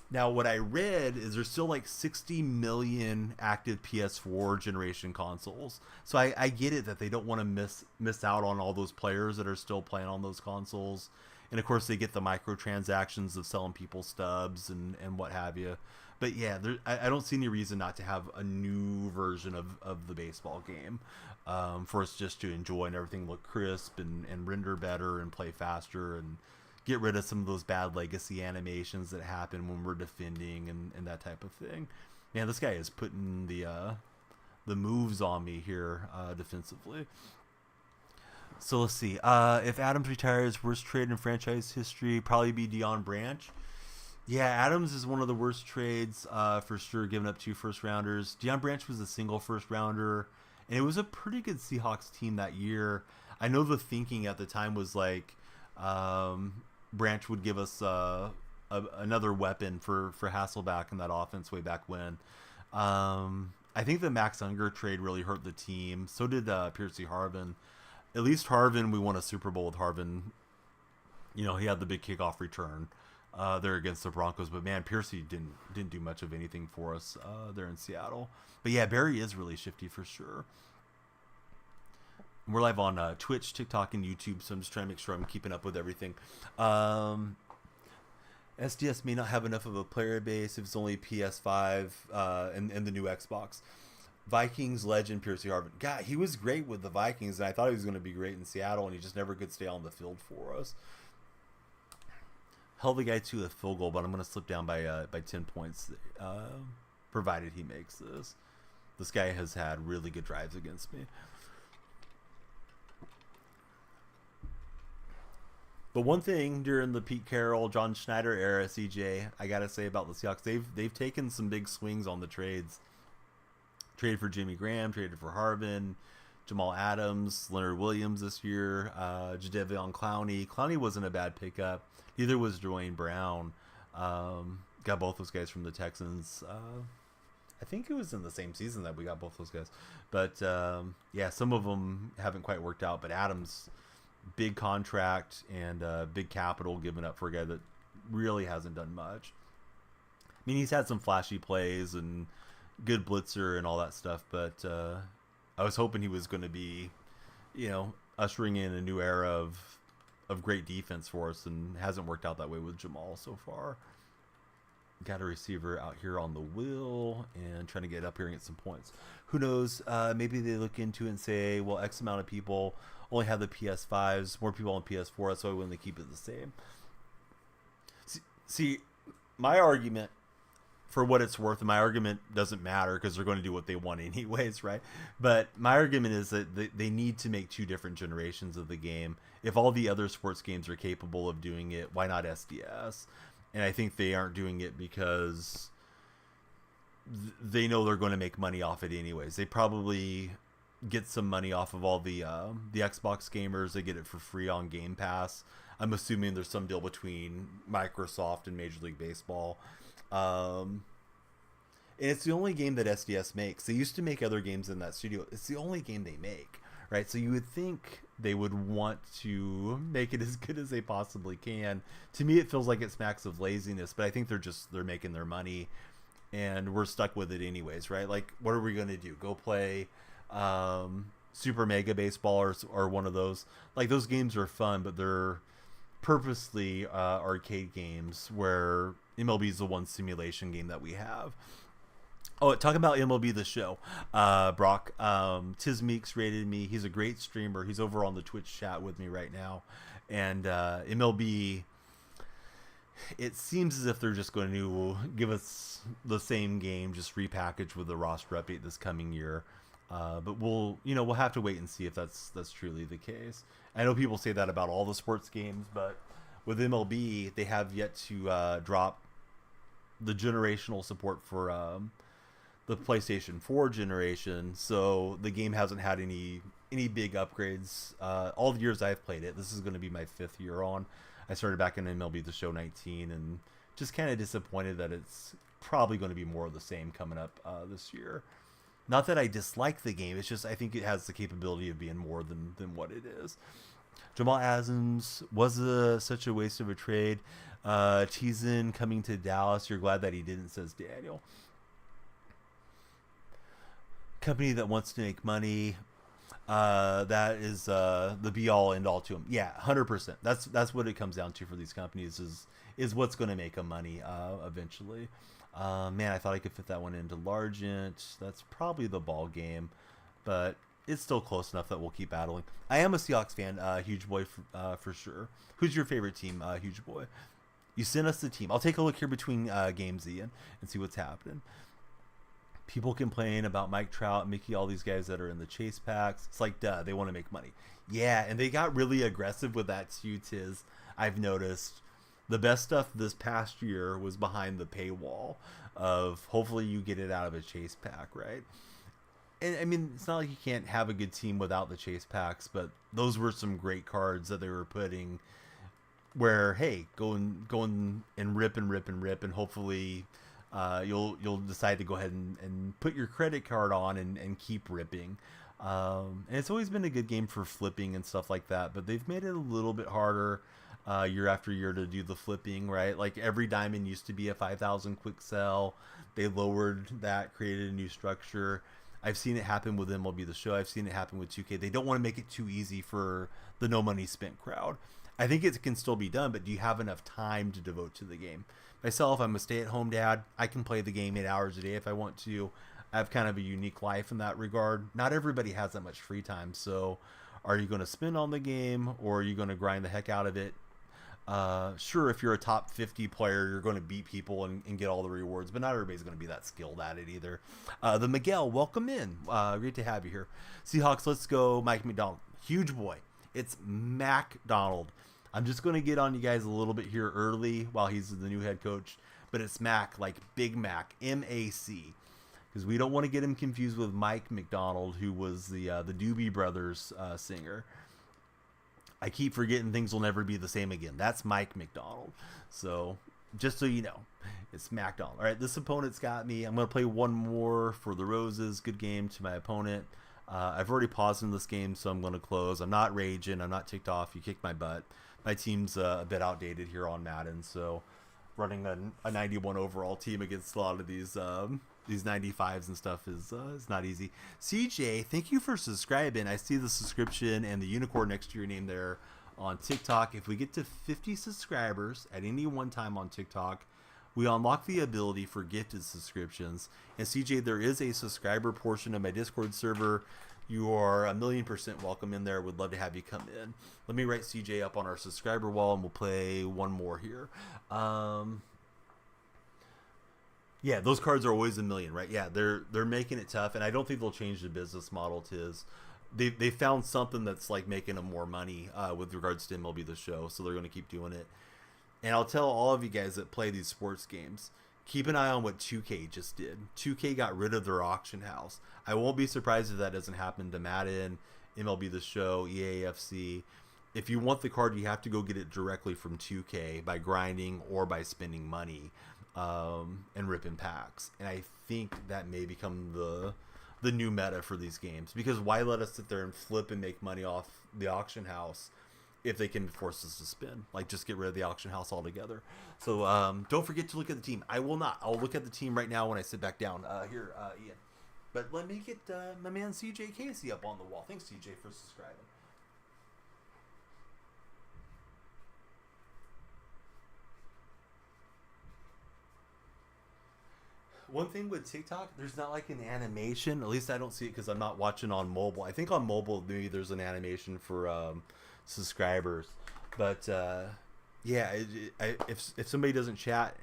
Now, what I read is there's still like 60 million active PS4 generation consoles. So I get it that they don't want to miss out on all those players that are still playing on those consoles. And of course, they get the microtransactions of selling people stubs and what have you. But yeah, I don't see any reason not to have a new version of the baseball game for us just to enjoy and everything look crisp and render better and play faster and get rid of some of those bad legacy animations that happen when we're defending and that type of thing. Man, this guy is putting the moves on me here defensively. So let's see. If Adams retires, worst trade in franchise history, probably be Deion Branch. Yeah, Adams is one of the worst trades for sure, giving up 2 first rounders. Deion Branch was a single first rounder, and it was a pretty good Seahawks team that year. I know the thinking at the time was like, Branch would give us another weapon for Hasselbeck in that offense way back when. I think the Max Unger trade really hurt the team. So did Percy Harvin. At least Harvin, we won a Super Bowl with Harvin. He had the big kickoff return there against the Broncos. But man, Percy didn't do much of anything for us there in Seattle. But yeah, Barry is really shifty for sure. We're live on Twitch, TikTok, and YouTube, so I'm just trying to make sure I'm keeping up with everything. SDS may not have enough of a player base if it's only PS5 and the new Xbox. Vikings legend Percy Harvin. God, he was great with the Vikings, and I thought he was going to be great in Seattle, and he just never could stay on the field for us. Held the guy to a field goal, but I'm going to slip down by 10 points, provided he makes this. This guy has had really good drives against me. But one thing during the Pete Carroll, John Schneider era, CJ, I gotta say about the Seahawks, they've taken some big swings on the trades. Traded for Jimmy Graham, traded for Harvin, Jamal Adams, Leonard Williams this year, Jadeveon Clowney. Clowney wasn't a bad pickup. Neither was Dwayne Brown. Got both those guys from the Texans. I think it was in the same season that we got both those guys. But yeah, some of them haven't quite worked out. But Adams, big contract and big capital given up for a guy that really hasn't done much. I mean, he's had some flashy plays and good blitzer and all that stuff, but I was hoping he was going to be, ushering in a new era of great defense for us, and hasn't worked out that way with Jamal so far. Got a receiver out here on the wheel and trying to get up here and get some points. Who knows? Maybe they look into it and say, well, X amount of people only have the PS5s, more people on PS4, that's why when they keep it the same. See, my argument, for what it's worth, and my argument doesn't matter because they're going to do what they want anyways, right? But my argument is that they need to make 2 different generations of the game. If all the other sports games are capable of doing it, why not SDS? And I think they aren't doing it because they know they're going to make money off it anyways. They probably get some money off of all the Xbox gamers. They get it for free on Game Pass. I'm assuming there's some deal between Microsoft and Major League Baseball. And it's the only game that SDS makes. They used to make other games in that studio. It's the only game they make, right? So you would think they would want to make it as good as they possibly can. To me, it feels like it smacks of laziness, but I think they're making their money, and we're stuck with it anyways, right? Like, what are we going to do? Go play Super Mega Baseball or one of those? Like, those games are fun, but they're purposely arcade games where MLB is the one simulation game that we have. Oh, talking about MLB The Show, Brock, Tiz Meeks rated me. He's a great streamer. He's over on the Twitch chat with me right now. And MLB, it seems as if they're just going to give us the same game, just repackaged with the roster update this coming year. But we'll have to wait and see if that's truly the case. I know people say that about all the sports games, but with MLB, they have yet to drop the generational support for the PlayStation 4 generation, so the game hasn't had any big upgrades. All the years I've played it, this is going to be my 5th year on. I started back in MLB The Show 19, and just kind of disappointed that it's probably going to be more of the same coming up this year. Not that I dislike the game, it's just I think it has the capability of being more than what it is. Jamal Adams was such a waste of a trade. Teasin coming to Dallas, you're glad that he didn't, says Daniel. Company that wants to make money, that is the be all end all to them. Yeah, 100%. That's what it comes down to for these companies is what's going to make them money eventually. Man, I thought I could fit that one into Largent. That's probably the ball game, but it's still close enough that we'll keep battling. I am a Seahawks fan, Huge Boy for sure. Who's your favorite team, Huge Boy? You sent us the team. I'll take a look here between games, Ian, and see what's happening. People complain about Mike Trout, Mickey, all these guys that are in the chase packs. It's like, duh, they want to make money. Yeah, and they got really aggressive with that too, Tiz. I've noticed the best stuff this past year was behind the paywall of hopefully you get it out of a chase pack, right? And I mean, it's not like you can't have a good team without the chase packs, but those were some great cards that they were putting where, hey, go and rip, and hopefully you'll decide to go ahead and put your credit card on and keep ripping. And it's always been a good game for flipping and stuff like that, but they've made it a little bit harder year after year to do the flipping, right? Like every diamond used to be a 5,000 quick sell. They lowered that, created a new structure. I've seen it happen with MLB The Show. I've seen it happen with 2K. They don't want to make it too easy for the no money spent crowd. I think it can still be done, but do you have enough time to devote to the game? Myself, I'm a stay-at-home dad. I can play the game 8 hours a day if I want to. I have kind of a unique life in that regard. Not everybody has that much free time, so are you going to spend on the game, or are you going to grind the heck out of it? Sure, if you're a top 50 player, you're going to beat people and get all the rewards, but not everybody's going to be that skilled at it either. The Miguel, welcome in. Great to have you here. Seahawks, let's go. Mike McDonald, Huge Boy. It's Mac Donald. I'm just going to get on you guys a little bit here early while he's the new head coach, but it's Mac, like Big Mac, M-A-C, because we don't want to get him confused with Mike McDonald, who was the Doobie Brothers singer. I keep forgetting things will never be the same again. That's Mike McDonald. So just so you know, it's Mac Donald. All right, this opponent's got me. I'm going to play one more for the Roses. Good game to my opponent. I've already paused in this game, so I'm going to close. I'm not raging. I'm not ticked off. You kicked my butt. My team's a bit outdated here on Madden, so running a 91 overall team against a lot of these 95s and stuff is not easy. CJ, thank you for subscribing. I see the subscription and the unicorn next to your name there on TikTok. If we get to 50 subscribers at any one time on TikTok, we unlock the ability for gifted subscriptions. And CJ, there is a subscriber portion of my Discord server. You are 1,000,000% welcome in there. Would love to have you come in. Let me write CJ up on our subscriber wall, and we'll play one more here. Yeah, those cards are always $1 million, right? Yeah, they're making it tough, and I don't think they'll change the business model to his. They found something that's like making them more money with regards to MLB The Show, so they're going to keep doing it. And I'll tell all of you guys that play these sports games, keep an eye on what 2K just did. 2K got rid of their auction house. I won't be surprised if that doesn't happen to Madden, MLB The Show, EAFC. If you want the card, you have to go get it directly from 2K by grinding or by spending money and ripping packs. And I think that may become the new meta for these games, because why let us sit there and flip and make money off the auction house if they can force us to spin? Like, just get rid of the auction house altogether. So don't forget to look at the team. I will not. I'll look at the team right now when I sit back down here, Ian. But let me get my man CJ Casey up on the wall. Thanks, CJ, for subscribing. One thing with TikTok, there's not like an animation. At least I don't see it because I'm not watching on mobile. I think on mobile maybe there's an animation for subscribers, but yeah, if somebody doesn't chat,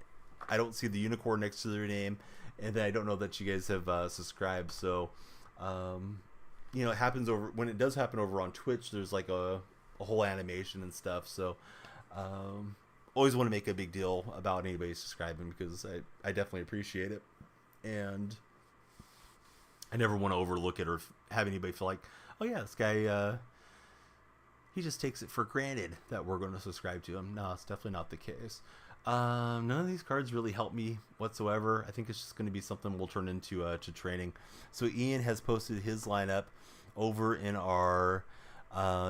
I don't see the unicorn next to their name, and then I don't know that you guys have subscribed. So, you know, it happens over when it does happen over on Twitch. There's like a whole animation and stuff. So, always want to make a big deal about anybody subscribing because I definitely appreciate it. And I never want to overlook it or have anybody feel like, oh yeah, this guy, he just takes it for granted that we're going to subscribe to him. No, it's definitely not the case. None of these cards really help me whatsoever. I think it's just going to be something we'll turn into to training. So Ian has posted his lineup over in our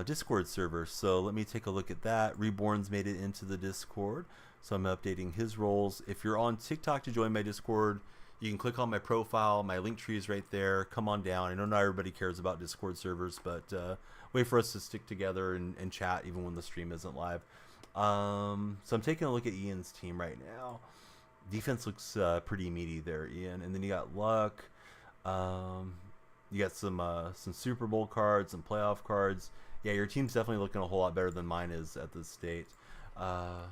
Discord server. So let me take a look at that. Reborn's made it into the Discord. So I'm updating his roles. If you're on TikTok to join my Discord, you can click on my profile. My link tree is right there. Come on down. I know not everybody cares about Discord servers, but way for us to stick together and chat even when the stream isn't live. So I'm taking a look at Ian's team right now. Defense looks pretty meaty there, Ian. And then you got Luck. You got some Super Bowl cards, some playoff cards. Yeah, your team's definitely looking a whole lot better than mine is at this state. Kind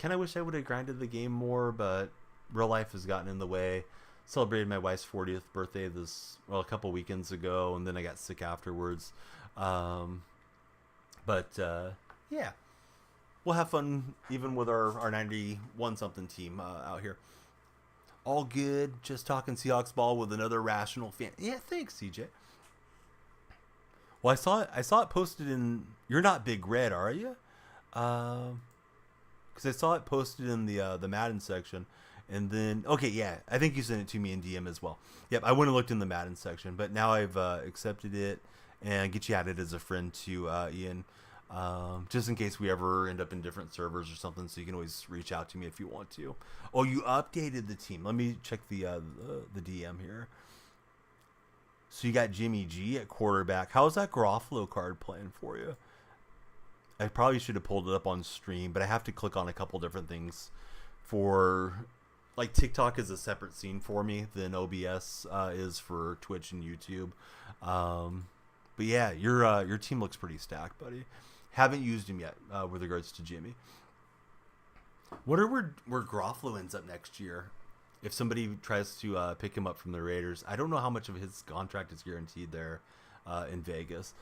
of wish I would have grinded the game more, but real life has gotten in the way. Celebrated my wife's 40th birthday a couple weekends ago, and then I got sick afterwards. Yeah, we'll have fun even with our 91 something team out here. All good. Just talking Seahawks ball with another rational fan. Yeah, thanks, CJ. Well, I saw it posted in. You're not Big Red, are you? Because I saw it posted in the Madden section, and then okay, yeah, I think you sent it to me in DM as well. Yep, I went and looked in the Madden section, but now I've accepted it and get you added as a friend to Ian. Just in case we ever end up in different servers or something, so you can always reach out to me if you want to. Oh, you updated the team. Let me check the DM here. So you got Jimmy G at quarterback. How's that Garofalo card playing for you? I probably should have pulled it up on stream, but I have to click on a couple different things for, like, TikTok is a separate scene for me than OBS is for Twitch and YouTube. But yeah, your team looks pretty stacked, buddy. Haven't used him yet with regards to Jimmy. Wonder where Garofalo ends up next year. If somebody tries to pick him up from the Raiders, I don't know how much of his contract is guaranteed there in Vegas.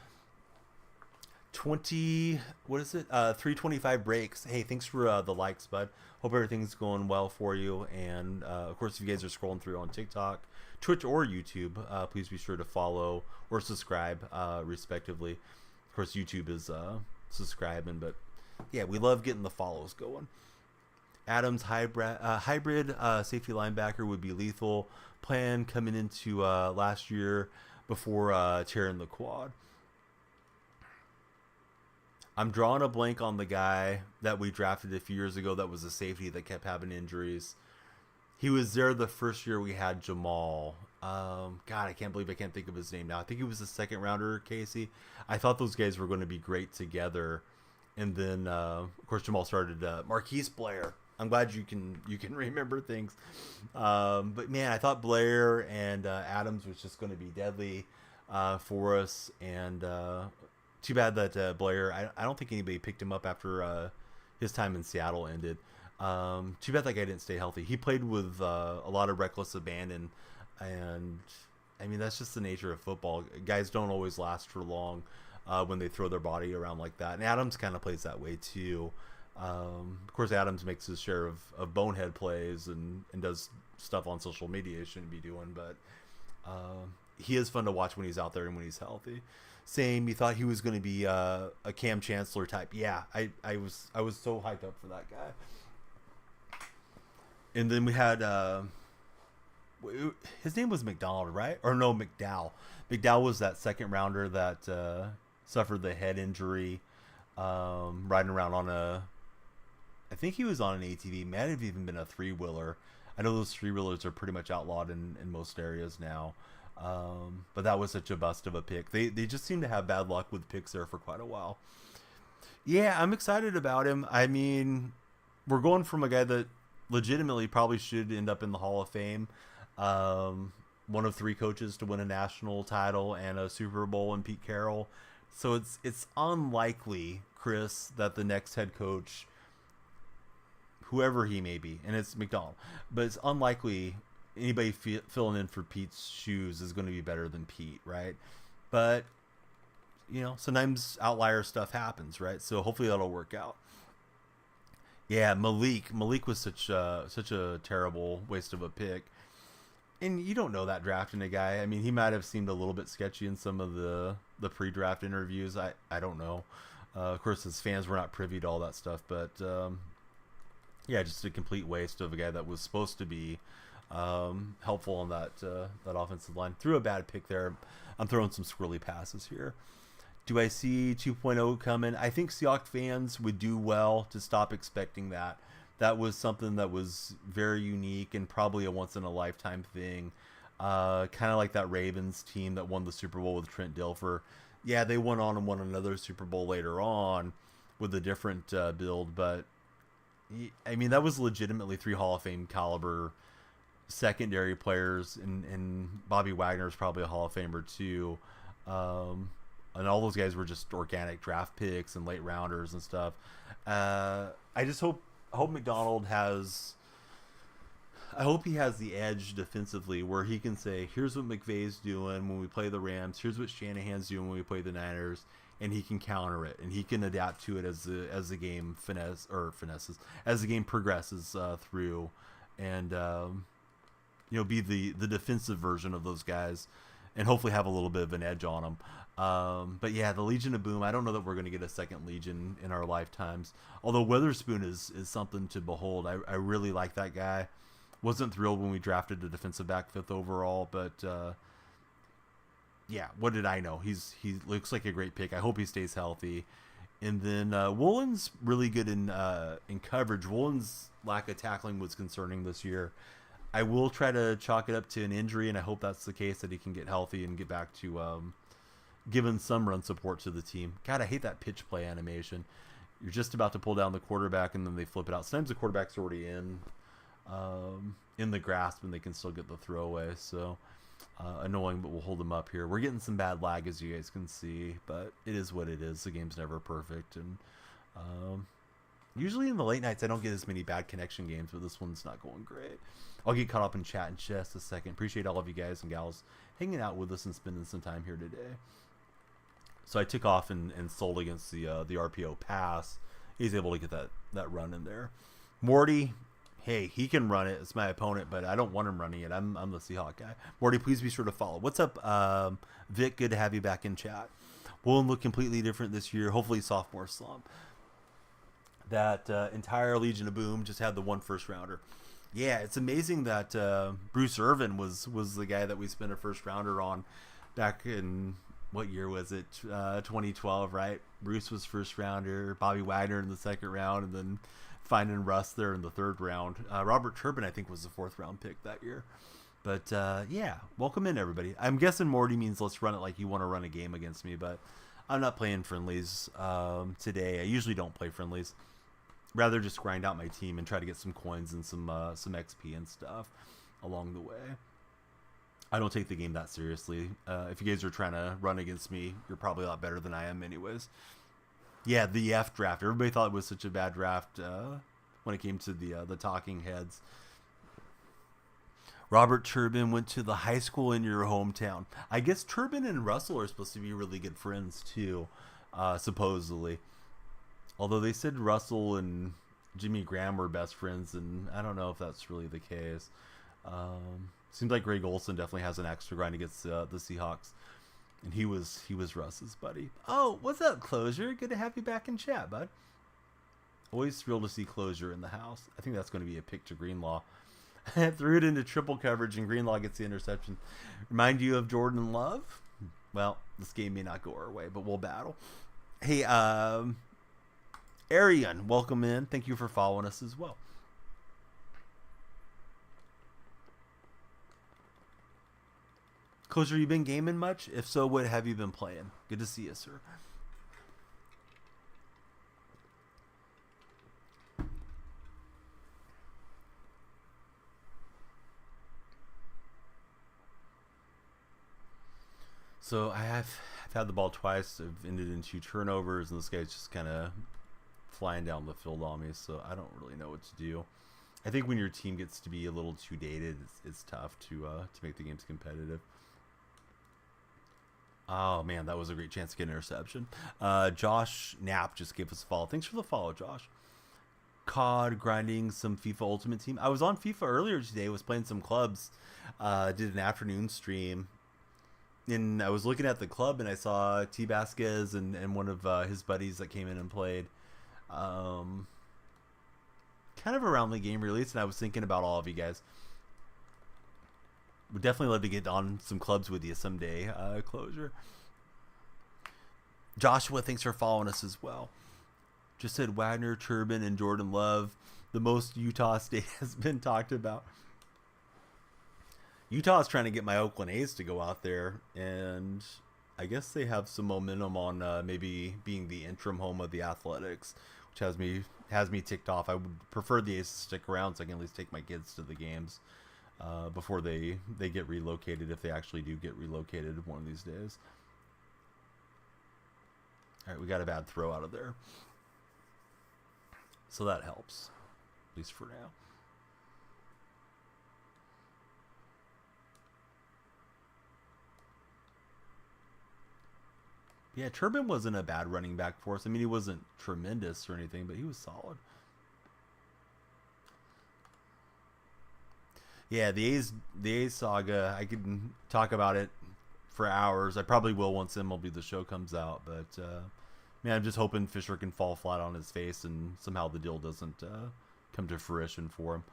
325 breaks. Hey, thanks for the likes, bud. Hope everything's going well for you. And of course, if you guys are scrolling through on TikTok, Twitch, or YouTube, please be sure to follow or subscribe, respectively. Of course, YouTube is subscribing, but yeah, we love getting the follows going. Adams hybrid safety linebacker would be lethal. Plan coming into last year before tearing the quad. I'm drawing a blank on the guy that we drafted a few years ago that was a safety that kept having injuries. He was there the first year we had Jamal. God, I can't believe I can't think of his name now. I think he was a second rounder, Casey. I thought those guys were going to be great together. And then, of course, Jamal started Marquise Blair. I'm glad you can remember things. But, man, I thought Blair and Adams was just going to be deadly for us. And too bad that Blair, I don't think anybody picked him up after his time in Seattle ended. Too bad that guy didn't stay healthy. He played with a lot of reckless abandon, and I mean that's just the nature of football. Guys don't always last for long when they throw their body around like that. And Adams kind of plays that way too. Of course, Adams makes his share of bonehead plays and does stuff on social media he shouldn't be doing, but he is fun to watch when he's out there and when he's healthy. Same, you thought he was going to be a Cam Chancellor type. Yeah, I was so hyped up for that guy. And then we had his name was McDonald, right? Or no, McDowell. McDowell was that second rounder that suffered the head injury, riding around on I think he was on an ATV. Might have even been a three-wheeler. I know those three-wheelers are pretty much outlawed in most areas now. But that was such a bust of a pick. They just seem to have bad luck with picks there for quite a while. Yeah, I'm excited about him. I mean, we're going from a guy that legitimately probably should end up in the Hall of Fame. One of 3 coaches to win a national title and a Super Bowl in Pete Carroll. So it's unlikely, Chris, that the next head coach, whoever he may be, and it's McDonald, but it's unlikely anybody filling in for Pete's shoes is going to be better than Pete, right? But sometimes outlier stuff happens, right? So hopefully that'll work out. Yeah, Malik was such a terrible waste of a pick. And you don't know that drafting a guy. I mean, he might have seemed a little bit sketchy in some of the pre-draft interviews. I don't know. Of course, his fans were not privy to all that stuff. But, yeah, just a complete waste of a guy that was supposed to be helpful on that offensive line. Threw a bad pick there. I'm throwing some squirrely passes here. Do I see 2.0 coming? I think Seahawks fans would do well to stop expecting that. That was something that was very unique and probably a once-in-a-lifetime thing. Kind of like that Ravens team that won the Super Bowl with Trent Dilfer. Yeah, they went on and won another Super Bowl later on with a different build. But, I mean, that was legitimately 3 Hall of Fame caliber secondary players. And Bobby Wagner is probably a Hall of Famer too. And all those guys were just organic draft picks and late rounders and stuff. I just hope McDonald has. I hope he has the edge defensively where he can say, "Here's what McVay's doing when we play the Rams. Here's what Shanahan's doing when we play the Niners," and he can counter it and he can adapt to it as the game finesses as the game progresses through, and be the defensive version of those guys, and hopefully have a little bit of an edge on them. But yeah, the Legion of Boom, I don't know that we're going to get a second Legion in our lifetimes. Although Witherspoon is something to behold. I really like that guy. Wasn't thrilled when we drafted the defensive back 5th overall, but yeah, what did I know? He looks like a great pick. I hope he stays healthy. And then Woolen's really good in coverage. Woolen's lack of tackling was concerning this year. I will try to chalk it up to an injury, and I hope that's the case, that he can get healthy and get back to giving some run support to the team. God, I hate that pitch play animation. You're just about to pull down the quarterback, and then they flip it out. Sometimes the quarterback's already in the grasp, and they can still get the throwaway. So annoying, but we'll hold them up here. We're getting some bad lag, as you guys can see, but it is what it is. The game's never perfect, and usually in the late nights I don't get as many bad connection games, but this one's not going great. I'll get caught up in chat in just a second. Appreciate all of you guys and gals hanging out with us and spending some time here today. So I took off and sold against the RPO pass. He's able to get that run in there. Morty, hey, he can run it. It's my opponent, but I don't want him running it. I'm the Seahawk guy. Morty, please be sure to follow. What's up, Vic? Good to have you back in chat. Won't look completely different this year. Hopefully sophomore slump. That entire Legion of Boom just had the 1 first rounder. Yeah, it's amazing that Bruce Irvin was the guy that we spent a first rounder on back in, what year was it? 2012, right? Bruce was first rounder, Bobby Wagner in the 2nd round, and then finding Russ there in the 3rd round. Robert Turbin, I think, was the 4th round pick that year. But yeah, welcome in, everybody. I'm guessing Morty means let's run it like you want to run a game against me, but I'm not playing friendlies today. I usually don't play friendlies. Rather just grind out my team and try to get some coins and some XP and stuff along the way. I don't take the game that seriously. If you guys are trying to run against me, you're probably a lot better than I am anyways. Yeah, the F draft. Everybody thought it was such a bad draft when it came to the talking heads. Robert Turbin went to the high school in your hometown. I guess Turbin and Russell are supposed to be really good friends too, supposedly. Although they said Russell and Jimmy Graham were best friends, and I don't know if that's really the case. Seems like Greg Olsen definitely has an extra grind against the Seahawks, and he was Russ's buddy. Oh, what's up, Closure? Good to have you back in chat, bud. Always thrilled to see Closure in the house. I think that's going to be a pick to Greenlaw. Threw it into triple coverage, and Greenlaw gets the interception. Remind you of Jordan Love? Well, this game may not go our way, but we'll battle. Hey, Arian, welcome in. Thank you for following us as well. Closer, you been gaming much? If so, what have you been playing? Good to see you, sir. So I've had the ball twice. I've ended in 2 turnovers, and this guy's just kind of flying down the field on me. So I don't really know what to do. I think when your team gets to be a little too dated, it's tough to make the games competitive. Oh man, that was a great chance to get an interception. Josh Knapp just gave us a follow. Thanks for the follow, Josh. COD grinding some FIFA Ultimate Team. I was on FIFA earlier today. Was playing some clubs. Did an afternoon stream, and I was looking at the club and I saw T Vasquez and one of his buddies that came in and played. Kind of around the game release, and I was thinking about all of you guys. Would definitely love to get on some clubs with you someday. Closure. Joshua, thanks for following us as well. Just said Wagner, Turbin, and Jordan Love. The most Utah State has been talked about. Utah is trying to get my Oakland A's to go out there, and I guess they have some momentum on maybe being the interim home of the Athletics, which has me ticked off. I would prefer the A's to stick around so I can at least take my kids to the games before they get relocated, if they actually do get relocated one of these days. All right, we got a bad throw out of there. So that helps, at least for now. Yeah, Turbin wasn't a bad running back for us. I mean, he wasn't tremendous or anything, but he was solid. Yeah, the A's saga, I could talk about it for hours. I probably will once MLB The Show comes out, but man, I'm just hoping Fisher can fall flat on his face and somehow the deal doesn't come to fruition for him.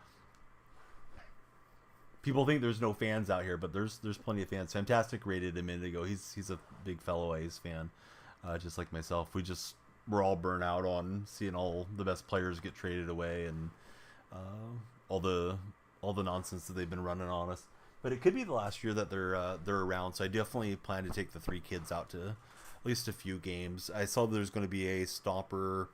People think there's no fans out here, but there's plenty of fans. Fantastic rated a minute ago. He's a big fellow A's fan, just like myself. We're all burnt out on seeing all the best players get traded away and all the nonsense that they've been running on us. But it could be the last year that they're around. So I definitely plan to take the 3 kids out to at least a few games. I saw there's going to be a Stomper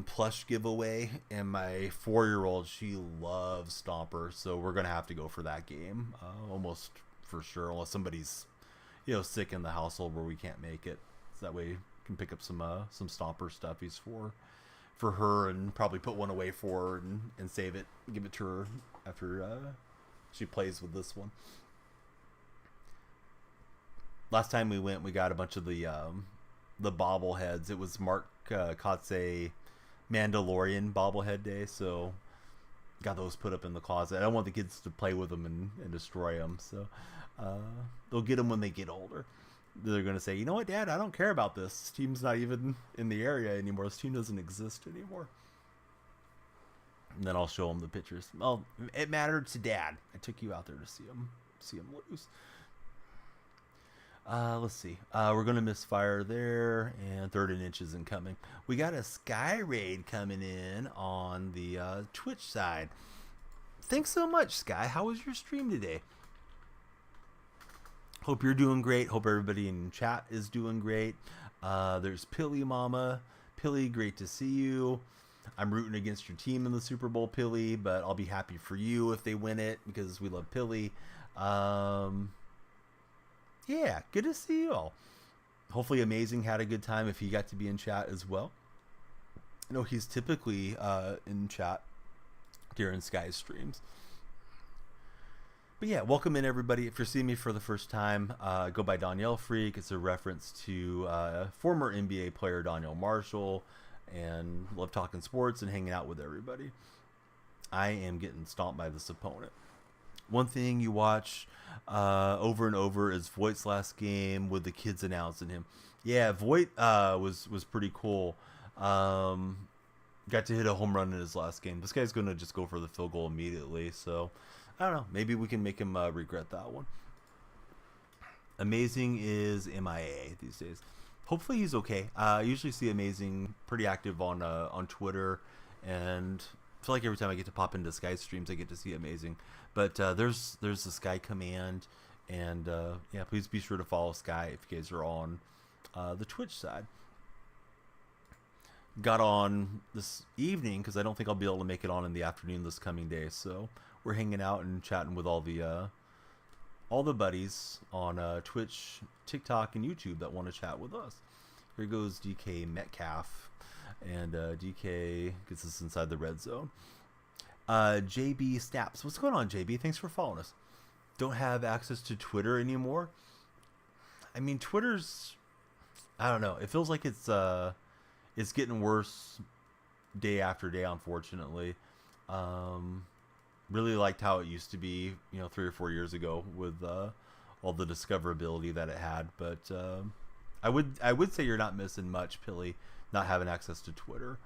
plush giveaway, and my 4-year-old, she loves Stomper, so we're gonna have to go for that game almost for sure, unless somebody's sick in the household where we can't make it, so that way we can pick up some Stomper stuffies for her, and probably put one away for her and save it, give it to her after she plays with this one. Last time we went, we got a bunch of the bobbleheads. It was Mark Kotze Mandalorian bobblehead day, so got those put up in the closet. I don't want the kids to play with them and destroy them, so they'll get them when they get older. They're going to say, you know what, Dad, I don't care about this. This team's not even in the area anymore. This team doesn't exist anymore. And then I'll show them the pictures. Well, it mattered to Dad. I took you out there to see them lose. Let's see. We're going to misfire there, and 3rd and inches incoming. We got a Sky Raid coming in on the Twitch side. Thanks so much, Sky. How was your stream today? Hope you're doing great. Hope everybody in chat is doing great. There's Pilly Mama. Pilly, great to see you. I'm rooting against your team in the Super Bowl, Pilly, but I'll be happy for you if they win it because we love Pilly. Yeah, good to see you all. Hopefully Amazing had a good time if he got to be in chat as well. I know he's typically in chat during Sky's streams. But yeah, welcome in everybody. If you're seeing me for the first time, go by Danielle Freak. It's a reference to former NBA player Danielle Marshall, and love talking sports and hanging out with everybody. I am getting stomped by this opponent. One thing you watch over and over is Voigt's last game with the kids announcing him. Yeah, Voigt was pretty cool. Got to hit a home run in his last game. This guy's going to just go for the field goal immediately. So, I don't know. Maybe we can make him regret that one. Amazing is MIA these days. Hopefully he's okay. I usually see Amazing pretty active on Twitter, and I feel like every time I get to pop into Sky streams, I get to see Amazing. But there's the Sky Command, and yeah, please be sure to follow Sky if you guys are on the Twitch side. Got on this evening because I don't think I'll be able to make it on in the afternoon this coming day. So we're hanging out and chatting with all all the buddies on Twitch, TikTok, and YouTube that want to chat with us. Here goes DK Metcalf, and DK gets us inside the red zone. JB Snaps, what's going on, JB? Thanks for following us. Don't have access to Twitter anymore. I mean, Twitter's, I don't know. It feels like it's getting worse day after day, unfortunately. Really liked how it used to be, 3 or 4 years ago with all the discoverability that it had. But I would say you're not missing much, Pilly, not having access to Twitter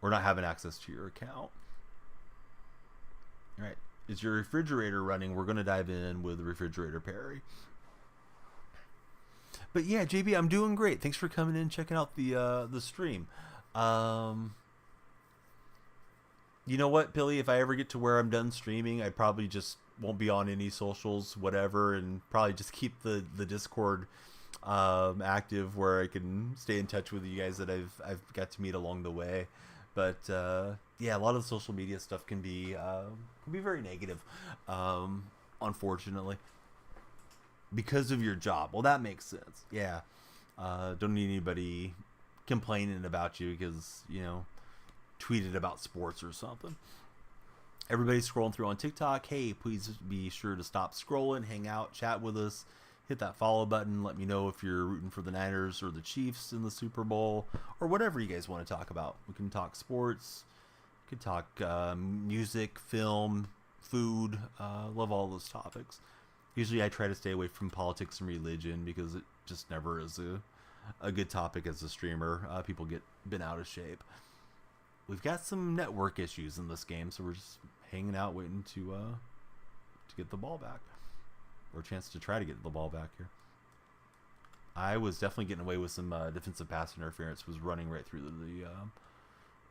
or not having access to your account. All right. Is your refrigerator running? We're going to dive in with Refrigerator Perry. But yeah, JB, I'm doing great. Thanks for coming in, checking out the stream. You know what, Billy? If I ever get to where I'm done streaming, I probably just won't be on any socials, whatever, and probably just keep the Discord active where I can stay in touch with you guys that I've got to meet along the way. But yeah, a lot of the social media stuff can be very negative, unfortunately. Because of your job. Well, that makes sense. Yeah. Don't need anybody complaining about you because, tweeted about sports or something. Everybody's scrolling through on TikTok. Hey, please be sure to stop scrolling, hang out, chat with us. Hit that follow button. Let me know if you're rooting for the Niners or the Chiefs in the Super Bowl or whatever you guys want to talk about. We can talk sports. We can talk music, film, food. Love all those topics. Usually I try to stay away from politics and religion because it just never is a good topic as a streamer. People get bent out of shape. We've got some network issues in this game, so we're just hanging out waiting to get the ball back. Or a chance to try to get the ball back here. I was definitely getting away with some defensive pass interference. Was running right through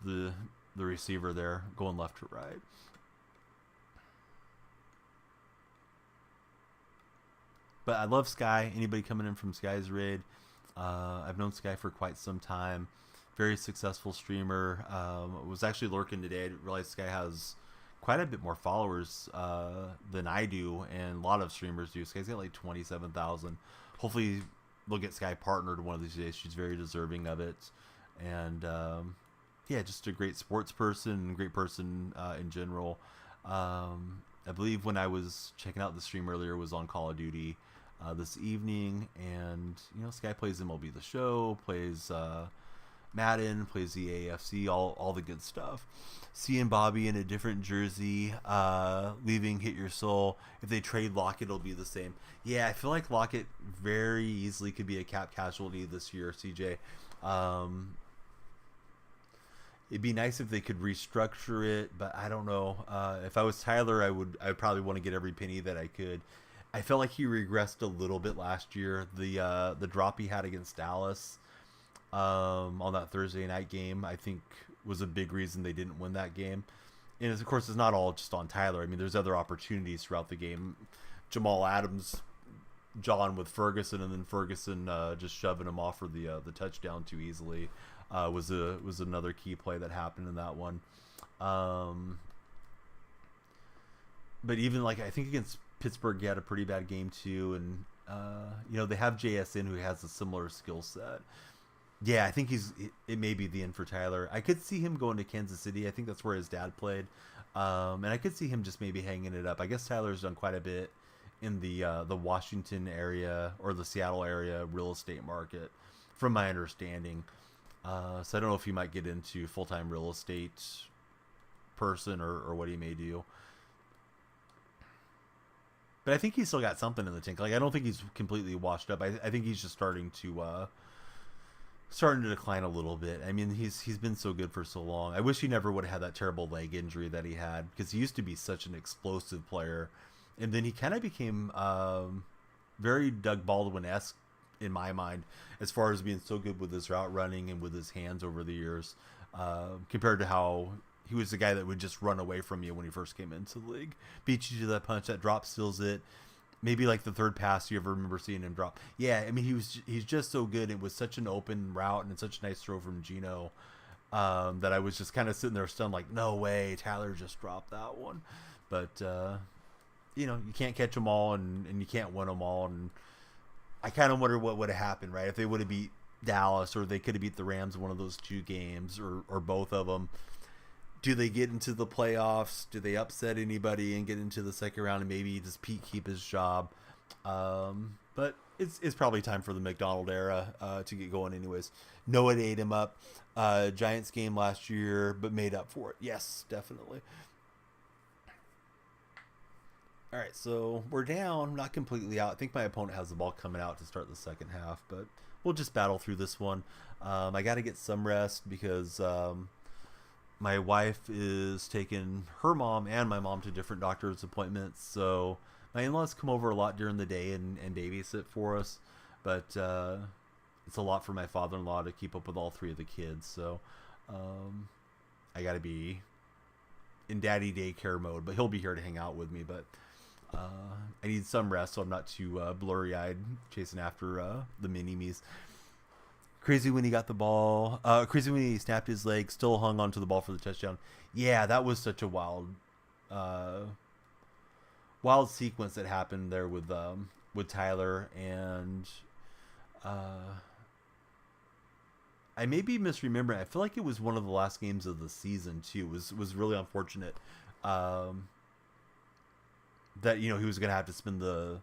the receiver there, going left to right. But I love Sky. Anybody coming in from Sky's raid, I've known Sky for quite some time. Very successful streamer. Was actually lurking today. I realized Sky has quite a bit more followers than I do, and a lot of streamers do. Sky's got like 27,000. Hopefully we'll get Sky partnered one of these days. She's very deserving of it. And yeah, just a great sports person, great person in general. I believe when I was checking out the stream earlier was on Call of Duty this evening, and Sky plays MLB The Show, plays Madden, plays the AFC, all the good stuff. Seeing Bobby in a different jersey, leaving Hit Your Soul. If they trade Lockett, it'll be the same. Yeah, I feel like Lockett very easily could be a cap casualty this year, CJ. It'd be nice if they could restructure it, but I don't know. If I was Tyler, I'd probably want to get every penny that I could. I felt like he regressed a little bit last year. The drop he had against Dallas on that Thursday night game, I think, was a big reason they didn't win that game. And of course, it's not all just on Tyler. I mean, there's other opportunities throughout the game. Jamal Adams, John with Ferguson, and then Ferguson just shoving him off for the touchdown too easily. Was another key play that happened in that one. But even I think against Pittsburgh, he had a pretty bad game too, and they have JSN who has a similar skill set. Yeah, I think it may be the end for Tyler. I could see him going to Kansas City. I think that's where his dad played, and I could see him just maybe hanging it up. I guess Tyler's done quite a bit in the Washington area or the Seattle area real estate market, from my understanding. So I don't know if he might get into full-time real estate person or what he may do. But I think he's still got something in the tank. I don't think he's completely washed up. I think he's just starting to decline a little bit. I mean, he's been so good for so long. I wish he never would have had that terrible leg injury that he had, because he used to be such an explosive player. And then he kind of became very Doug Baldwin-esque in my mind, as far as being so good with his route running and with his hands over the years, compared to how he was the guy that would just run away from you when he first came into the league, beat you to that punch, that drop steals it. Maybe like the third pass you ever remember seeing him drop. Yeah, I mean, he's just so good. It was such an open route and such a nice throw from Gino that I was just kind of sitting there stunned, like, no way, Tyler just dropped that one. But you can't catch them all, and you can't win them all. And I kind of wonder what would have happened, right? If they would have beat Dallas, or they could have beat the Rams in one of those two games, or both of them. Do they get into the playoffs? Do they upset anybody and get into the second round? And maybe does Pete keep his job? But it's probably time for the McDonald era to get going anyways. Noah ate him up. Giants game last year, but made up for it. Yes, definitely. All right, so we're down, not completely out. I think my opponent has the ball coming out to start the second half, but we'll just battle through this one. I got to get some rest because my wife is taking her mom and my mom to different doctor's appointments. So my in-laws come over a lot during the day and babysit for us, but it's a lot for my father-in-law to keep up with all three of the kids. So I got to be in daddy daycare mode, but he'll be here to hang out with me. But I need some rest so I'm not too blurry-eyed chasing after the mini-me's. Crazy when he got the ball. Crazy when he snapped his leg, still hung onto the ball for the touchdown. Yeah, that was such a wild sequence that happened there with Tyler. And I may be misremembering. I feel like it was one of the last games of the season too. It was really unfortunate that he was going to have to spend the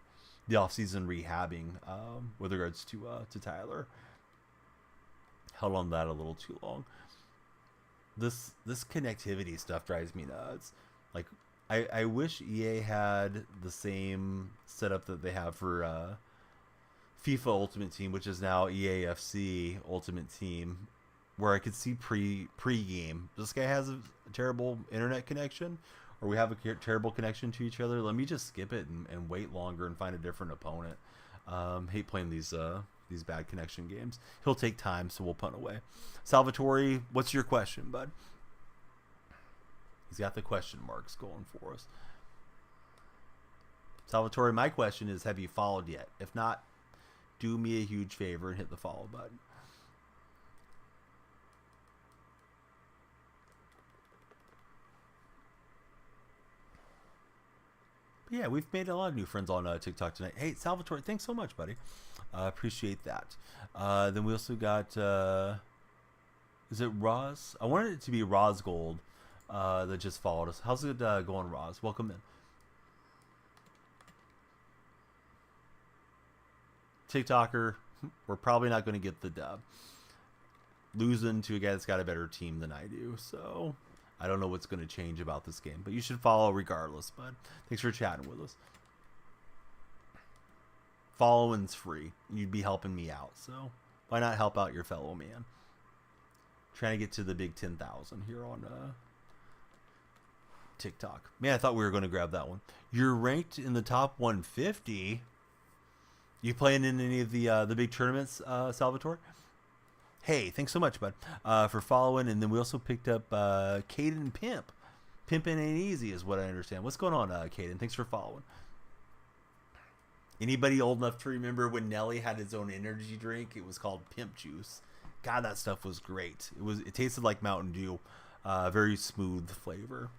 offseason rehabbing with regards to Tyler. Held on that a little too long. This connectivity stuff drives me nuts. Like I wish EA had the same setup that they have for FIFA Ultimate Team, which is now EAFC Ultimate Team, where I could see pre-game. This guy has a terrible internet connection, or we have a terrible connection to each other. Let me just skip it and wait longer and find a different opponent. Hate playing these bad connection games. He'll take time, so we'll punt away. Salvatore, what's your question, bud? He's got the question marks going for us. Salvatore, my question is, have you followed yet? If not, do me a huge favor and hit the follow button. But yeah, we've made a lot of new friends on TikTok tonight. Hey, Salvatore, thanks so much, buddy. Appreciate that. Then we also got, is it Roz? I wanted it to be Rosgold that just followed us. How's it going, Roz? Welcome in. TikToker, we're probably not going to get the dub. Losing to a guy that's got a better team than I do, so I don't know what's going to change about this game. But you should follow regardless, bud. Thanks for chatting with us. Following's free. You'd be helping me out, so why not help out your fellow man? Trying to get to the big 10,000 here on TikTok. Man, I thought we were going to grab that one. You're ranked in the top 150. You playing in any of the big tournaments, Salvatore? Hey, thanks so much, bud, for following. And then we also picked up Caden Pimp. Pimping ain't easy is what I understand. What's going on, Caden? Thanks for following. Anybody old enough to remember when Nelly had his own energy drink? It was called Pimp Juice. God, that stuff was great. It tasted like Mountain Dew. Very smooth flavor.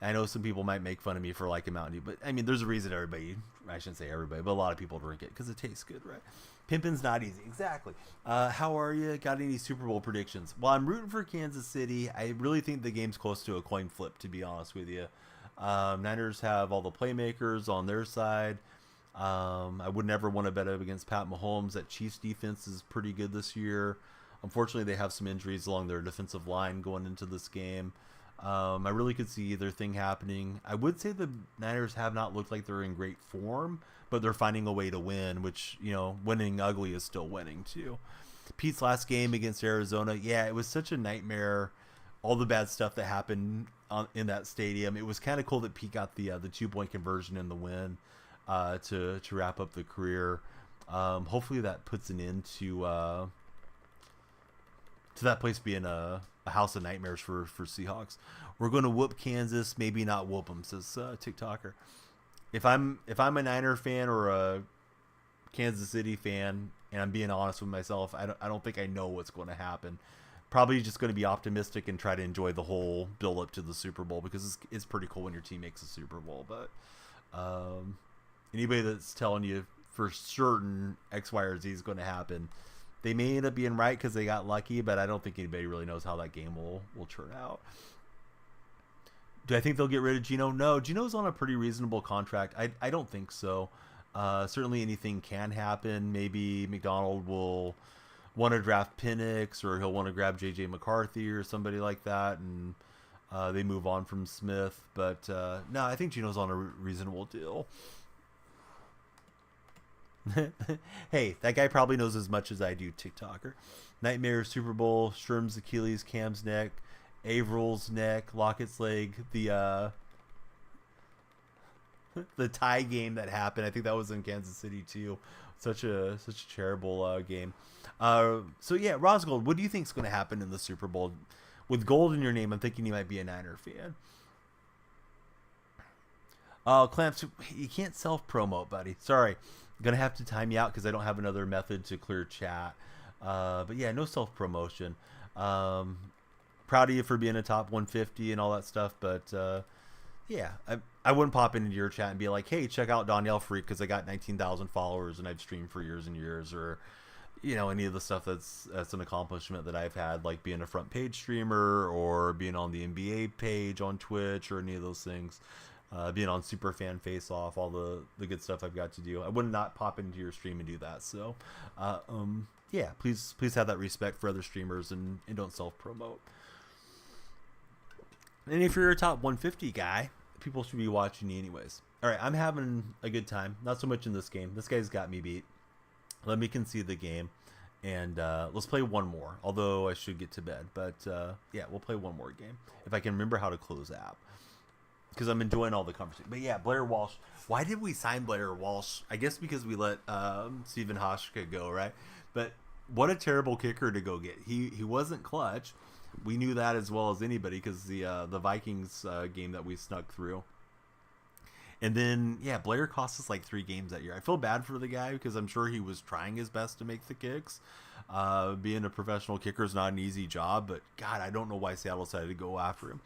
I know some people might make fun of me for liking Mountain Dew, but I mean, there's a reason I shouldn't say everybody, but a lot of people drink it because it tastes good, right? Pimpin's not easy. Exactly. How are you? Got any Super Bowl predictions? Well, I'm rooting for Kansas City. I really think the game's close to a coin flip, to be honest with you. Niners have all the playmakers on their side. I would never want to bet up against Pat Mahomes. That Chiefs defense is pretty good this year. Unfortunately, they have some injuries along their defensive line going into this game. I really could see either thing happening. I would say the Niners have not looked like they're in great form, but they're finding a way to win, which, winning ugly is still winning too. Pete's last game against Arizona, yeah, it was such a nightmare. All the bad stuff that happened in that stadium. It was kind of cool that Pete got the 2-point conversion in the win to wrap up the career. Hopefully that puts an end to that place being a house of nightmares for Seahawks. We're going to whoop Kansas, maybe not whoop them, says TikToker. If I'm a Niner fan or a Kansas City fan, and I'm being honest with myself, I don't think I know what's going to happen. Probably just going to be optimistic and try to enjoy the whole build up to the Super Bowl, because it's pretty cool when your team makes a Super Bowl. But Anybody that's telling you for certain X, Y, or Z is going to happen, they may end up being right because they got lucky, but I don't think anybody really knows how that game will turn out. Do I think they'll get rid of Geno? No, Geno's on a pretty reasonable contract. I don't think so. Certainly anything can happen. Maybe McDonald will want to draft Penix, or he'll want to grab J.J. McCarthy or somebody like that, and they move on from Smith. But no, I think Geno's on a reasonable deal. Hey, that guy probably knows as much as I do, TikToker. Nightmare, Super Bowl, Sherm's Achilles, Cam's neck, Avril's neck, Lockett's leg, the tie game that happened. I think that was in Kansas City too. Such a terrible game. So yeah, Rosgold, what do you think is going to happen in the Super Bowl? With gold in your name, I'm thinking you might be a Niner fan. Clamps, you can't self-promote, buddy. Sorry. I'm going to have to time you out because I don't have another method to clear chat. But yeah, no self-promotion. Proud of you for being a top 150 and all that stuff. But yeah, I wouldn't pop into your chat and be like, hey, check out Danielle Freak because I got 19,000 followers and I've streamed for years and years. Or, you know, any of the stuff that's an accomplishment that I've had, like being a front page streamer or being on the NBA page on Twitch or any of those things. Being on Superfan Face Off, all the good stuff I've got to do. I would not pop into your stream and do that. So, yeah, please have that respect for other streamers and don't self-promote. And if you're a top 150 guy, people should be watching you anyways. All right, I'm having a good time. Not so much in this game. This guy's got me beat. Let me concede the game. And let's play one more. Although I should get to bed. But, yeah, we'll play one more game. If I can remember how to close the app. Because I'm enjoying all the conversation. But yeah, Blair Walsh. Why did we sign Blair Walsh? I guess because we let Stephen Hauschka go, right? But what a terrible kicker to go get. He wasn't clutch. We knew that as well as anybody because the Vikings game that we snuck through. And then, yeah, Blair cost us like 3 games that year. I feel bad for the guy because I'm sure he was trying his best to make the kicks. Being a professional kicker is not an easy job. But, God, I don't know why Seattle decided to go after him.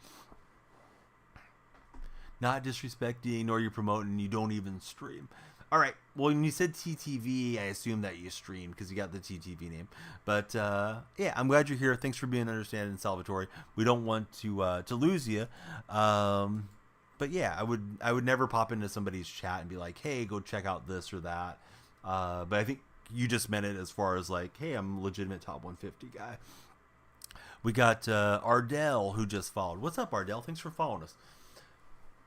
Not disrespecting, nor you're promoting, you don't even stream. All right, well, when you said TTV, I assume that you stream because you got the TTV name. But, yeah, I'm glad you're here. Thanks for being understanding, Salvatore. We don't want to lose you. But, yeah, I would never pop into somebody's chat and be like, hey, go check out this or that. But I think you just meant it as far as like, hey, I'm a legitimate top 150 guy. We got Ardell, who just followed. What's up, Ardell? Thanks for following us.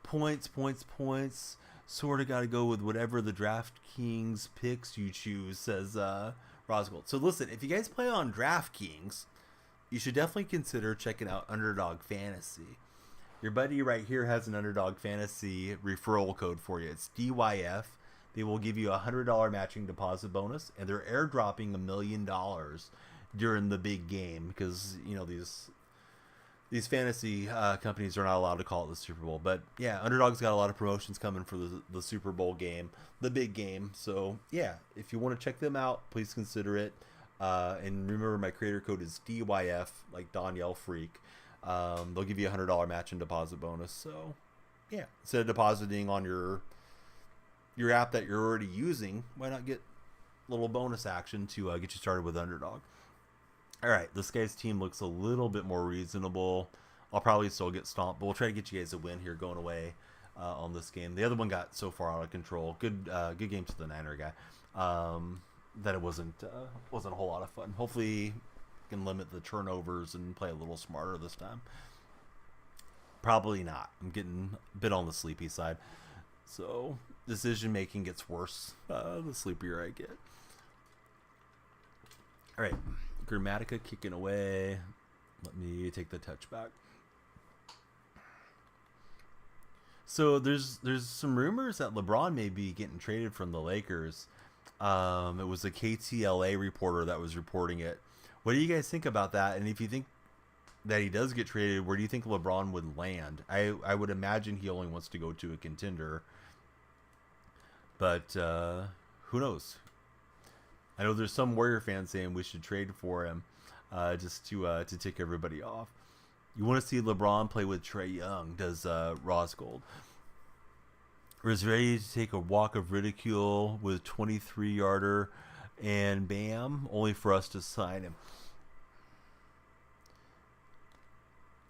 Points. Sort of got to go with whatever the DraftKings picks you choose, says Rosgold. So listen, if you guys play on DraftKings, you should definitely consider checking out Underdog Fantasy. Your buddy right here has an Underdog Fantasy referral code for you. It's DYF. They will give you a $100 matching deposit bonus, and they're airdropping $1 million during the big game because, you know, these fantasy companies are not allowed to call it the Super Bowl. But, yeah, Underdog's got a lot of promotions coming for the Super Bowl game, the big game. So, yeah, if you want to check them out, please consider it. And remember, my creator code is DYF, like Danielle Freak. They'll give you a $100 match and deposit bonus. So, yeah, instead of depositing on your app that you're already using, why not get a little bonus action to get you started with Underdog? All right, this guy's team looks a little bit more reasonable. I'll probably still get stomped, but we'll try to get you guys a win here going away on this game. The other one got so far out of control. Good game to the Niner guy. That it wasn't a whole lot of fun. Hopefully, can limit the turnovers and play a little smarter this time. Probably not. I'm getting a bit on the sleepy side. So decision making gets worse the sleepier I get. All right. Grammatica kicking away. Let me take the touchback. So there's some rumors that LeBron may be getting traded from the Lakers. It was a KTLA reporter that was reporting it. What do you guys think about that? And if you think that he does get traded, where do you think LeBron would land? I would imagine he only wants to go to a contender. But who knows? I know there's some Warrior fans saying we should trade for him just to tick everybody off. You want to see LeBron play with Trae Young, does Rosgold. was ready to take a walk of ridicule with 23-yarder, and bam, only for us to sign him.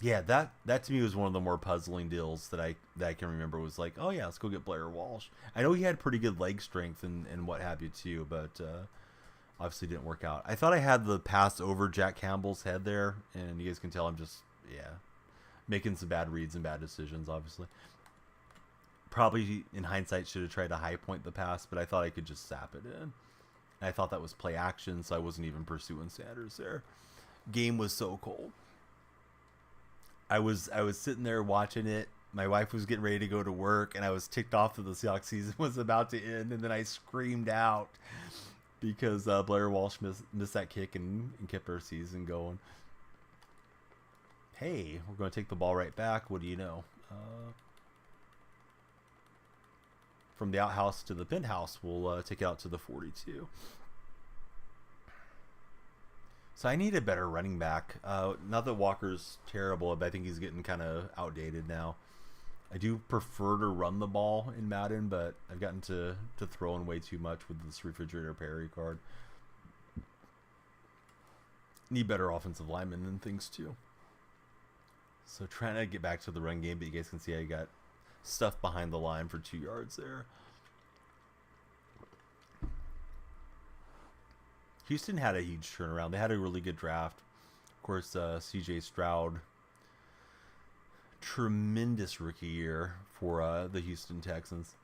Yeah, that to me was one of the more puzzling deals that I can remember. Was like, oh yeah, let's go get Blair Walsh. I know he had pretty good leg strength and what have you too, but obviously didn't work out. I thought I had the pass over Jack Campbell's head there, and you guys can tell I'm just making some bad reads and bad decisions. Obviously, probably in hindsight should have tried to high point the pass, but I thought I could just zap it in. And I thought that was play action, so I wasn't even pursuing Sanders there. Game was so cold. I was sitting there watching it. My wife was getting ready to go to work, and I was ticked off that the Seahawks season was about to end, and then I screamed out because Blair Walsh missed that kick and kept our season going. Hey, we're going to take the ball right back. What do you know? From the outhouse to the penthouse, we'll take it out to the 42. So I need a better running back. Not that Walker's terrible, but I think he's getting kind of outdated now. I do prefer to run the ball in Madden, but I've gotten to throwing way too much with this Refrigerator Perry card. Need better offensive linemen and things too. So trying to get back to the run game, but you guys can see I got stuff behind the line for 2 yards there. Houston had a huge turnaround. They had a really good draft. Of course, CJ Stroud, tremendous rookie year for the Houston Texans.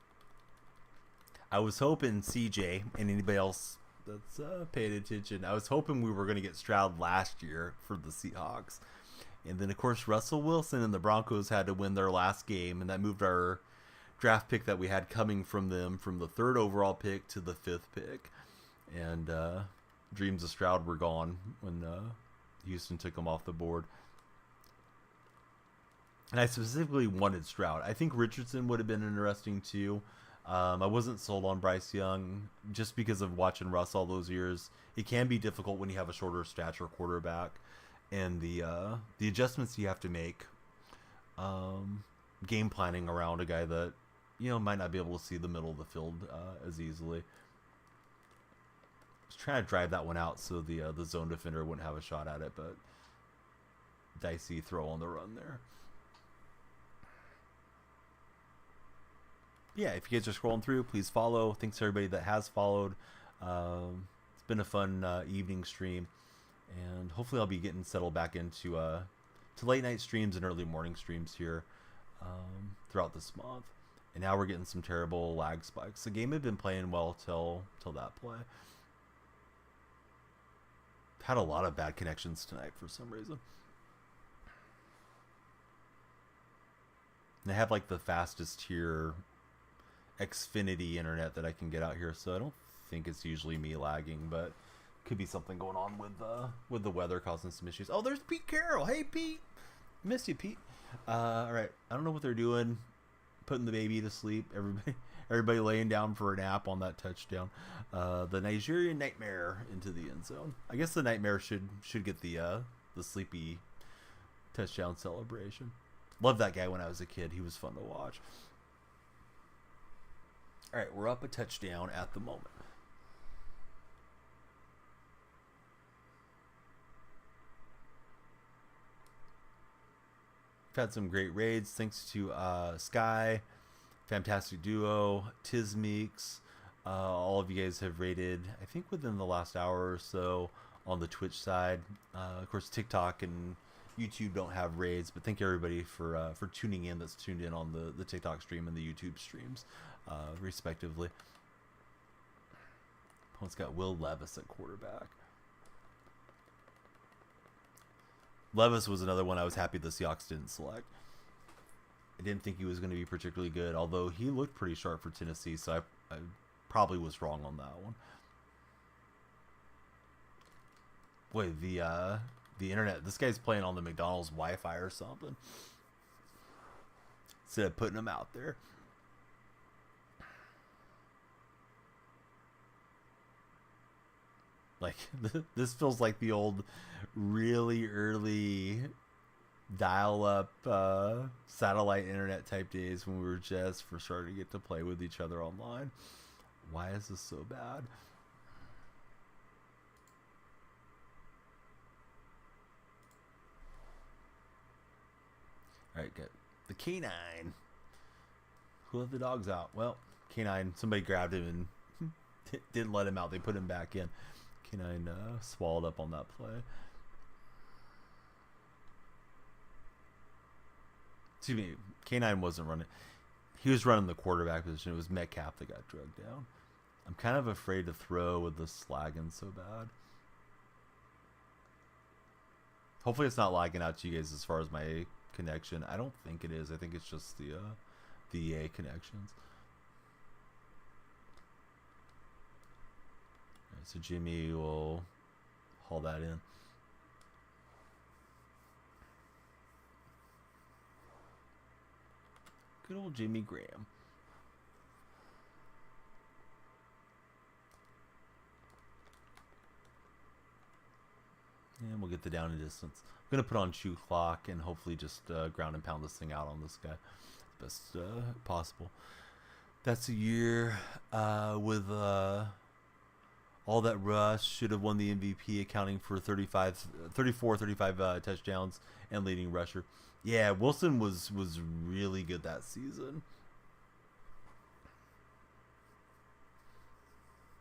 I was hoping CJ and anybody else that's paid attention, I was hoping we were going to get Stroud last year for the Seahawks. And then, of course, Russell Wilson and the Broncos had to win their last game, and that moved our draft pick that we had coming from them from the 3rd overall pick to the 5th pick. And dreams of Stroud were gone when Houston took him off the board. And I specifically wanted Stroud. I think Richardson would have been interesting too. I wasn't sold on Bryce Young just because of watching Russ all those years. It can be difficult when you have a shorter stature quarterback, and the adjustments you have to make, game planning around a guy that might not be able to see the middle of the field as easily. Was trying to drive that one out so the zone defender wouldn't have a shot at it, but dicey throw on the run there. Yeah, if you guys are scrolling through, please follow. Thanks to everybody that has followed. It's been a fun evening stream, and hopefully I'll be getting settled back into to late night streams and early morning streams here throughout this month. And now we're getting some terrible lag spikes. The game had been playing well till that play. Had a lot of bad connections tonight for some reason. And I have like the fastest tier Xfinity internet that I can get out here, so I don't think it's usually me lagging, but could be something going on with the weather causing some issues. Oh, there's Pete Carroll. Hey, Pete. Missed you, Pete. All right. I don't know what they're doing. Putting the baby to sleep. Everybody laying down for a nap on that touchdown. The Nigerian Nightmare into the end zone. I guess the Nightmare should get the sleepy touchdown celebration. Loved that guy when I was a kid. He was fun to watch. All right, we're up a touchdown at the moment. We've had some great raids. Thanks to Sky, Fantastic Duo, Tizmeeks. All of you guys have raided, I think, within the last hour or so on the Twitch side. Of course, TikTok and YouTube don't have raids, but thank everybody for tuning in that's tuned in on the TikTok stream and the YouTube streams, respectively. Opponent's got Will Levis at quarterback. Levis was another one I was happy the Seahawks didn't select. I didn't think he was going to be particularly good, although he looked pretty sharp for Tennessee, so I probably was wrong on that one. Boy, the internet, this guy's playing on the McDonald's Wi-Fi or something, instead of putting him out there. Like, this feels like the old really early dial-up satellite internet type days when we were just first starting to get to play with each other online. Why is this so bad? All right, good. The canine. Who let the dogs out? Well, canine. Somebody grabbed him and didn't let him out. They put him back in. Canine swallowed up on that play. Excuse me, K9 wasn't running. He was running the quarterback position. It was Metcalf that got drugged down. I'm kind of afraid to throw with the slagging so bad. Hopefully it's not lagging out to you guys as far as my connection. I don't think it is. I think it's just the EA connections. All right, so Jimmy will haul that in. Good old Jimmy Graham. And we'll get the down and distance. I'm going to put on shoe clock and hopefully just ground and pound this thing out on this guy as best possible. That's a year with all that Russ should have won the MVP, accounting for 34, 35 touchdowns and leading rusher. Yeah, Wilson was really good that season.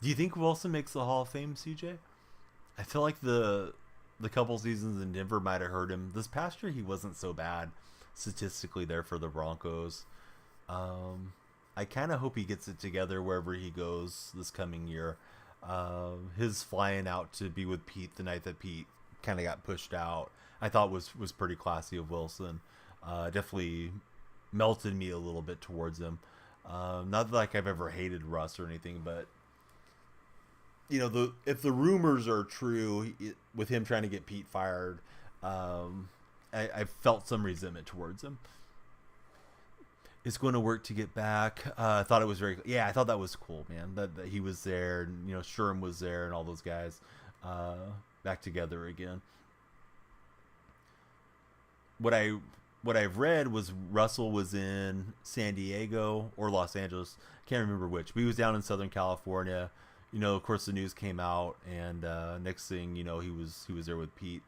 Do you think Wilson makes the Hall of Fame, CJ? I feel like the couple seasons in Denver might have hurt him. This past year, he wasn't so bad statistically there for the Broncos. I kind of hope he gets it together wherever he goes this coming year. His flying out to be with Pete the night that Pete kind of got pushed out, I thought was pretty classy of Wilson. Definitely melted me a little bit towards him. Not like I've ever hated Russ or anything, but you know, if the rumors are true with him trying to get Pete fired, I felt some resentment towards him. It's going to work to get back. I thought it was I thought that was cool, man. That he was there, and you know, Sherm was there, and all those guys back together again. What I've read was Russell was in San Diego or Los Angeles. Can't remember which. But he was down in Southern California. You know, of course, the news came out, and next thing you know, he was there with Pete,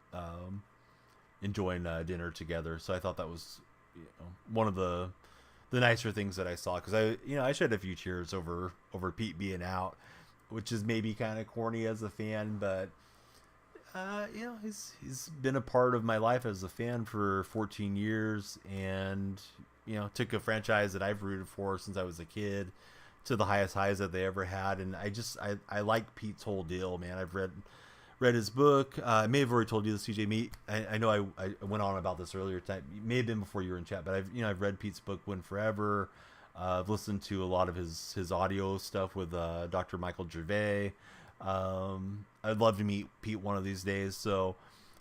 enjoying dinner together. So I thought that was, you know, one of the nicer things that I saw, because I shed a few tears over Pete being out, which is maybe kind of corny as a fan, but you know, he's been a part of my life as a fan for 14 years, and you know, took a franchise that I've rooted for since I was a kid to the highest highs that they ever had. And I like Pete's whole deal, man. I've read his book. I may have already told you this, CJ. I know I went on about this earlier. It may have been before you were in chat, but I've read Pete's book, Win Forever. I've listened to a lot of his audio stuff with Dr. Michael Gervais. I'd love to meet Pete one of these days. So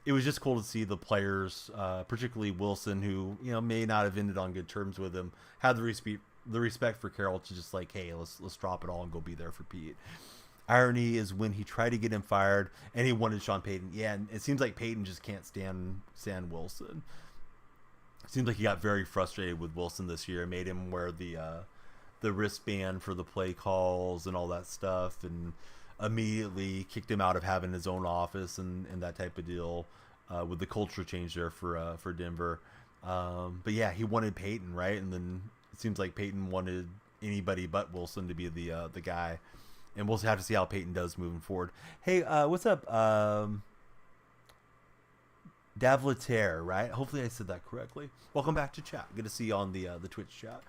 it was just cool to see the players, particularly Wilson, who, you know, may not have ended on good terms with him, had the respect for Carroll to just like, hey, let's drop it all and go be there for Pete. Irony is when he tried to get him fired and he wanted Sean Payton. Yeah, and it seems like Payton just can't stand Wilson. It seems like he got very frustrated with Wilson this year, made him wear the wristband for the play calls and all that stuff, and immediately kicked him out of having his own office and that type of deal, with the culture change there for Denver. But yeah, he wanted Payton, right? And then it seems like Payton wanted anybody but Wilson to be the guy. And we'll have to see how Payton does moving forward. Hey, what's up? Davlater, right? Hopefully I said that correctly. Welcome back to chat. Good to see you on the Twitch chat.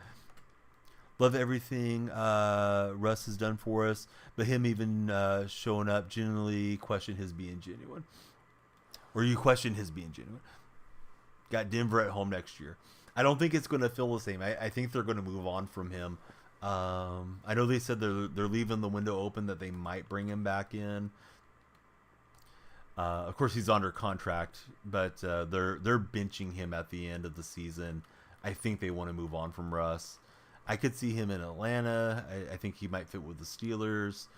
Love everything Russ has done for us, but him even showing up, genuinely question his being genuine. Or you question his being genuine. Got Denver at home next year. I don't think it's going to feel the same. I think they're going to move on from him. I know they said they're leaving the window open that they might bring him back in. Of course, he's under contract, but they're benching him at the end of the season. I think they want to move on from Russ. I could see him in Atlanta. I think he might fit with the Steelers.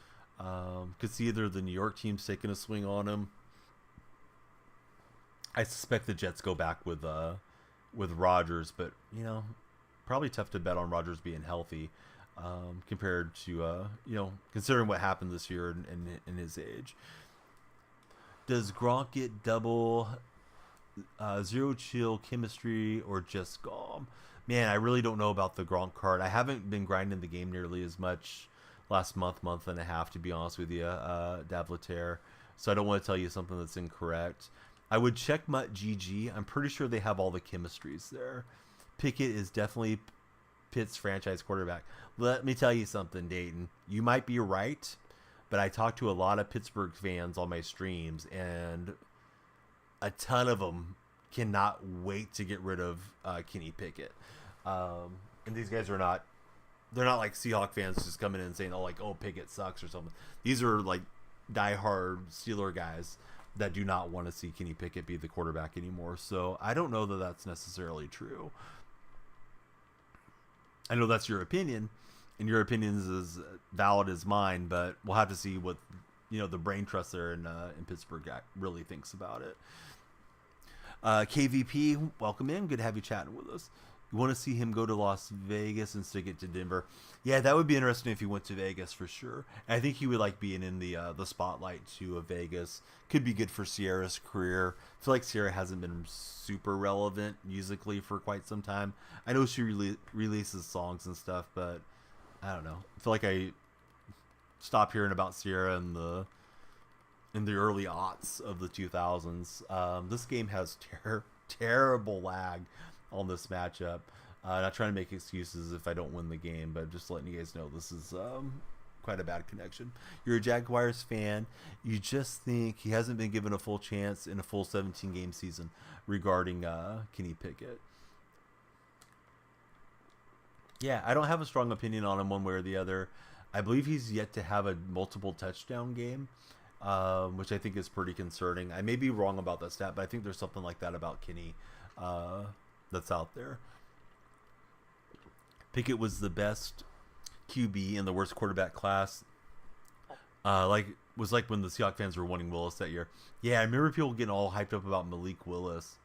Could see either the New York teams taking a swing on him. I suspect the Jets go back with Rodgers, but probably tough to bet on Rodgers being healthy compared to considering what happened this year in his age. Does Gronk get double zero chill chemistry or just Gom? Man, I really don't know about the Gronk card. I haven't been grinding the game nearly as much last month and a half, to be honest with you, Davlater. So I don't want to tell you something that's incorrect. I would check Mutt GG. I'm pretty sure they have all the chemistries there. Pickett is definitely Pitt's franchise quarterback. Let me tell you something, Dayton. You might be right, but I talked to a lot of Pittsburgh fans on my streams, and a ton of them cannot wait to get rid of Kenny Pickett. And these guys are not, they're not like Seahawk fans just coming in and saying, oh, Pickett sucks or something. These are like diehard Steeler guys that do not want to see Kenny Pickett be the quarterback anymore. So I don't know that that's necessarily true. I know that's your opinion, and your opinion is as valid as mine, but we'll have to see what the brain trust there in Pittsburgh really thinks about it. KVP, welcome in. Good to have you chatting with us. You want to see him go to Las Vegas and stick it to Denver? Yeah, that would be interesting if he went to Vegas for sure. And I think he would like being in the spotlight too of Vegas. Could be good for Sierra's career. I feel like Sierra hasn't been super relevant musically for quite some time. I know she releases songs and stuff, but I don't know. I feel like I stopped hearing about Sierra in the early aughts of the 2000s. This game has terrible lag on this matchup. Not trying to make excuses if I don't win the game, but just letting you guys know this is quite a bad connection. You're a Jaguars fan. You just think he hasn't been given a full chance in a full 17-game season regarding Kenny Pickett. Yeah, I don't have a strong opinion on him one way or the other. I believe he's yet to have a multiple touchdown game, which I think is pretty concerning. I may be wrong about that stat, but I think there's something like that about Kenny that's out there. Pickett was the best QB in the worst quarterback class. Was like when the Seahawks fans were wanting Willis that year. Yeah, I remember people getting all hyped up about Malik Willis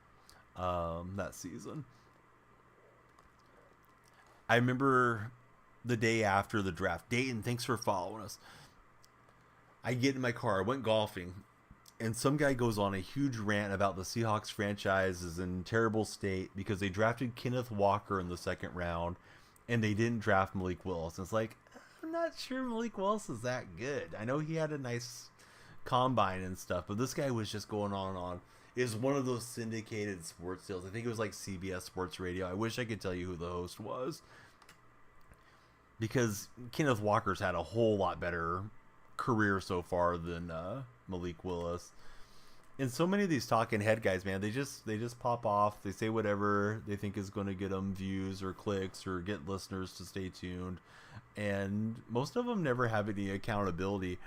that season. I remember the day after the draft. Dayton, thanks for following us. I get in my car. I went golfing. And some guy goes on a huge rant about the Seahawks franchise is in terrible state because they drafted Kenneth Walker in the second round and they didn't draft Malik Willis. And it's like, I'm not sure Malik Willis is that good. I know he had a nice combine and stuff, but this guy was just going on and on. It was one of those syndicated sports deals. I think it was like CBS Sports Radio. I wish I could tell you who the host was, because Kenneth Walker's had a whole lot better career so far than Malik Willis. And so many of these talking head guys, man, they just pop off. They say whatever they think is going to get them views or clicks or get listeners to stay tuned, and most of them never have any accountability.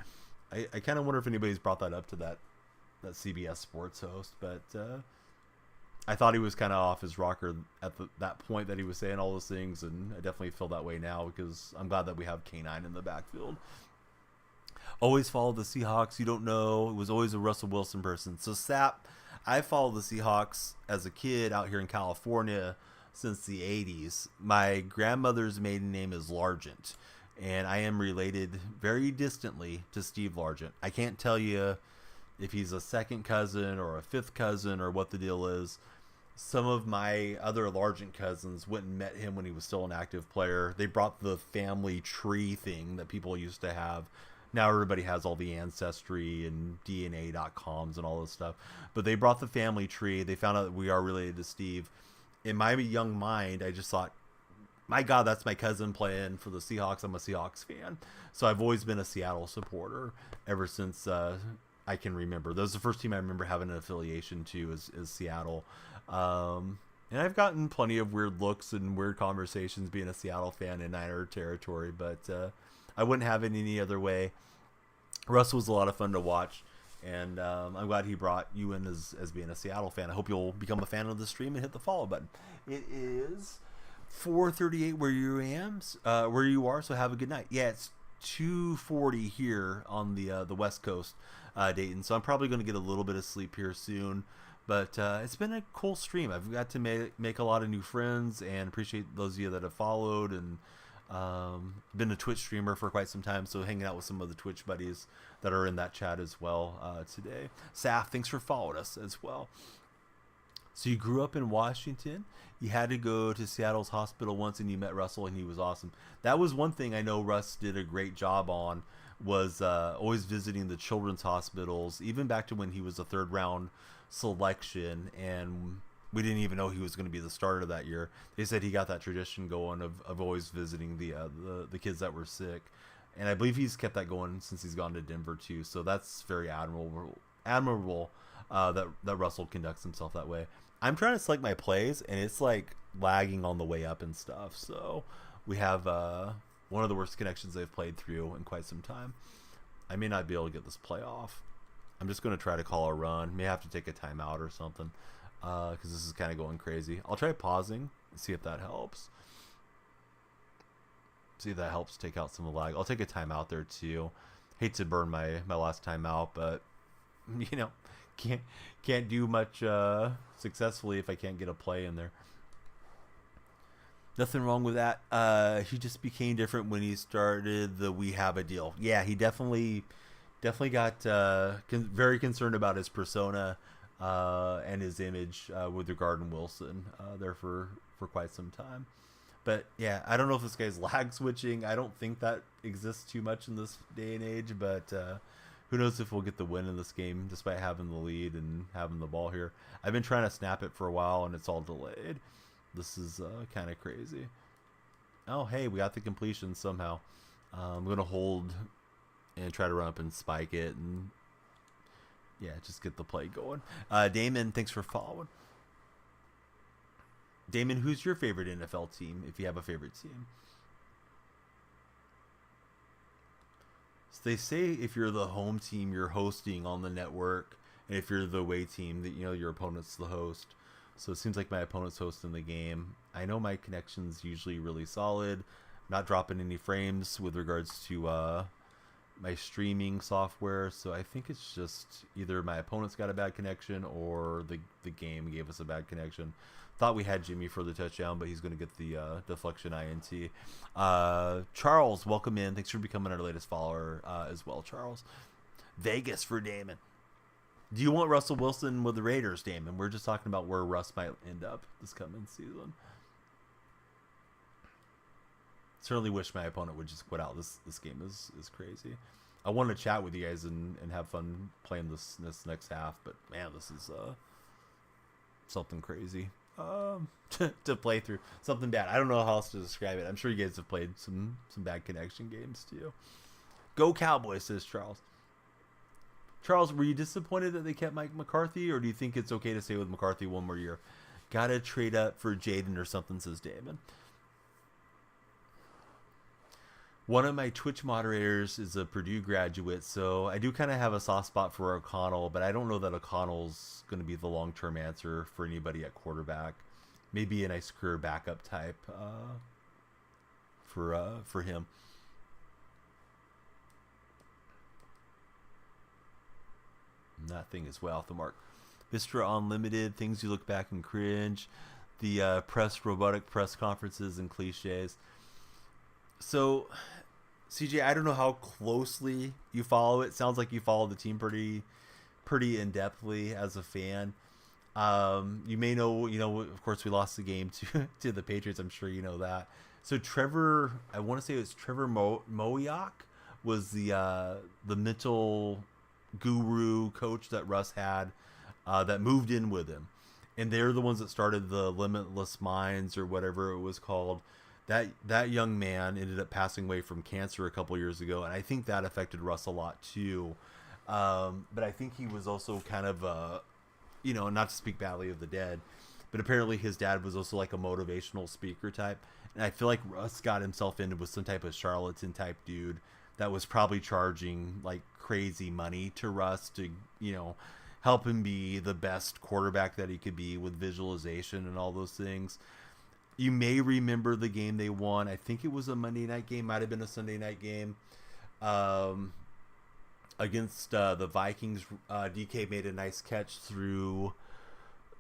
I kind of wonder if anybody's brought that up to that CBS Sports host, but I thought he was kind of off his rocker at that point that he was saying all those things, and I definitely feel that way now because I'm glad that we have K9 in the backfield. Always followed the Seahawks. You don't know. It was always a Russell Wilson person. So, Sap, I followed the Seahawks as a kid out here in California since the 80s. My grandmother's maiden name is Largent, and I am related very distantly to Steve Largent. I can't tell you if he's a second cousin or a fifth cousin or what the deal is. Some of my other Largent cousins went and met him when he was still an active player. They brought the family tree thing that people used to have. Now everybody has all the Ancestry and DNA.coms and all this stuff. But they brought the family tree. They found out that we are related to Steve. In my young mind, I just thought, my God, that's my cousin playing for the Seahawks. I'm a Seahawks fan. So I've always been a Seattle supporter ever since I can remember. That was the first team I remember having an affiliation to is Seattle. And I've gotten plenty of weird looks and weird conversations being a Seattle fan in Niner territory, but I wouldn't have it any other way. Russ was a lot of fun to watch, and I'm glad he brought you in as being a Seattle fan. I hope you'll become a fan of the stream and hit the follow button. It is 4:38 where you are, so have a good night. Yeah, it's 2:40 here on the West Coast, Dayton. So I'm probably going to get a little bit of sleep here soon. But it's been a cool stream. I've got to make a lot of new friends, and appreciate those of you that have followed, and been a Twitch streamer for quite some time, so hanging out with some of the Twitch buddies that are in that chat as well today. Saf, thanks for following us as well. So you grew up in Washington. You had to go to Seattle's hospital once, and you met Russell, and he was awesome. That was one thing I know Russ did a great job on, was always visiting the children's hospitals, even back to when he was a third round selection, and we didn't even know he was going to be the starter that year. They said he got that tradition going of always visiting the kids that were sick, and I believe he's kept that going since he's gone to Denver too. So that's very admirable that Russell conducts himself that way. I'm trying to select my plays, and it's like lagging on the way up and stuff. So we have one of the worst connections they've played through in quite some time. I may not be able to get this play off. I'm just going to try to call a run. May have to take a timeout or something, because this is kind of going crazy. I'll try pausing and see if that helps. See if that helps take out some of the lag. I'll take a timeout there too. Hate to burn my last timeout, but you know, can't do much successfully if I can't get a play in there. Nothing wrong with that. He just became different when he started the We Have a Deal. Yeah, he definitely got very concerned about his persona and his image with regard to Wilson there for quite some time. But yeah, I don't know if this guy's lag switching. I don't think that exists too much in this day and age, but who knows if we'll get the win in this game despite having the lead and having the ball here. I've been trying to snap it for a while, and it's all delayed. This is kind of crazy. Oh, hey, we got the completion somehow. I'm going to hold and try to run up and spike it, and yeah, just get the play going. Damon, thanks for following. Damon, who's your favorite NFL team, if you have a favorite team? So they say if you're the home team, you're hosting on the network, and if you're the away team, that your opponent's the host. So it seems like my opponent's hosting the game. I know my connection's usually really solid, not dropping any frames with regards to my streaming software. So I think it's just either my opponent's got a bad connection or the game gave us a bad connection. Thought we had Jimmy for the touchdown, but he's going to get the deflection INT. Charles, welcome in. Thanks for becoming our latest follower as well, Charles. Vegas for Damon. Do you want Russell Wilson with the Raiders, Damon? We're just talking about where Russ might end up this coming season. Certainly wish my opponent would just quit out. This game is crazy. I want to chat with you guys and have fun playing this next half, but man, this is something crazy to play through. Something bad. I don't know how else to describe it. I'm sure you guys have played some bad connection games too. Go Cowboys, says Charles. Charles, were you disappointed that they kept Mike McCarthy, or do you think it's okay to stay with McCarthy one more year? Gotta trade up for Jaden or something, says Damon. One of my Twitch moderators is a Purdue graduate, so I do kind of have a soft spot for O'Connell, but I don't know that O'Connell's going to be the long-term answer for anybody at quarterback. Maybe a nice career backup type for him. Nothing is way off the mark. Mr. Unlimited, things you look back and cringe. The robotic press conferences and cliches. So, CJ, I don't know how closely you follow it. Sounds like you follow the team pretty in-depthly as a fan. You may know, of course, we lost the game to the Patriots. I'm sure you know that. So Trevor, I want to say it was Trevor Moyock was the mental guru coach that Russ had that moved in with him. And they're the ones that started the Limitless Minds or whatever it was called. That young man ended up passing away from cancer a couple years ago, and I think that affected Russ a lot too. But I think he was also kind of not to speak badly of the dead, but apparently his dad was also like a motivational speaker type. And I feel like Russ got himself into with some type of charlatan type dude that was probably charging like crazy money to Russ to, help him be the best quarterback that he could be with visualization and all those things. You may remember the game they won. I think it was a Monday night game. Might have been a Sunday night game against the Vikings. DK made a nice catch through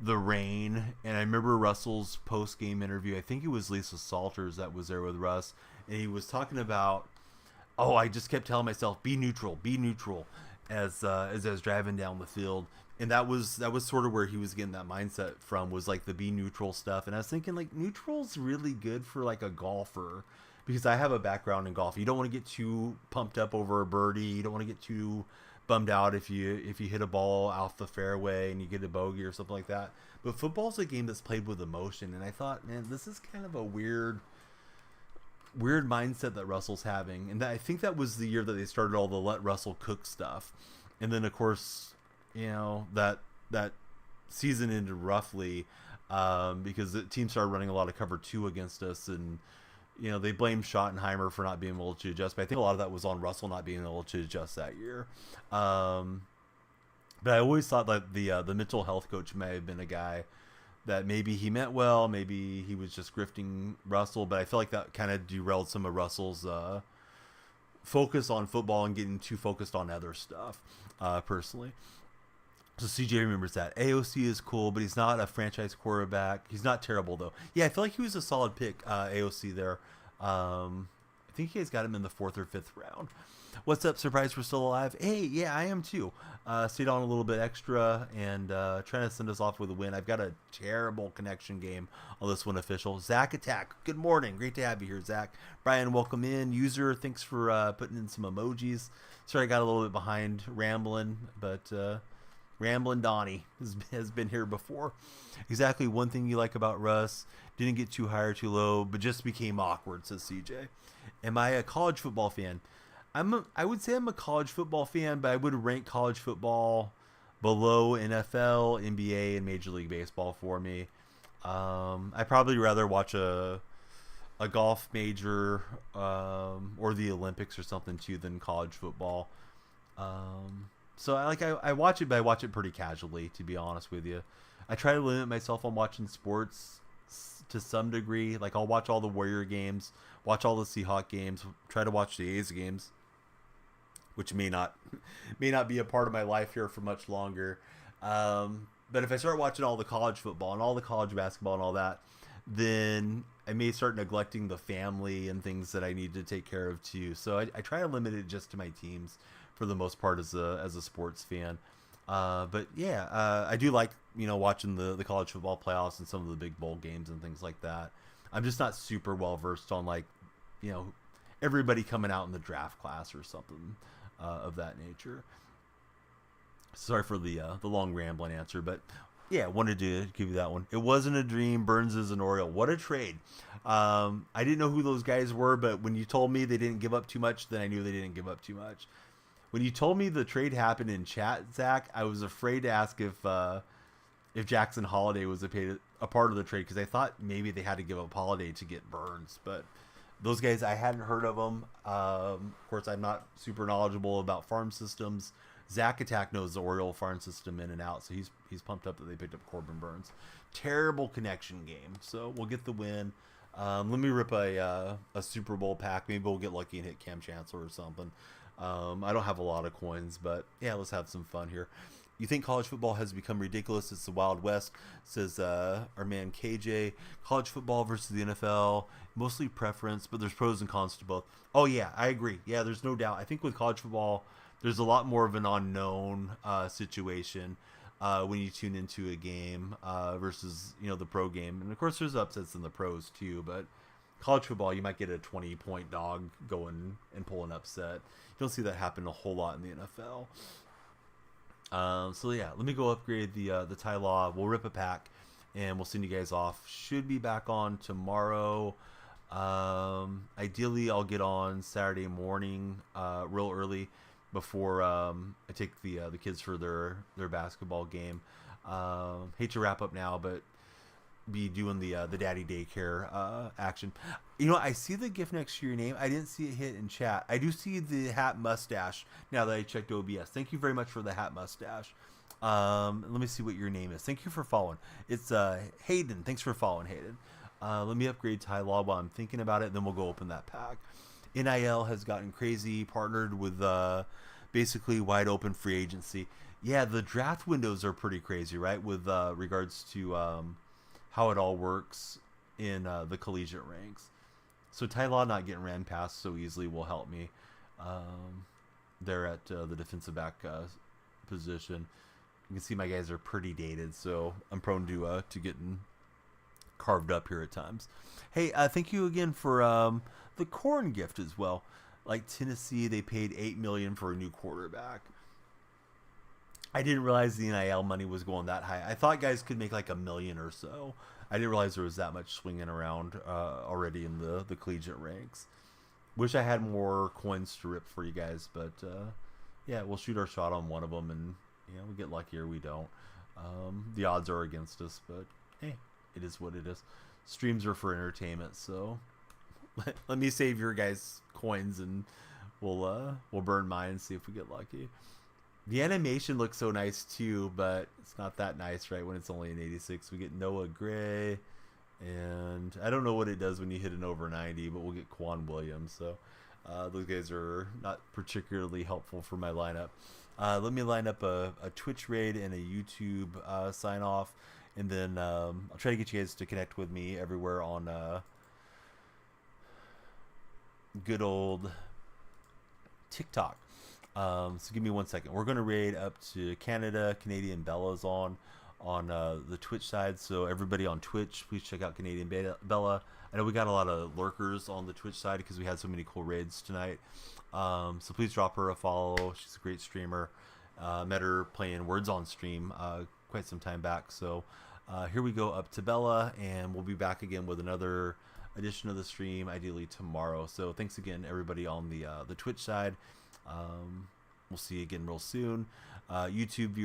the rain. And I remember Russell's post game interview. I think it was Lisa Salters that was there with Russ, and he was talking about, oh, I just kept telling myself, be neutral, as I was driving down the field. And that was sort of where he was getting that mindset from, was like the be neutral stuff. And I was thinking, like, neutral's really good for like a golfer, because I have a background in golf. You don't want to get too pumped up over a birdie. You don't want to get too bummed out if you hit a ball off the fairway and you get a bogey or something like that. But football's a game that's played with emotion, and I thought, man, this is kind of a weird mindset that Russell's having. And I think that was the year that they started all the let Russell cook stuff. And then of course, you know, that season ended roughly, because the team started running a lot of cover 2 against us, and you know, they blamed Schottenheimer for not being able to adjust, but I think a lot of that was on Russell not being able to adjust that year. But I always thought that the mental health coach may have been a guy that maybe he meant well, maybe he was just grifting Russell, but I feel like that kind of derailed some of Russell's focus on football and getting too focused on other stuff, personally. So CJ remembers that. AOC is cool, but he's not a franchise quarterback. He's not terrible, though. Yeah, I feel like he was a solid pick, AOC there. I think you guys got him in the 4th or 5th round. What's up? Surprised we're still alive? Hey, yeah, I am too. Stayed on a little bit extra and trying to send us off with a win. I've got a terrible connection game on this one, official. Zach Attack, good morning. Great to have you here, Zach. Brian, welcome in. User, thanks for putting in some emojis. Sorry I got a little bit behind rambling, but... Ramblin' Donnie has been here before. Exactly one thing you like about Russ. Didn't get too high or too low, but just became awkward, says CJ. Am I a college football fan? I would say I'm a college football fan, but I would rank college football below NFL, NBA, and Major League Baseball for me. I'd probably rather watch a golf major or the Olympics or something too than college football. So I watch it, but I watch it pretty casually, to be honest with you. I try to limit myself on watching sports to some degree. Like, I'll watch all the Warrior games, watch all the Seahawk games, try to watch the A's games, which may not be a part of my life here for much longer. But if I start watching all the college football and all the college basketball and all that, then I may start neglecting the family and things that I need to take care of too. So I try to limit it just to my teams for the most part as a sports fan. But yeah, I do like, you know, watching the college football playoffs and some of the big bowl games and things like that. I'm just not super well versed on, like, you know, everybody coming out in the draft class or something of that nature. Sorry for the long rambling answer, but yeah, wanted to give you that one. It wasn't a dream. Burns is an Oriole. What a trade. I didn't know who those guys were, but when you told me they didn't give up too much, then I knew they didn't give up too much. When you told me the trade happened in chat, Zach, I was afraid to ask if Jackson Holiday was a part of the trade, because I thought maybe they had to give up Holiday to get Burns. But those guys, I hadn't heard of them. Of course, I'm not super knowledgeable about farm systems. Zach Attack knows the Oriole farm system in and out, so he's pumped up that they picked up Corbin Burns. Terrible connection game, so we'll get the win. Let me rip a Super Bowl pack. Maybe we'll get lucky and hit Cam Chancellor or something. I don't have a lot of coins, but yeah, let's have some fun here. You think college football has become ridiculous? It's the Wild West, says our man KJ. College football versus the NFL, mostly preference, but there's pros and cons to both. Oh yeah, I agree. Yeah, there's no doubt. I think with college football, there's a lot more of an unknown situation when you tune into a game versus, you know, the pro game. And of course, there's upsets in the pros too, but college football, you might get a 20-point dog going and pull an upset. You don't see that happen a whole lot in the NFL. So yeah, let me go upgrade the Ty Law. We'll rip a pack, and we'll send you guys off. Should be back on tomorrow. Ideally, I'll get on Saturday morning, real early, before I take the kids for their basketball game. Hate to wrap up now, but be doing the daddy daycare action. You know, I see the gift next to your name. I didn't see it hit in chat. I do see the hat mustache now that I checked OBS. Thank you very much for the hat mustache. Let me see what your name is. Thank you for following. It's Hayden. Thanks for following, Hayden. Let me upgrade Ty Law while I'm thinking about it, and then we'll go open that pack. NIL has gotten crazy, partnered with basically wide open free agency. Yeah, the draft windows are pretty crazy, right? With regards to how it all works in the collegiate ranks. So Ty Law not getting ran past so easily will help me. Um, there at the defensive back position. You can see my guys are pretty dated, so I'm prone to getting carved up here at times. Hey, thank you again for the corn gift as well. Like Tennessee, they paid $8 million for a new quarterback. I didn't realize the NIL money was going that high. I thought guys could make like $1 million or so. I didn't realize there was that much swinging around already in the collegiate ranks. Wish I had more coins to rip for you guys, but yeah, we'll shoot our shot on one of them, and we get lucky or we don't. The odds are against us, but hey, it is what it is. Streams are for entertainment, so let me save your guys' coins, and we'll burn mine and see if we get lucky. The animation looks so nice too, but it's not that nice, right? When it's only an 86, we get Noah Gray, and I don't know what it does when you hit an over 90, but we'll get Quan Williams. So those guys are not particularly helpful for my lineup. Let me line up a Twitch raid and a YouTube sign off, and then I'll try to get you guys to connect with me everywhere on good old TikTok. So give me 1 second. We're gonna raid up to Canada. Canadian Bella's on the Twitch side, so everybody on Twitch, please check out Canadian Bella. I know we got a lot of lurkers on the Twitch side because we had so many cool raids tonight. So please drop her a follow. She's a great streamer. Met her playing Words on Stream quite some time back. So here we go up to Bella, and we'll be back again with another edition of the stream, ideally tomorrow. So thanks again, everybody on the Twitch side. We'll see you again real soon. YouTube viewers.